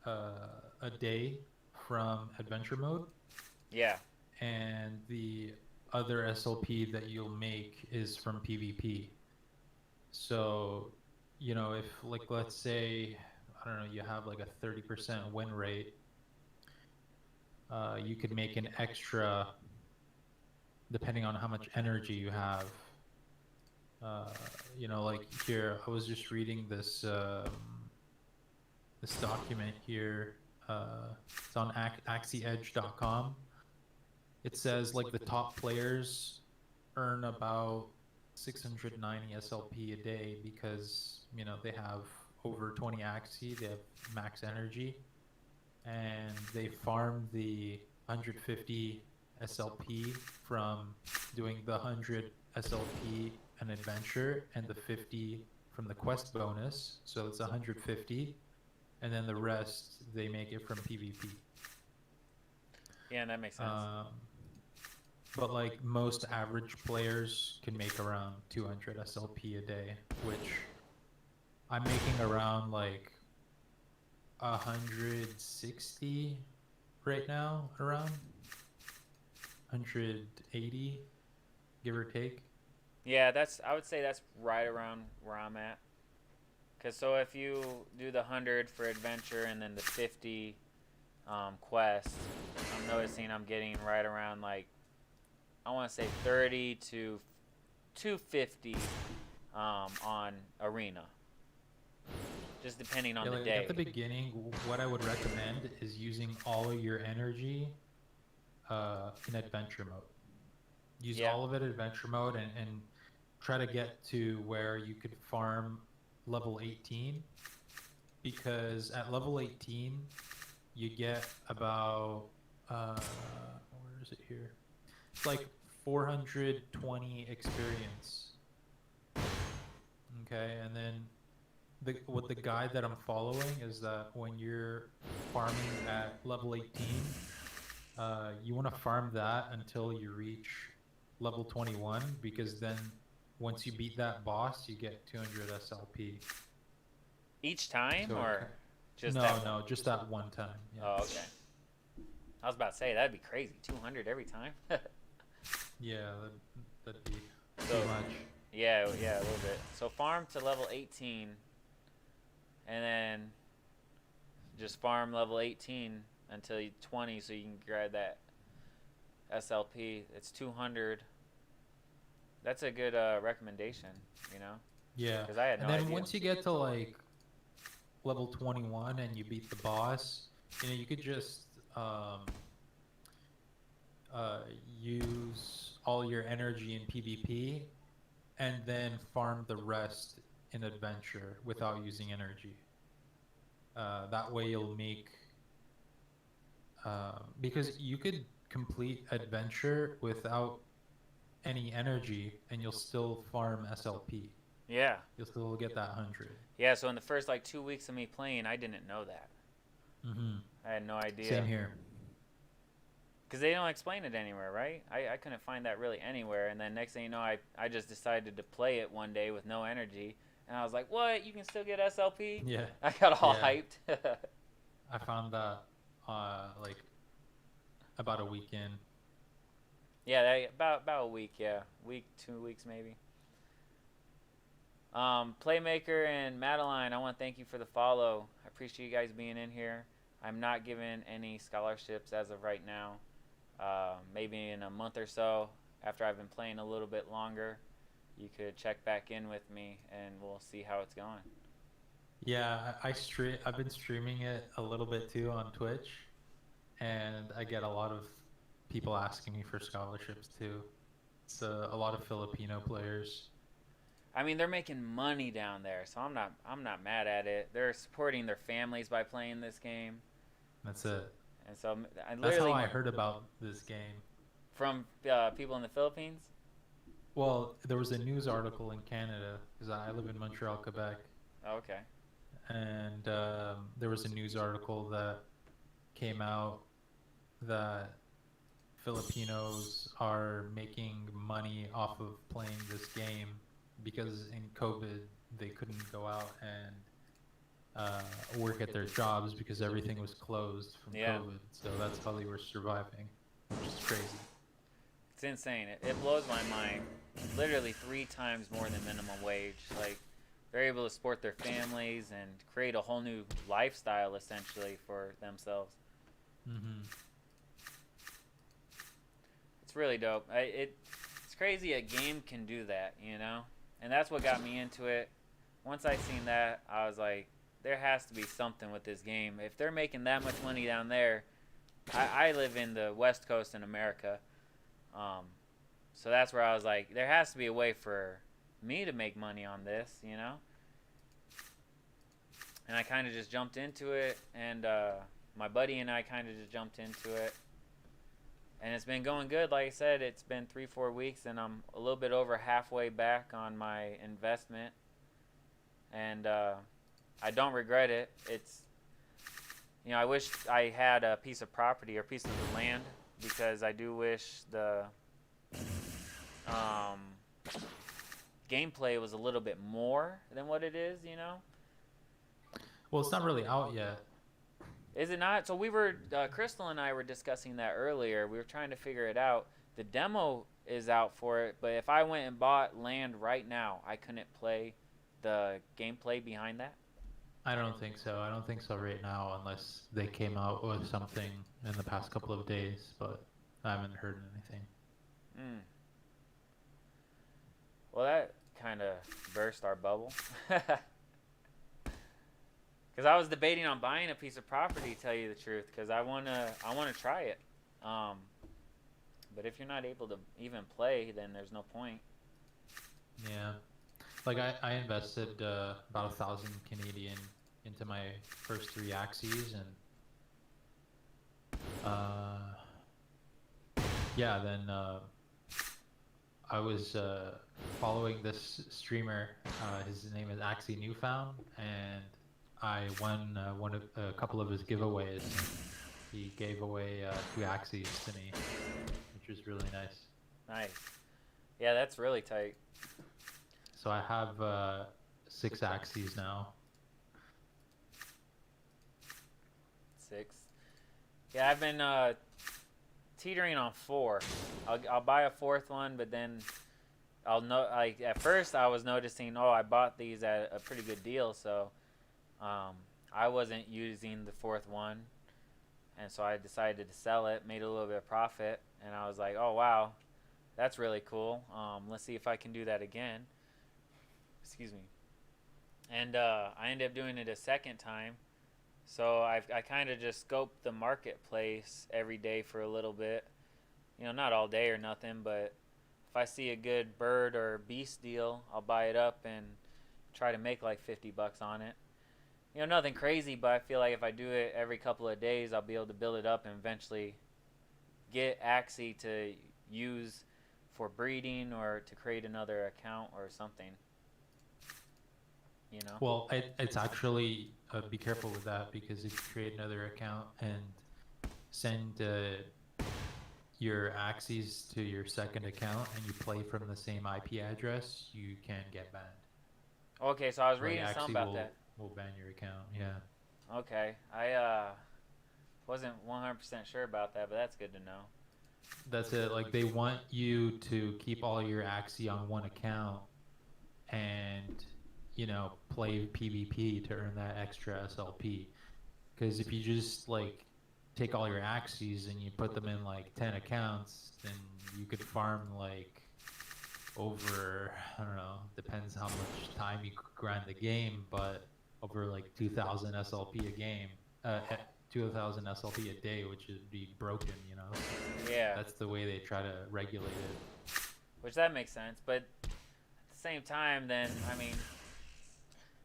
a day from adventure mode. Yeah. And the other SLP that you'll make is from PvP. So, you know, if like let's say, I don't know, you have like a 30% win rate, you could make an extra, depending on how much energy you have. You know, like here, I was just reading this this document here. It's on axieedge.com. It says like the top players earn about 690 SLP a day because, you know, they have over 20 Axie, they have max energy, and they farm the 150 SLP from doing the 100 SLP an adventure and the 50 from the quest bonus, so it's 150, and then the rest they make it from PvP. Yeah, that makes sense. But like most average players can make around 200 SLP a day, which I'm making around like 160 right now, around 180, give or take. Yeah, I would say that's right around where I'm at. Cause so if you do the 100 for adventure and then the 50 quest, I'm noticing I'm getting right around like, I want to say 30 to 250 on arena. Just depending on the day. At the beginning, what I would recommend is using all of your energy in adventure mode. Use all of it in adventure mode and try to get to where you could farm level 18, because at level 18 you get about where is it here? It's like 420 experience. Okay, and then what the guide that I'm following is that when you're farming at level 18, you want to farm that until you reach level 21, because then once you beat that boss, you get 200 SLP. Each time, or just no, just that one time. Yeah. Oh, okay. I was about to say that'd be crazy. 200 every time. Yeah, that'd be So, too much. Yeah, a little bit. So farm to level 18, and then just farm level 18 until you 20, so you can grab that SLP. It's 200. That's a good recommendation, you know? Yeah. 'Cause I had no and then idea. once you get to like level 21 and you beat the boss, you know, you could just use all your energy in PvP and then farm the rest in adventure without using energy. That way you'll make because you could complete adventure without any energy and you'll still farm SLP. Yeah. You'll still get that 100. Yeah, so in the first like 2 weeks of me playing, I didn't know that. Mm-hmm. I had no idea. Same here. Because they don't explain it anywhere, right? I couldn't find that really anywhere. And then next thing you know, I just decided to play it one day with no energy. And I was like, what? You can still get SLP? Yeah. I got all Yeah. hyped. I found that like about a week in. Yeah, about a week, yeah. Week, 2 weeks maybe. Playmaker and Madeline, I want to thank you for the follow. I appreciate you guys being in here. I'm not giving any scholarships as of right now. Maybe in a month or so, after I've been playing a little bit longer, you could check back in with me and we'll see how it's going. Yeah, I've been streaming it a little bit too on Twitch, and I get a lot of people asking me for scholarships too. It's a lot of Filipino players. I mean, they're making money down there, so I'm not mad at it. They're supporting their families by playing this game, That's it. and so I That's how literally I heard about this game. from people in the Philippines. Well, there was a news article in Canada because I live in Montreal, Quebec, Oh, okay. and there was a news article that came out that Filipinos are making money off of playing this game because in COVID they couldn't go out and work at their jobs because everything was closed from Yeah. COVID. So that's how they were surviving, which is crazy. It's insane. It blows my mind. Literally 3 times more than minimum wage. Like, they're able to support their families and create a whole new lifestyle essentially for themselves. Mm-hmm. It's really dope. It's crazy a game can do that, you know? And that's what got me into it. Once I seen that, I was like, there has to be something with this game. If they're making that much money down there, I live in the West Coast in America. So that's where I was like, there has to be a way for me to make money on this, you know? And I kind of just jumped into it, and my buddy and I kind of just jumped into it. And it's been going good. Like I said, it's been 3-4 weeks, and I'm a little bit over halfway back on my investment. And I don't regret it. It's, you know, I wish I had a piece of property or a piece of the land, because I do wish the gameplay was a little bit more than what it is, you know? Well, it's not really out yet. Is it not? So we were, Crystal and I were discussing that earlier. We were trying to figure it out. The demo is out for it, but if I went and bought land right now, I couldn't play the gameplay behind that? I don't think so. I don't think so right now, unless they came out with something in the past couple of days, but I haven't heard anything. Mm. Well, that kind of burst our bubble. Because I was debating on buying a piece of property, to tell you the truth, because I wanna try it. But if you're not able to even play, then there's no point. Yeah. Like I invested about 1,000 Canadian into my first 3 Axies, and yeah, then I was following this streamer. His name is Axie Newfound, and I won a couple of his giveaways. He gave away 2 Axies to me, which was really nice. Nice. Yeah, that's really tight. So I have 6 Axies now. 6. Yeah, I've been teetering on 4. I'll buy a 4th one, but then I'll know. Like at first, I was noticing, oh, I bought these at a pretty good deal, so I wasn't using the 4th one, and so I decided to sell it. Made a little bit of profit, and I was like, oh wow, that's really cool. Let's see if I can do that again. Excuse me. And I ended up doing it a second time. So I kind of just scoped the marketplace every day for a little bit. You know, not all day or nothing, but if I see a good bird or beast deal, I'll buy it up and try to make like $50 on it. You know, nothing crazy, but I feel like if I do it every couple of days, I'll be able to build it up and eventually get Axie to use for breeding or to create another account or something. You know? Well, it's actually be careful with that, because if you create another account and send your Axies to your second account and you play from the same IP address, you can get banned. Okay, so I was Like, reading something about that. Will ban your account, yeah. Okay, I wasn't 100% sure about that, but that's good to know. That's it. Like, they want you to keep all your Axie on one account and, you know, play PvP to earn that extra SLP. Because if you just like take all your Axies and you put them in like 10 accounts, then you could farm like over, I don't know, depends how much time you grind the game, but over like 2,000 SLP a game, 2,000 SLP a day, which would be broken, you know? Yeah. That's the way they try to regulate it. Which that makes sense, but at the same time, then I mean,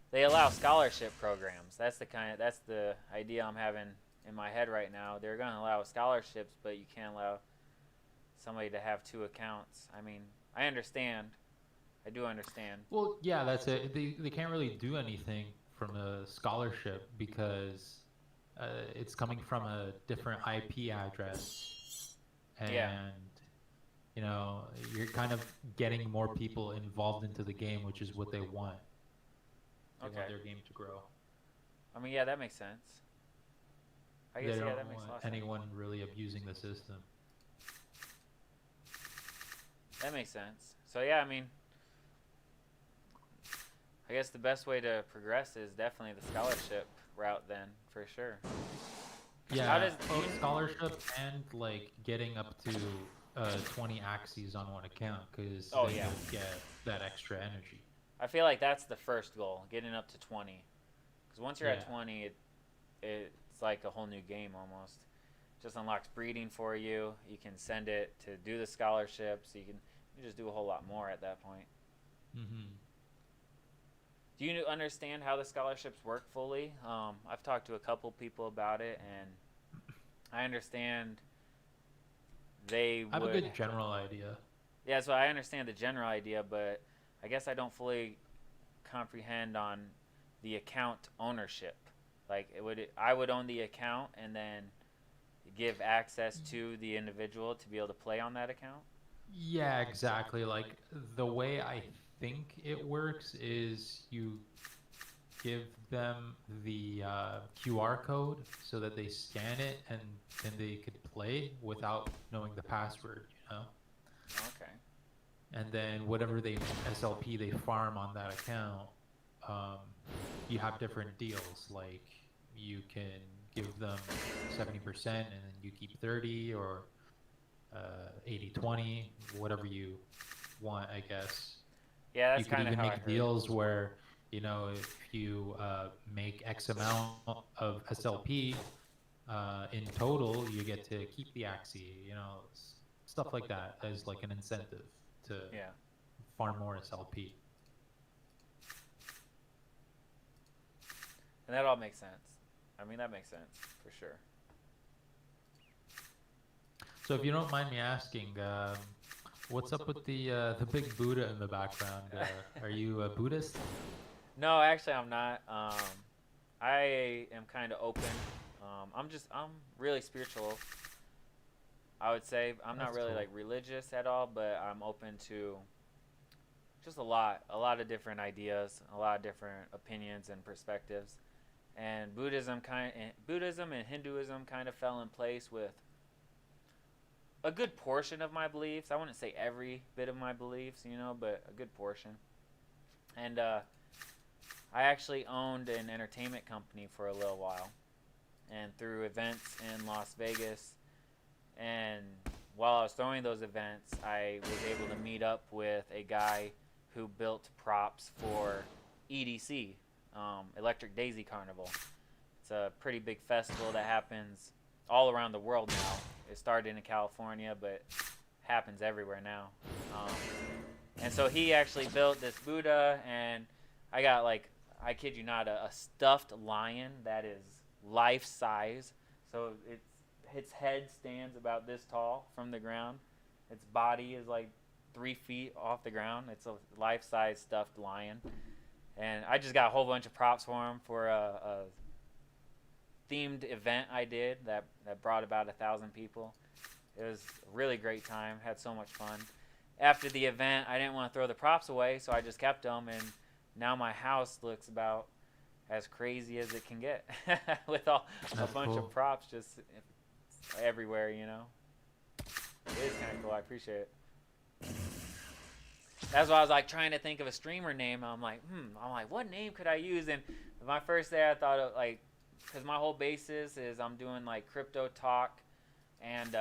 they allow scholarship programs. That's the idea I'm having in my head right now. They're going to allow scholarships, but you can't allow somebody to have 2 accounts. I mean, I understand. I do understand. Well, yeah, that's it. They can't really do anything from a scholarship because it's coming from a different IP address. And, you know, you're kind of getting more people involved into the game, which is what they want. They want their game to grow. I mean, yeah, that makes sense. I guess, they don't that makes a lot of sense. anyone really abusing the system. That makes sense. So, yeah, I mean, I guess the best way to progress is definitely the scholarship route then, for sure. Yeah, how does scholarship and, like, getting up to 20 Axies on one account, because then you'll get that extra energy. I feel like that's the first goal, getting up to 20. Because once you're at 20, it's like a whole new game almost. It just unlocks breeding for you. You can send it to do the scholarships. You just do a whole lot more at that point. Mm-hmm. Do you understand how the scholarships work fully? I've talked to a couple people about it, and I understand I have a good general idea. Yeah, so I understand the general idea, but I guess I don't fully comprehend on the account ownership. Like, I would own the account and then give access to the individual to be able to play on that account? Yeah, exactly. Like, the way I think it works is you give them the QR code so that they scan it and then they could play without knowing the password, you know? Okay. And then whatever SLP they farm on that account, you have different deals. Like, you can give them 70% and then you keep 30, or 80-20, whatever you want, I guess. Yeah, that's kind of how I heard. You could even make deals where, you know, if you make X amount of SLP in total, you get to keep the Axie, you know, stuff like that as like an incentive to farm more SLP. And that all makes sense. I mean, that makes sense for sure. So if you don't mind me asking, what's up with the big Buddha in the background? Are you a Buddhist? No, actually I'm not. I am kind of open. I'm really spiritual, I would say. I'm not really like religious at all, but I'm open to just a lot of different ideas, a lot of different opinions and perspectives. And Buddhism and Hinduism kind of fell in place with a good portion of my beliefs. I wouldn't say every bit of my beliefs, you know, but a good portion. And I actually owned an entertainment company for a little while, and through events in Las Vegas, and while I was throwing those events, I was able to meet up with a guy who built props for EDC, Electric Daisy Carnival. It's a pretty big festival that happens all around the world now. It started in California, but happens everywhere now. And so he actually built this Buddha, and I got, like, I kid you not, a stuffed lion that is life size. So its head stands about this tall from the ground. Its body is like 3 feet off the ground. It's a life size stuffed lion. And I just got a whole bunch of props for him for a themed event I did that brought about 1,000 people. It was a really great time. Had so much fun. After the event, I didn't want to throw the props away, so I just kept them, and now my house looks about as crazy as it can get with a bunch of props just everywhere, you know. It is kind of cool. I appreciate it. That's why I was like trying to think of a streamer name. I'm like, what name could I use? And my first day, I thought of like because my whole basis is I'm doing like crypto talk and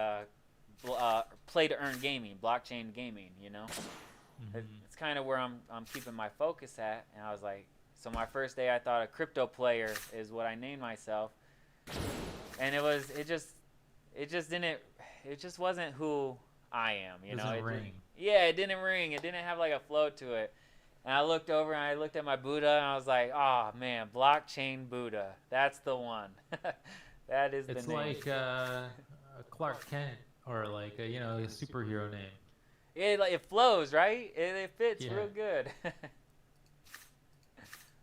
play to earn gaming, blockchain gaming. You know, it's kind of where I'm keeping my focus at. And I was like, so my first day I thought a crypto player is what I named myself, and it just wasn't who I am. You know, Doesn't ring. It didn't ring. It didn't have like a flow to it. And I looked over and I looked at my Buddha and I was like, oh man, blockchain Buddha. That's the one. That is the name. It's like Clark Kent or like a superhero name. It flows, right? It fits real good.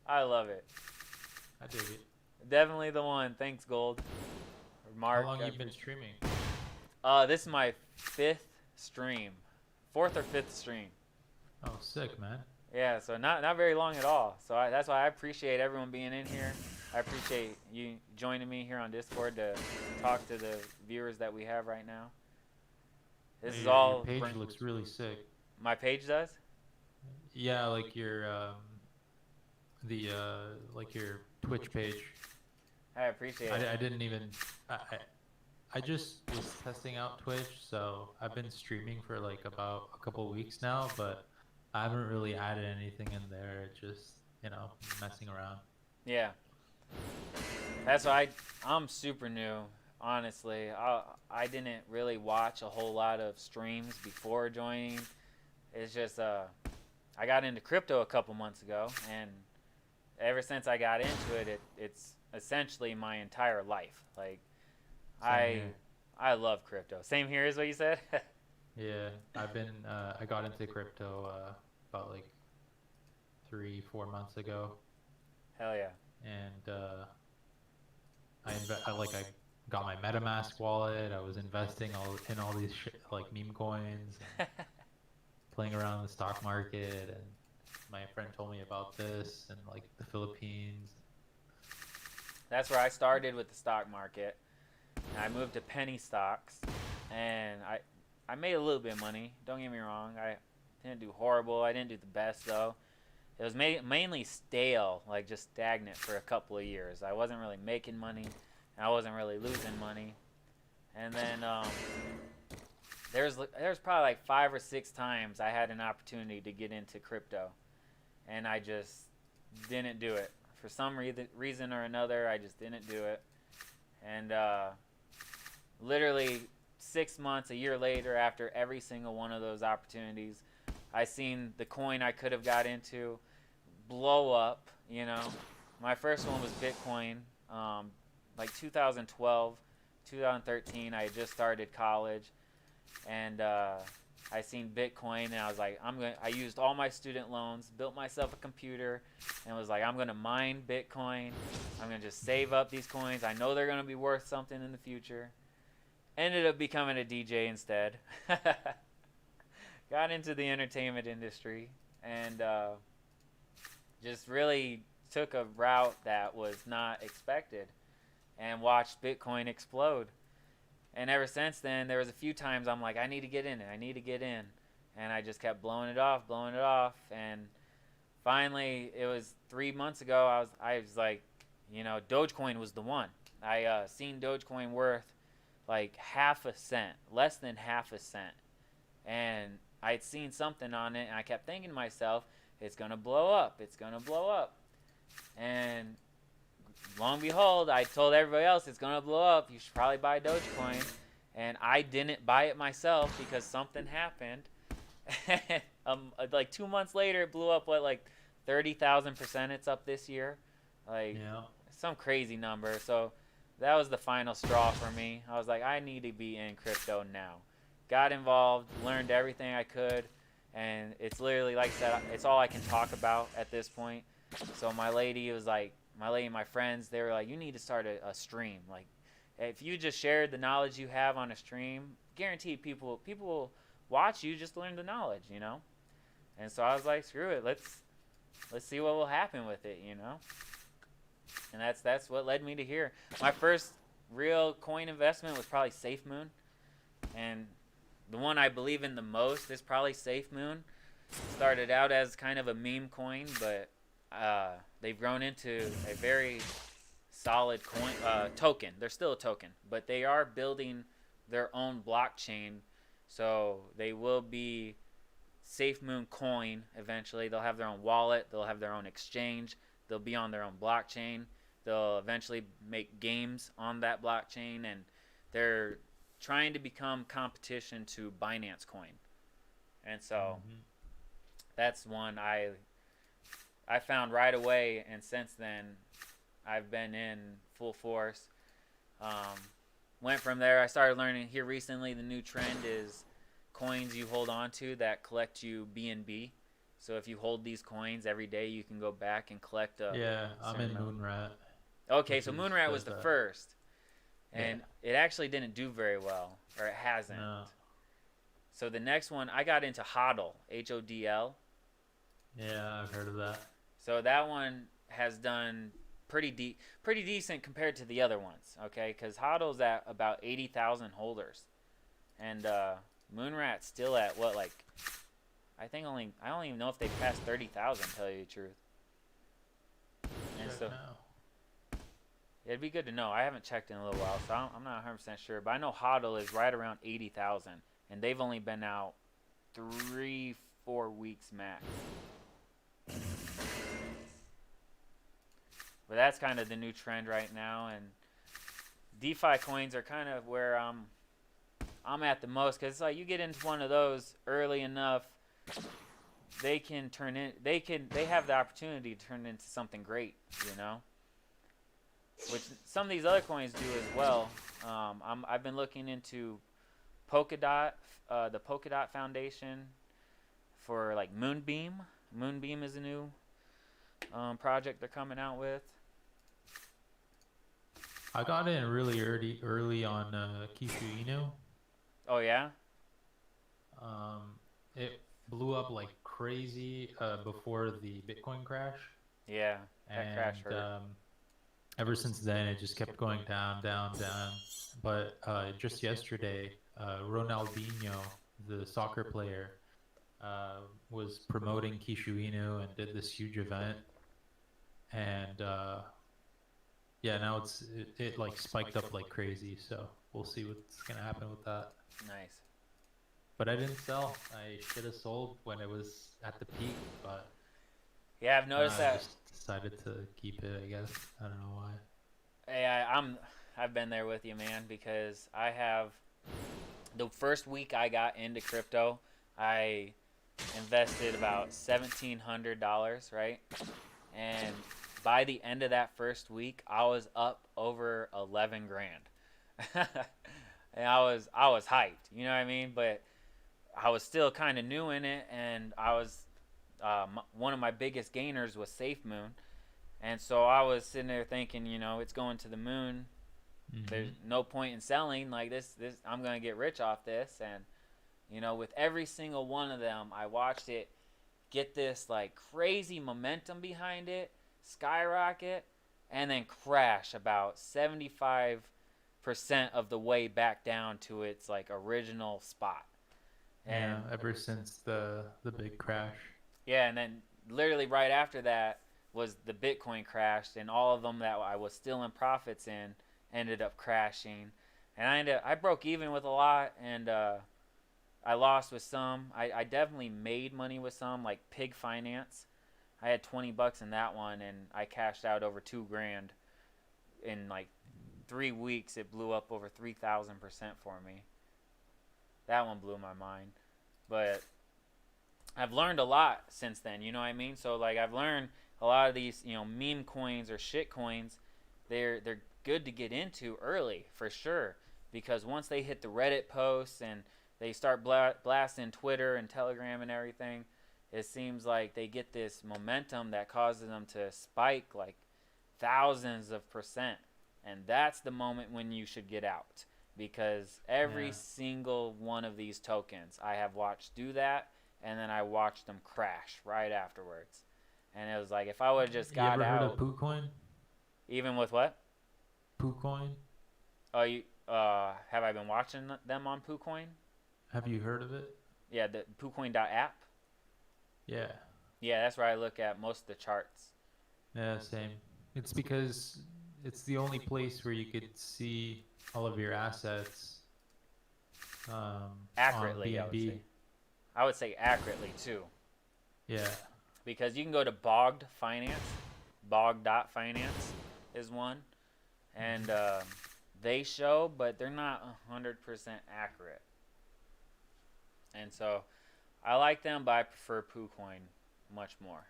I love it. I dig it. Definitely the one. Thanks, Gold. Or Mark. How long you been streaming? This is my 4th or 5th stream. Oh, sick, man. Yeah, so not very long at all. So that's why I appreciate everyone being in here. I appreciate you joining me here on Discord to talk to the viewers that we have right now. This is all. Your page looks really sick. My page does? Yeah, like your like your Twitch page. I appreciate it. I didn't even. I just was testing out Twitch, so I've been streaming for like about a couple weeks now, but I haven't really added anything in there. Just messing around. Yeah. That's why I'm super new. Honestly, I didn't really watch a whole lot of streams before joining. It's just I got into crypto a couple months ago, and ever since I got into it, it's essentially my entire life. Like, I love crypto. Same here is what you said? Yeah, I got into crypto about like 3-4 months ago. Hell yeah. And I got my MetaMask wallet. I was investing in all these like meme coins, and playing around in the stock market. And my friend told me about this and like the Philippines. That's where I started with the stock market. And I moved to penny stocks, and I made a little bit of money. Don't get me wrong. I didn't do horrible. I didn't do the best though. It was mainly stale, like just stagnant for a couple of years. I wasn't really making money, and I wasn't really losing money. And then there's probably like 5 or 6 times I had an opportunity to get into crypto, and I just didn't do it. For some reason or another, I just didn't do it. And literally 6 months, a year later, after every single one of those opportunities, I seen the coin I could have got into blow up. My first one was Bitcoin. Like 2012, 2013, I had just started college, and I seen Bitcoin, and I was like, I used all my student loans, built myself a computer, and was like, I'm gonna mine Bitcoin. I'm gonna just save up these coins. I know they're gonna be worth something in the future. Ended up becoming a DJ instead. Got into the entertainment industry, and just really took a route that was not expected, and watched Bitcoin explode. And ever since then, there was a few times I'm like, I need to get in. And I just kept blowing it off. And finally, it was 3 months ago, I was like, Dogecoin was the one. I seen Dogecoin worth like half a cent, less than half a cent. And I'd seen something on it, and I kept thinking to myself, it's going to blow up. And lo and behold, I told everybody else it's going to blow up. You should probably buy Dogecoin. And I didn't buy it myself because something happened. Like 2 months later, it blew up, like 30,000% it's up this year. Like, some crazy number. So that was the final straw for me. I was like, I need to be in crypto now. Got involved, learned everything I could. And it's literally, like I said, it's all I can talk about at this point. So my lady and my friends, they were like, you need to start a stream. Like, if you just shared the knowledge you have on a stream, guaranteed people will watch you just to learn the knowledge, And so I was like, screw it, let's see what will happen with it, And that's what led me to here. My first real coin investment was probably SafeMoon, and the one I believe in the most is probably SafeMoon. Started out as kind of a meme coin, but they've grown into a very solid coin token. They're still a token, but they are building their own blockchain. So they will be SafeMoon Coin eventually. They'll have their own wallet. They'll have their own exchange. They'll be on their own blockchain. They'll eventually make games on that blockchain, and they're trying to become competition to Binance Coin. And so that's one I found right away, and since then I've been in full force. Went from there. I started learning here recently. The new trend is coins you hold on to that collect you BNB. So if you hold these coins every day, you can go back and collect a. Yeah, I'm in Moonrat. Okay, so Moonrat was the first, and it actually didn't do very well, or it hasn't. No. So the next one, I got into HODL, HODL. Yeah, I've heard of that. So that one has done pretty decent compared to the other ones, okay? Because HODL's at about 80,000 holders, and Moonrat's still at what, like, I don't even know if they passed 30,000. Tell you the truth. And so it'd be good to know. I haven't checked in a little while, so I'm not 100% sure. But I know HODL is right around 80,000, and they've only been out 3-4 weeks max. But that's kind of the new trend right now, and DeFi coins are kind of where I'm at the most, because it's like you get into one of those early enough, they have the opportunity to turn into something great, you know. Which some of these other coins do as well. I've been looking into Polkadot, the Polkadot Foundation, for like Moonbeam. Moonbeam is a new project they're coming out with. I got in really early on Kishu Inu. Oh yeah. It blew up like crazy before the Bitcoin crash. Yeah, that crash hurt. Ever since then, it just kept going down. But just yesterday, Ronaldinho, the soccer player, was promoting Kishu Inu and did this huge event. And now it like spiked up like crazy. So we'll see what's gonna happen with that. Nice. But I didn't sell. I should have sold when it was at the peak, but yeah, I've noticed that. I just decided to keep it, I guess. I don't know why. Hey, I've been there with you, man, because I have the first week I got into crypto, I invested about $1,700, right? And by the end of that first week, I was up over 11 grand. And I was hyped, you know what I mean? But I was still kind of new in it, and I was one of my biggest gainers was SafeMoon, and so I was sitting there thinking, you know, it's going to the moon. There's no point in selling like this. I'm gonna get rich off this, and you know, with every single one of them, I watched it get this like crazy momentum behind it, skyrocket, and then crash about 75% of the way back down to its like original spot. And yeah, ever since the big crash. Yeah, and then literally right after that was the Bitcoin crashed, and all of them that I was still in profits in ended up crashing. And I broke even with a lot, and I lost with some. I definitely made money with some, like Pig Finance. I had $20 in that one, and I cashed out over $2,000 in like 3 weeks. It blew up over 3,000% for me. That one blew my mind. But I've learned a lot since then, you know what I mean? So like I've learned a lot of these, you know, meme coins or shit coins, they're good to get into early for sure, because once they hit the Reddit posts and they start blasting Twitter and Telegram and everything, it seems like they get this momentum that causes them to spike like thousands of %. And that's the moment when you should get out, because every single one of these tokens I have watched do that, and then I watched them crash right afterwards. And it was like, if I would have just got out. You ever heard of PooCoin? Even with what? PooCoin? Oh, you have I been watching them on PooCoin? Have you heard of it? Yeah, the PooCoin.app. Yeah. Yeah, that's where I look at most of the charts. Yeah, same. It's because it's the only place where you could see all of your assets on Accurately, I would BNB. say. I would say accurately too. Yeah. Because you can go to Bogged Finance. Bog.finance is one. And they show, but they're not 100% accurate. And so I like them, but I prefer PooCoin much more.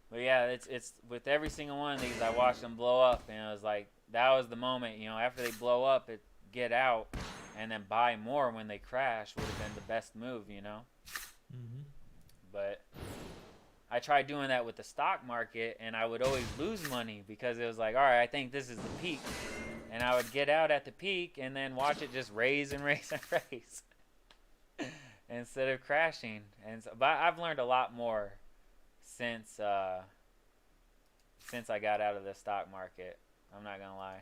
But yeah, it's with every single one of these, I watched them blow up, and it was like that was the moment. You know, after they blow up, get out, and then buy more when they crash would have been the best move. You know. Mm-hmm. But I tried doing that with the stock market, and I would always lose money because it was like, all right, I think this is the peak, and I would get out at the peak and then watch it just raise and raise and raise instead of crashing. And so, but I've learned a lot more since I got out of the stock market. I'm not gonna lie.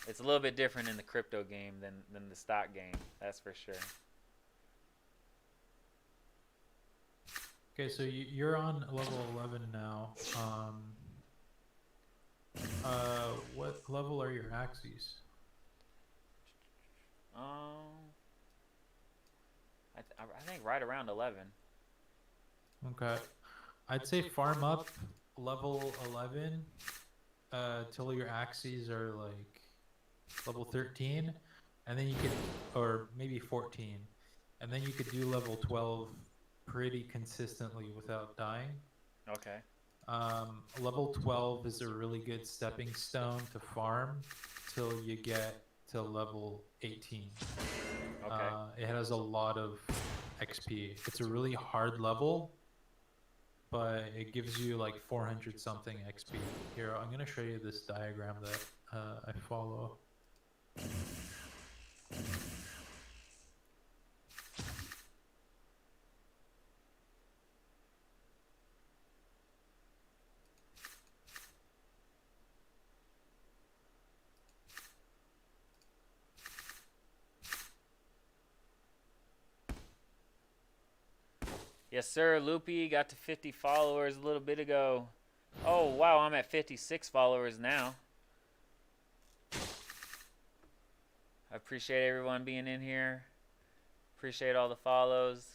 It's a little bit different in the crypto game than the stock game. That's for sure. Okay, so you're on level 11 now. What level are your Axies? I think right around 11. Okay, I'd say farm up level 11 till your Axies are like level 13, and then you could, or maybe 14, and then you could do level 12 pretty consistently without dying. Okay. Level 12 is a really good stepping stone to farm till you get to level 18. Okay. It has a lot of XP. It's a really hard level, but it gives you like 400 something XP. Here, I'm going to show you this diagram that I follow. Yes, sir. Loopy got to 50 followers a little bit ago. Oh, wow. I'm at 56 followers now. I appreciate everyone being in here. Appreciate all the follows.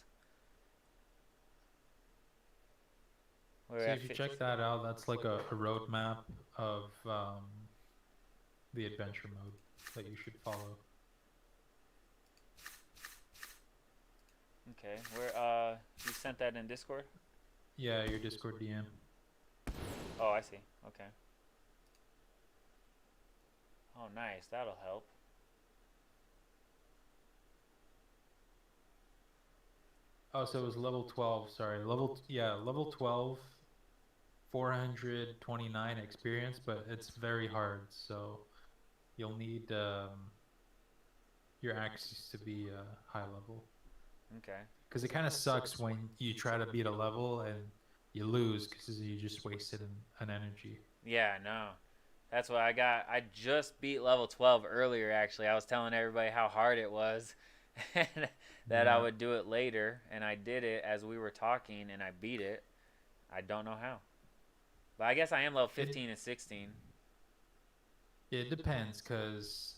So if you check that out, that's like a roadmap of the adventure mode that you should follow. Okay, where you sent that in Discord? Yeah, your Discord DM. Oh, I see. Okay. Oh, nice. That'll help. Oh, so it was level 12. Sorry, level 12, 429 experience, but it's very hard. So you'll need your Axis to be high level. Okay. Because it kind of sucks when you try to beat a level and you lose because you just wasted an energy. Yeah, no. That's what I got. I just beat level 12 earlier, actually. I was telling everybody how hard it was and that I would do it later. And I did it as we were talking, and I beat it. I don't know how. But I guess I am level 15 and 16. It depends, because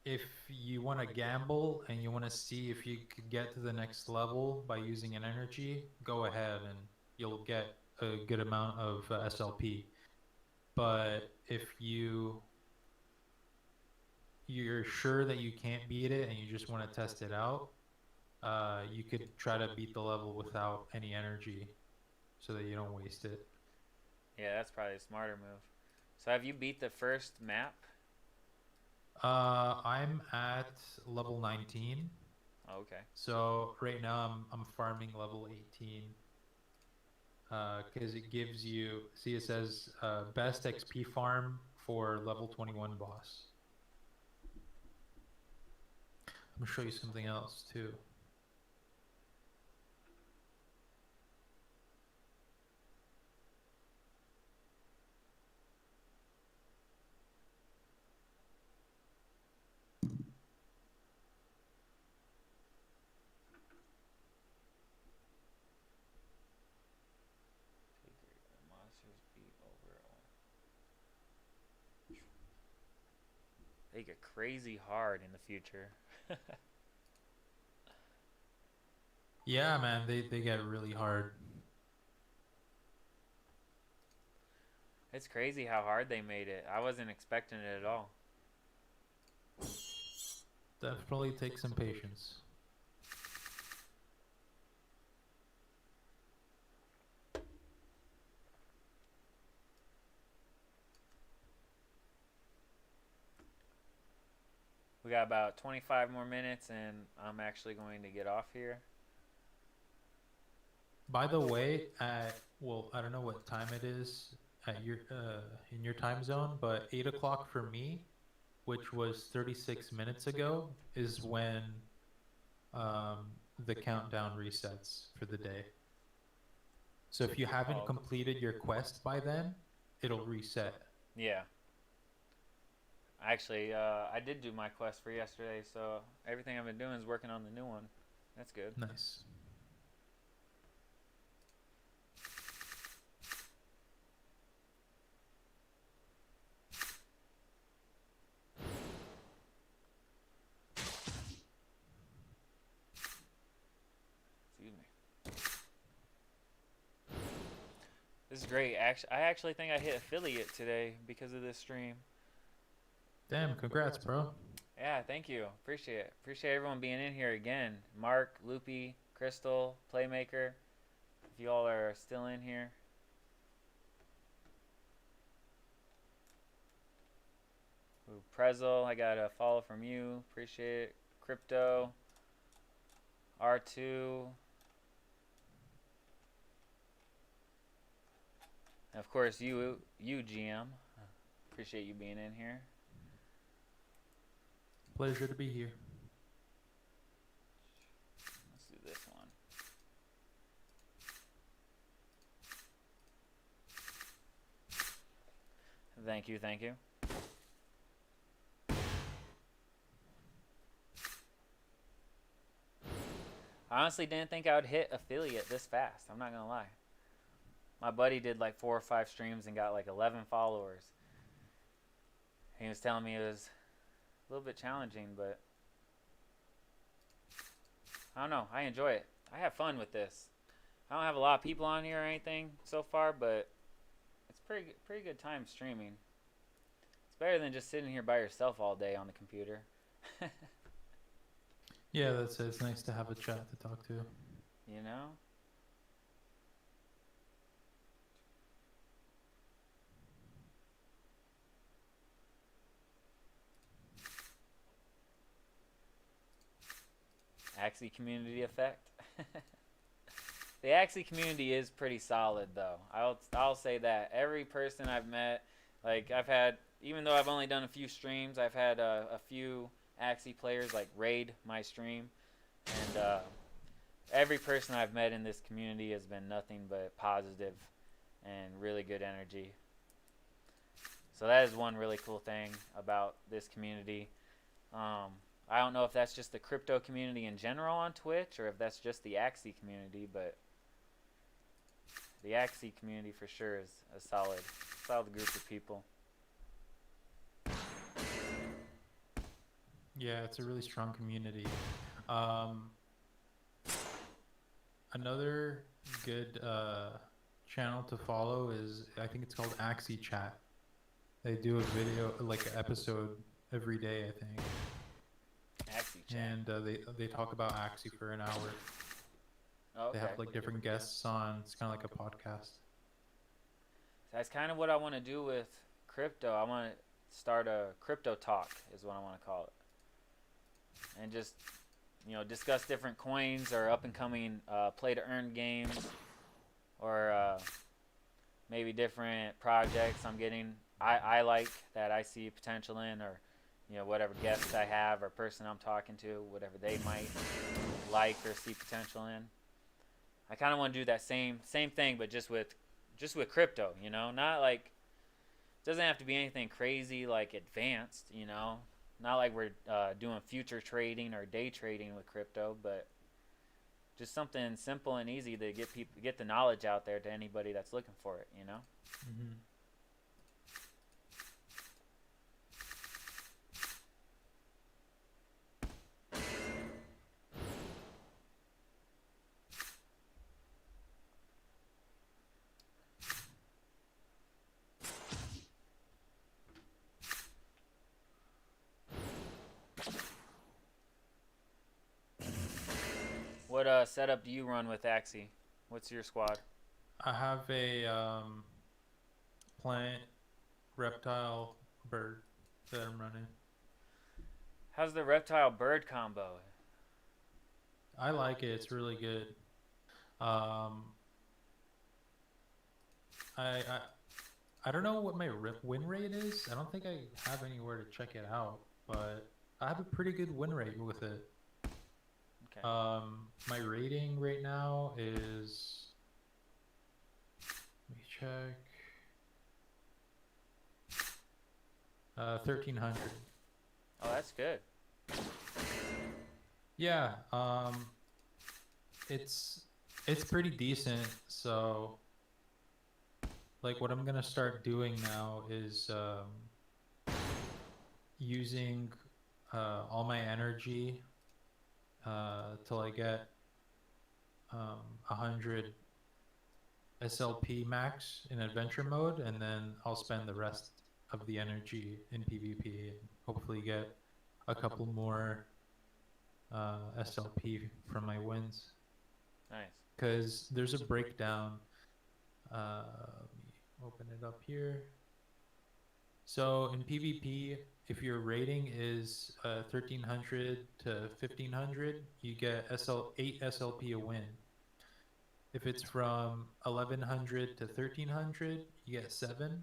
if you want to gamble and you want to see if you could get to the next level by using an energy, go ahead and you'll get a good amount of SLP. But if you're sure that you can't beat it and you just want to test it out, you could try to beat the level without any energy so that you don't waste it. Yeah, that's probably a smarter move. So have you beat the first map? I'm at level 19. Oh, okay. So right now I'm farming level 18. Because it gives you, see, it says best XP farm for level 21 boss. I'm gonna show you something else too. they get crazy hard in the future. Yeah, man, they get really hard. It's crazy how hard they made it. I wasn't expecting it at all. Definitely take some patience. We got about 25 more minutes, and I'm actually going to get off here. By the way, well, I don't know what time it is at your in your time zone, but 8 o'clock for me, which was 36 minutes ago, is when the countdown resets for the day. So if you haven't completed your quest by then, it'll reset. Yeah. Actually, I did do my quest for yesterday, so everything I've been doing is working on the new one. That's good. Nice. Excuse me. This is great. I actually think I hit affiliate today because of this stream. Damn, congrats, bro. Yeah, thank you. Appreciate it. Appreciate everyone being in here again. Mark, Loopy, Crystal, Playmaker. If you all are still in here. Ooh, Prezzo, I got a follow from you. Appreciate it. Crypto. R2. And of course, you GM. Appreciate you being in here. Pleasure to be here. Let's do this one. Thank you, thank you. I honestly didn't think I would hit affiliate this fast. I'm not gonna lie. My buddy did like 4 or 5 streams and got like 11 followers. He was telling me it was a little bit challenging, but I don't know. I enjoy it. I have fun with this. I don't have a lot of people on here or anything so far, but it's pretty good time streaming. It's better than just sitting here by yourself all day on the computer. Yeah, that's it. It's nice to have a chat to talk to. You know? Axie community effect. The Axie community is pretty solid, though. I'll say that. Every person I've met, like I've had, even though I've only done a few streams, I've had a few Axie players like raid my stream, and every person I've met in this community has been nothing but positive and really good energy. So that is one really cool thing about this community. I don't know if that's just the crypto community in general on Twitch or if that's just the Axie community, but the Axie community for sure is a solid group of people. Yeah, it's a really strong community. Another good channel to follow is, I think it's called Axie Chat. They do a video, like an episode every day, I think. Axie Chat. And they talk about Axie for an hour. Oh, okay. They have like different guests on. It's kind of like a podcast. That's kind of what I want to do with crypto. I want to start a crypto talk is what I want to call it. And just, discuss different coins or up and coming play to earn games or maybe different projects I'm getting. I like that I see potential in, or whatever guest I have or person I'm talking to, whatever they might like or see potential in. I kind of want to do that same thing, but just with crypto, not like, it doesn't have to be anything crazy like advanced, not like we're doing future trading or day trading with crypto, but just something simple and easy to get the knowledge out there to anybody that's looking for it, Mm-hmm. What setup do you run with Axie? What's your squad? I have a plant, reptile, bird that I'm running. How's the reptile bird combo? I like it. It's really good. Um, I I don't know what my win rate is. I don't think I have anywhere to check it out, but I have a pretty good win rate with it. Okay. My rating right now is, let me check, 1300. Oh, that's good. Yeah, it's pretty decent. So, like, what I'm gonna start doing now is using all my energy till I get 100 SLP max in adventure mode, and then I'll spend the rest of the energy in PvP and hopefully get a couple more SLP from my wins. Nice. Because there's a breakdown. Let me open it up here. So in PvP, if your rating is 1300 to 1500, you get 8 SLP a win. If it's from 1100 to 1300, you get 7.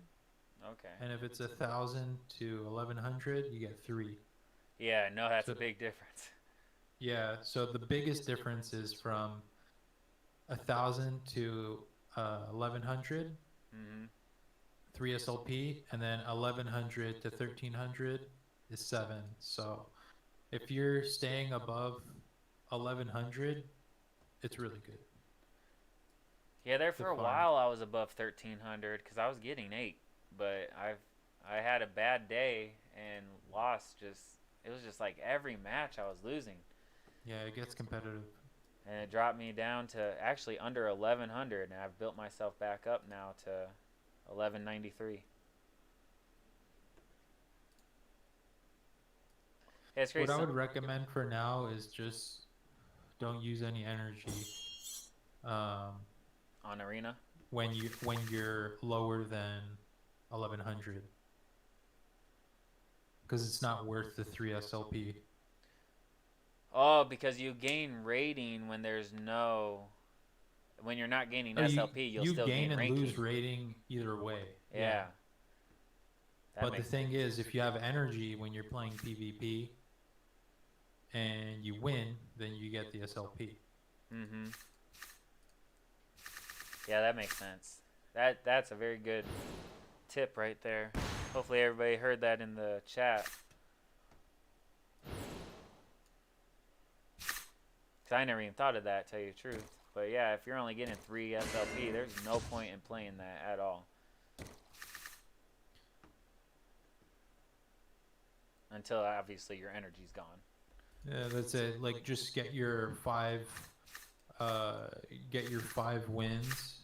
Okay. And if it's 1000 to 1100, you get 3. Yeah, no, that's So, a big difference. yeah, so the biggest difference is from 1000 to 1100, Mm-hmm. 3 SLP, and then 1100 to 1300 is 7. So if you're staying above 1100, it's really good. Yeah, there for a farm. while I was above 1300 because I was getting 8, but I had a bad day and lost. It was just like every match I was losing, Yeah, it gets competitive. and it dropped me down to actually under 1100, and I've built myself back up now to 1193. Yeah, it's What crazy. I would recommend for now is just don't use any energy On arena. when you're lower than 1100, because it's not worth the 3 SLP. Oh, because you gain rating when when you're not gaining SLP, you'll you still gain gain and ranking. lose rating either way. Yeah. That But the makes thing is, if you have energy when you're playing PvP and you win, then you get the SLP. Mm-hmm. Yeah, that makes sense. That's a very good tip right there. Hopefully everybody heard that in the chat. 'Cause I never even thought of that, to tell you the truth. But yeah, if you're only getting 3 SLP, there's no point in playing that at all. Until obviously your energy's gone. Yeah, that's it. Like, just get your 5 wins.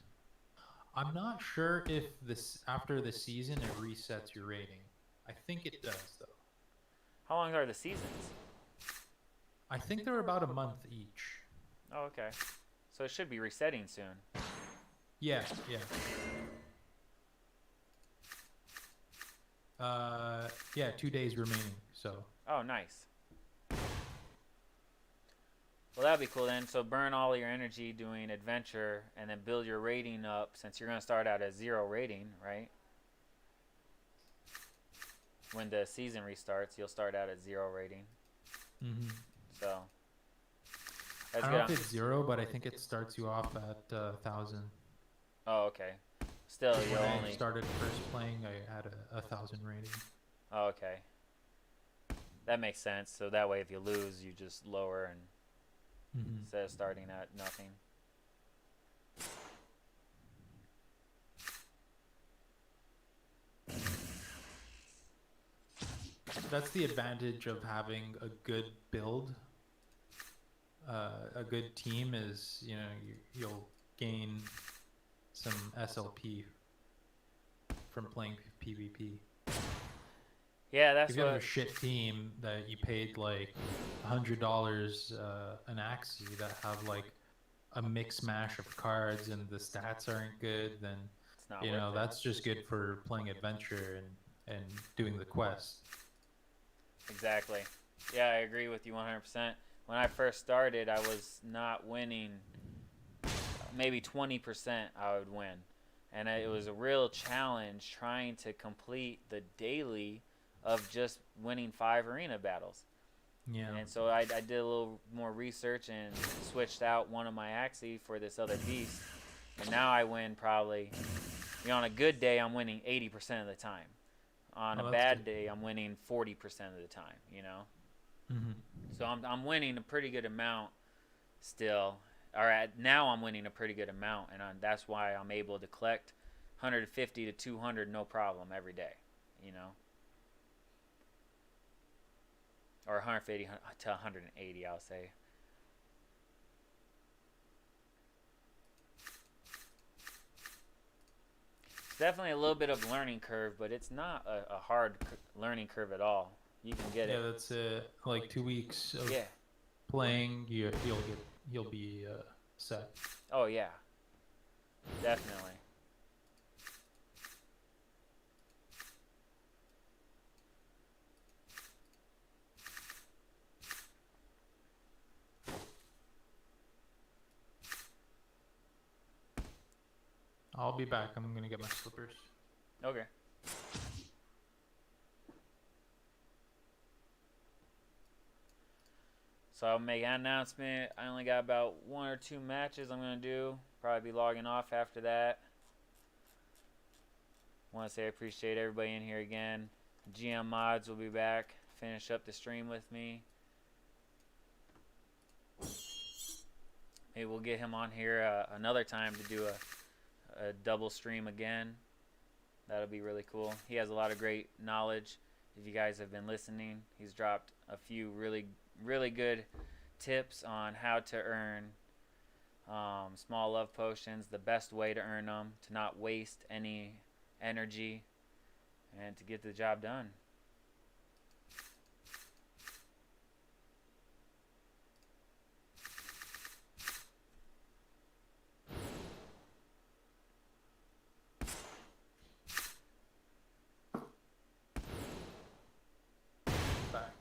I'm not sure if this after the season it resets your rating. I think it does though. How long are the seasons? I think they're about a month each. Oh, okay. So it should be resetting soon. Yeah. Yeah, 2 days remaining. So. Oh, nice. Well, that'd be cool then. So burn all your energy doing adventure and then build your rating up, since you're going to start out at 0 rating, right? When the season restarts, you'll start out at 0 rating. Mm-hmm. So I that's don't good. know if it's 0, but I think it starts you off at 1000. Oh, okay. Still, you When only I started first playing, I had a 1000 rating. Oh, okay. That makes sense. So that way, if you lose, you just lower and instead of starting at nothing. That's the advantage of having a good build. A good team is, you'll gain some SLP from playing PvP. Yeah, that's If you have what. a shit team that you paid like $100 an Axie that have like a mix mash of cards and the stats aren't good, then It's not you worth know it. that's just good for playing adventure and doing the quest. Exactly. Yeah, I agree with you 100%. When I first started, I was not winning. Maybe 20% I would win. And it was a real challenge trying to complete the daily of just winning 5 arena battles. Yeah. And so I did a little more research and switched out one of my Axie for this other beast. And now I win probably, on a good day, I'm winning 80% of the time. On a Oh, that's bad good. day, I'm winning 40% of the time, Hmm. So I'm winning a pretty good amount still. Now I'm winning a pretty good amount, and that's why I'm able to collect 150 to 200 no problem every day, or 150 to 180, I'll say. It's definitely a little bit of a learning curve, but it's not a hard learning curve at all. You can get Yeah, it. that's like 2 weeks of Yeah. playing. You'll be set. Oh yeah. Definitely. I'll be back. I'm gonna get my slippers. Okay. So I'll make an announcement. I only got about 1 or 2 matches I'm going to do. Probably be logging off after that. Want to say I appreciate everybody in here again. GM Mods will be back. Finish up the stream with me. Maybe we'll get him on here another time to do a double stream again. That'll be really cool. He has a lot of great knowledge. If you guys have been listening, he's dropped a few really good tips on how to earn small love potions, the best way to earn them, to not waste any energy, and to get the job done. Back.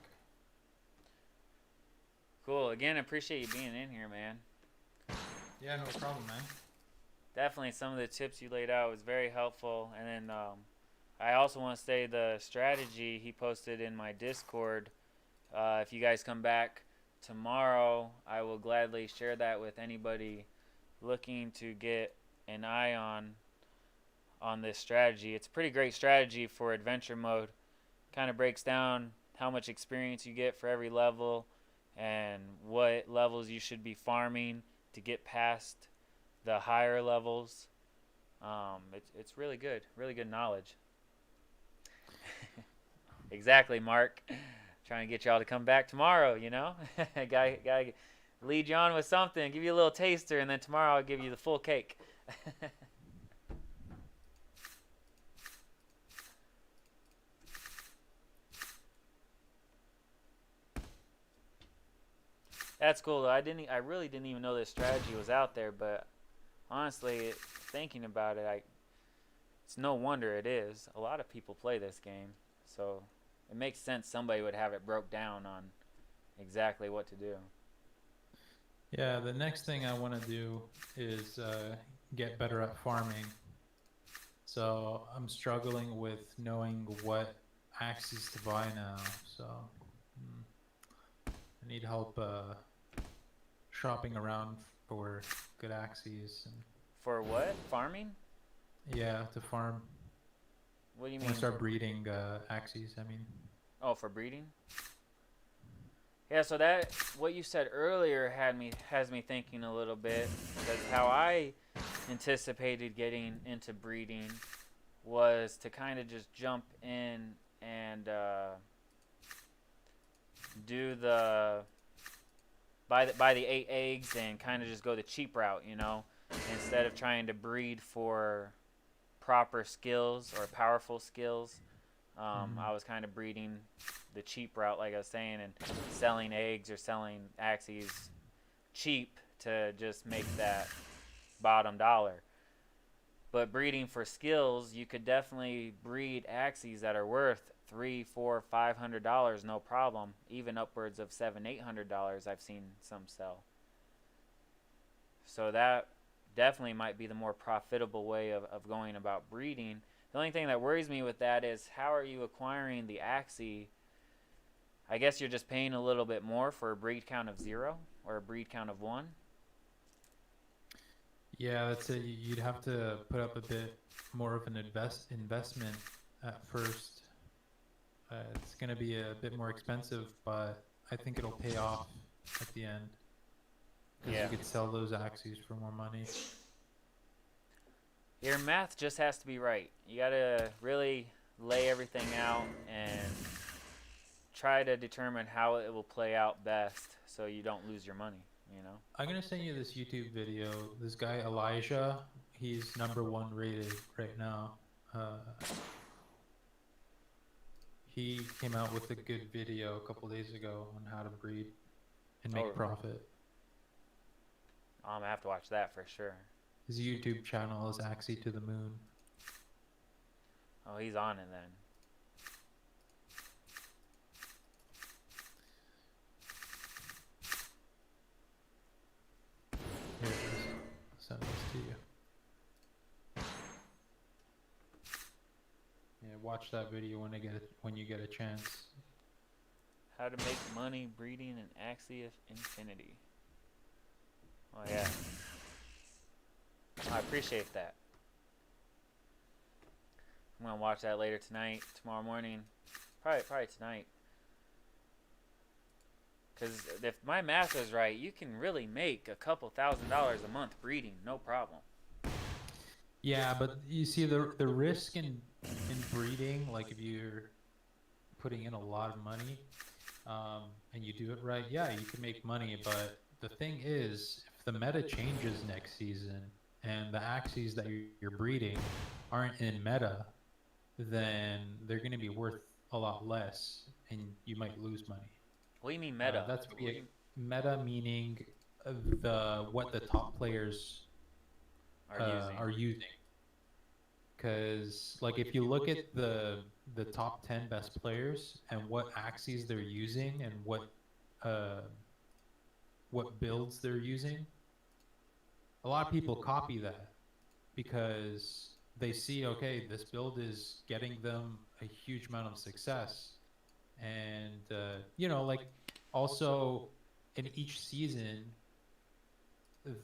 Cool. Again, appreciate you being in here, man. Yeah, no problem, man. Definitely some of the tips you laid out was very helpful. And then I also want to say the strategy he posted in my Discord. If you guys come back tomorrow, I will gladly share that with anybody looking to get an eye on this strategy. It's a pretty great strategy for adventure mode. Kind of breaks down how much experience you get for every level and what levels you should be farming to get past the higher levels. It's really good knowledge. Exactly, Mark. Trying to get y'all to come back tomorrow, Gotta lead you on with something, give you a little taster, and then tomorrow I'll give you the full cake. That's cool though. I really didn't even know this strategy was out there, but honestly, thinking about it, it's no wonder it is. A lot of people play this game, so it makes sense somebody would have it broke down on exactly what to do. Yeah, the next thing I want to do is get better at farming. So I'm struggling with knowing what axes to buy now. So I need help shopping around for good axes. And For what? Farming? yeah, to farm. What do you I mean? want to start breeding axes. I mean, Oh, for breeding? Yeah, so that what you said earlier has me thinking a little bit, because how I anticipated getting into breeding was to kind of just jump in and do the buy the 8 eggs and kind of just go the cheap route, instead of trying to breed for proper skills or powerful skills. I was kind of breeding the cheap route, like I was saying, and selling eggs or selling Axies cheap to just make that bottom dollar. But breeding for skills, you could definitely breed Axies that are worth $300, $400, $500, no problem. Even upwards of $700, $800 I've seen some sell. So that definitely might be the more profitable way of going about breeding. The only thing that worries me with that is, how are you acquiring the Axie? I guess you're just paying a little bit more for a breed count of 0 or a breed count of 1. Yeah, that's it. You'd have to put up a bit more of an investment at first. It's going to be a bit more expensive, but I think it'll pay off at the end. Because you could sell those Axies for more money. Your math just has to be right. You got to really lay everything out and try to determine how it will play out best so you don't lose your money, you know? I'm going to send you this YouTube video. This guy, Elijah, he's #1 rated right now. He came out with a good video a couple days ago on how to breed and make profit. I'm going to have to watch that for sure. His YouTube channel is Axie to the Moon. Oh, he's on it then. Here it is. I'll send this to you. Yeah, watch that video when you get a chance. How to make money breeding an Axie of Infinity. Oh yeah. I appreciate that. I'm gonna watch that later tonight, tomorrow morning, probably tonight. Because if my math is right, you can really make a couple $1,000s a month breeding, no problem. Yeah, but you see the risk in breeding, like if you're putting in a lot of money, and you do it right, yeah, you can make money. But the thing is, if the meta changes next season and the Axies that you're breeding aren't in meta, then they're going to be worth a lot less, and you might lose money. What do you mean meta? That's meta, meaning what the top players are using. Because like if you look at the top 10 best players and what Axies they're using and what builds they're using, a lot of people copy that because they see, okay, this build is getting them a huge amount of success. And you know, like also in each season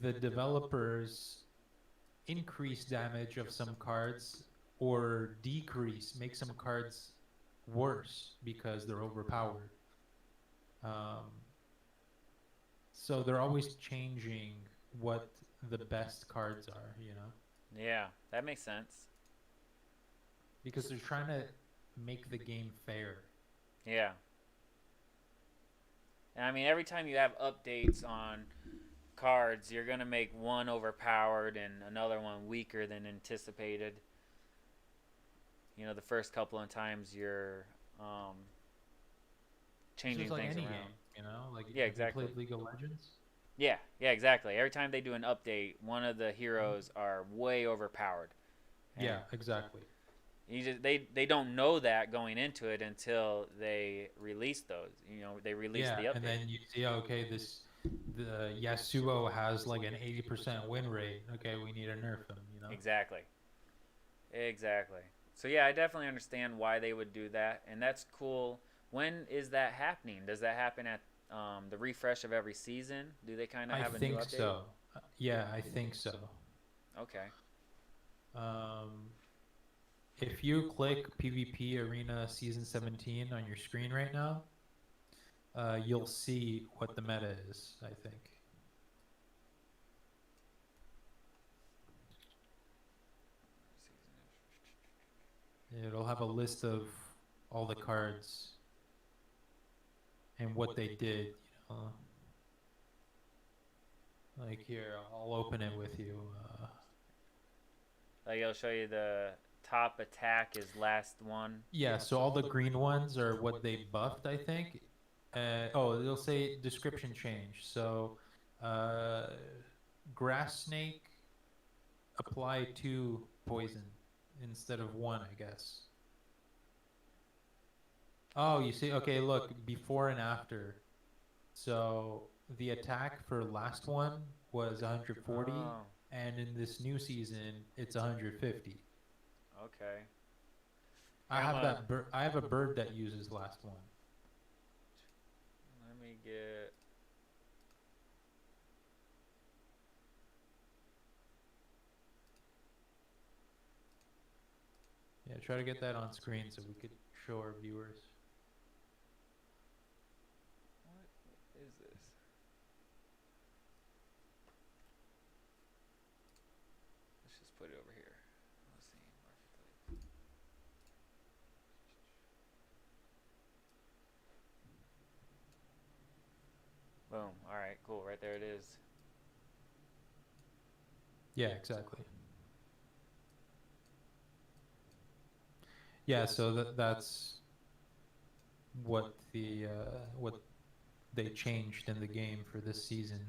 the developers increase damage of some cards or make some cards worse because they're overpowered. So they're always changing what the best cards are, you know? Yeah, that makes sense. Because they're trying to make the game fair. Yeah. And I mean, every time you have updates on cards, you're going to make one overpowered and another one weaker than anticipated. You know, the first couple of times you're changing like things any around. Game, you know? Like, yeah, exactly. Played League of Legends? Yeah, exactly. Every time they do an update, one of the heroes are way overpowered. And yeah, exactly. They don't know that going into it until they release those. You know, they release the update. And then you see, okay, the Yasuo has like an 80% win rate. Okay, we need to nerf him, you know? Exactly. So yeah, I definitely understand why they would do that, and that's cool. When is that happening? Does that happen at the refresh of every season? Do they kind of have a new update? I think so. Yeah, I think so. Okay. If you click PvP Arena Season 17 on your screen right now, you'll see what the meta is, I think. It'll have a list of all the cards and what they did, you know. Like here, I'll open it with you. Like it'll show you the top attack is last one. Yeah, so all the green ones are what they buffed, I think. Oh, they'll say description change. So, uh, grass snake apply 2 poison instead of 1, I guess. Oh, you see, okay, look, before and after. So the attack for last one was 140, Oh, and in this new season, it's 150. okay. I Here, I'm have gonna, that bird. I have a bird that uses last one. let me get. Yeah, try to get that on screen so we could show our viewers. What is this? Let's just put it over here. Let's see. Marketplace. Boom. All right. Cool. Right there it is. Yeah, exactly. Yeah, so that's what what they changed in the game for this season.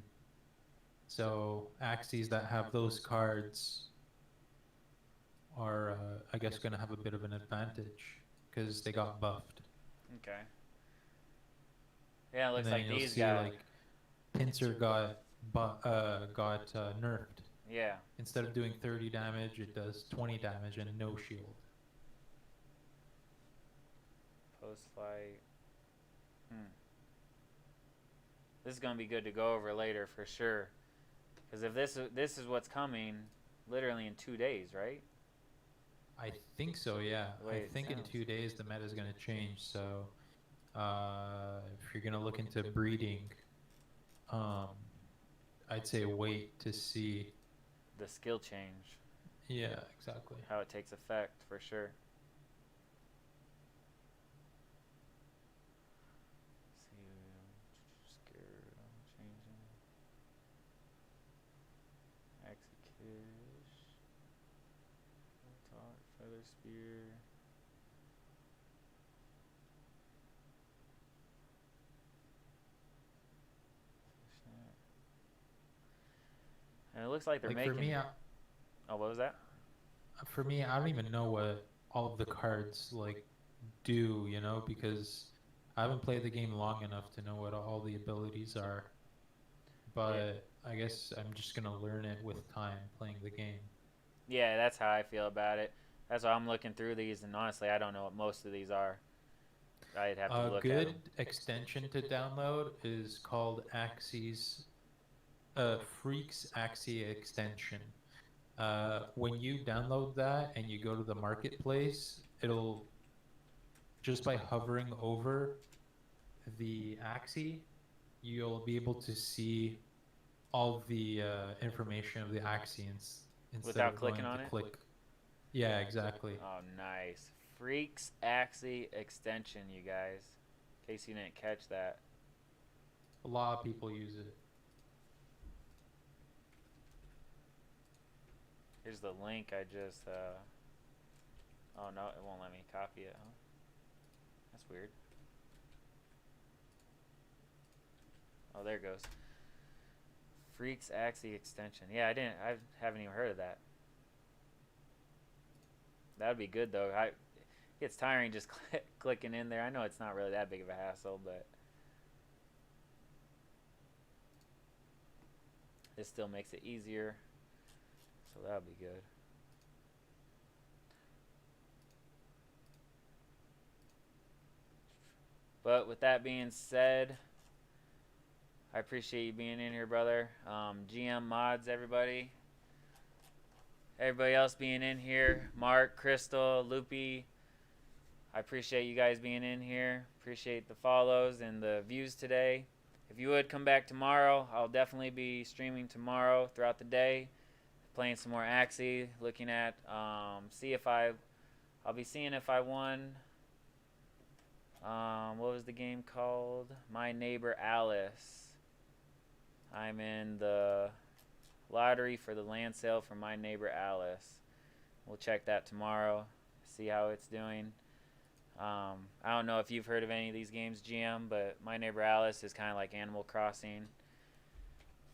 So Axies that have those cards are, I guess, going to have a bit of an advantage because they got buffed. Okay. Yeah, it looks And then like you'll these see guys. like Pincer got nerfed. Yeah. Instead of doing 30 damage, it does 20 damage and no shield. Post flight. This is gonna be good to go over later for sure. Because if this is what's coming, literally in 2 days, right? I think so, yeah. The way I it think in sounds. 2 days the meta is going to change. So if you're going to look into breeding, I'd say wait to see. The skill change. Yeah, exactly. How it takes effect for sure. Scared. Changing. Axie Kish. Talk. Feather Spear. And it looks like they're Like making. for me, Oh, what was that? I don't even know what all of the cards like do, you know, because I haven't played the game long enough to know what all the abilities are. But I guess I'm just gonna learn it with time playing the game. Yeah, that's how I feel about it. That's why I'm looking through these, and honestly, I don't know what most of these are. I'd have to A look at good them. extension to download is called Axie's Freaks Axie extension. When you download that and you go to the marketplace, it'll just by hovering over the Axie, you'll be able to see all the information of the Axie instead Without of going clicking on to it? click. Yeah, exactly. Oh, nice. Freaks Axie extension, you guys. In case you didn't catch that. A lot of people use it. Here's the link I just, Oh, no, it won't let me copy it, huh? That's weird. Oh, there it goes. Freaks Axie extension. Yeah, I haven't even heard of that. That would be good, though. It gets tiring just clicking in there. I know it's not really that big of a hassle, but this still makes it easier. So that would be good. But with that being said, I appreciate you being in here, brother. GM mods, everybody. Everybody else being in here. Mark, Crystal, Loopy. I appreciate you guys being in here. Appreciate the follows and the views today. If you would come back tomorrow, I'll definitely be streaming tomorrow throughout the day. Playing some more Axie. Looking at, I'll be seeing if I won. What was the game called? My Neighbor Alice. I'm in the lottery for the land sale for My Neighbor Alice. We'll check that tomorrow, see how it's doing. I don't know if you've heard of any of these games, GM, but My Neighbor Alice is kind of like Animal Crossing.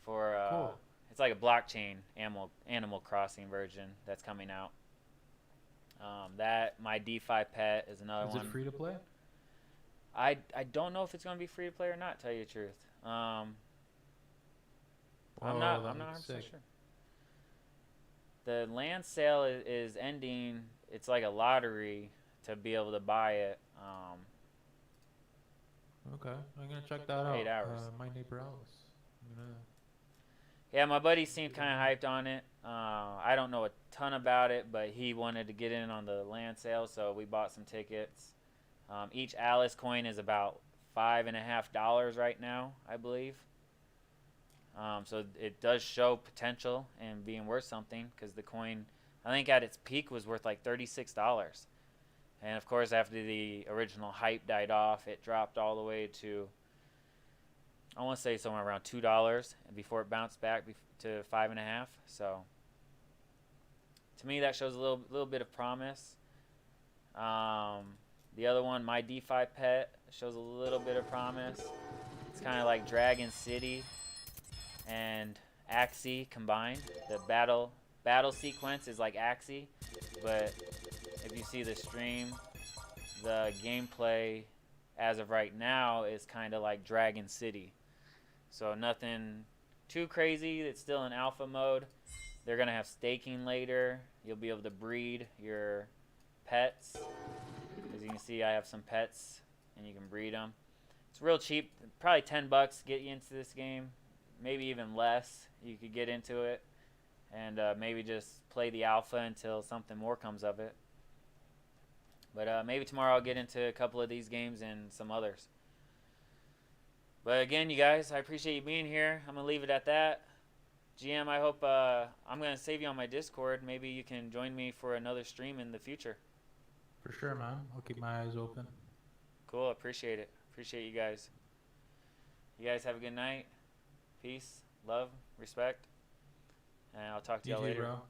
Cool. It's like a blockchain Animal Crossing version that's coming out. That My DeFi Pet is another one. Is it free to play? I don't know if it's gonna be free to play or not. Tell you the truth. I'm not 100% sure. The land sale is ending. It's like a lottery to be able to buy it. Okay, I'm gonna check that out. 8 hours. My Neighbor Alice. Yeah, my buddy seemed kind of hyped on it. I don't know a ton about it, but he wanted to get in on the land sale, so we bought some tickets. Each Alice coin is about $5.50 right now, I believe. So it does show potential in being worth something, because the coin, I think at its peak, was worth like $36. And of course, after the original hype died off, it dropped all the way to, I want to say somewhere around $2 before it bounced back to $5.50. So to me, that shows a little bit of promise. The other one, My DeFi Pet, shows a little bit of promise. It's kind of like Dragon City and Axie combined. The battle sequence is like Axie, but if you see the stream, the gameplay as of right now is kind of like Dragon City. So nothing too crazy. It's still in alpha mode. They're gonna have staking later. You'll be able to breed your pets. As you can see, I have some pets, and you can breed them. It's real cheap, probably $10 to get you into this game. Maybe even less. You could get into it, and maybe just play the alpha until something more comes of it. But maybe tomorrow I'll get into a couple of these games and some others. But again, you guys, I appreciate you being here. I'm going to leave it at that. GM, I hope I'm going to save you on my Discord. Maybe you can join me for another stream in the future. For sure, man. I'll keep my eyes open. Cool. Appreciate it. Appreciate you guys. You guys have a good night. Peace, love, respect. And I'll talk to y'all later. Bro.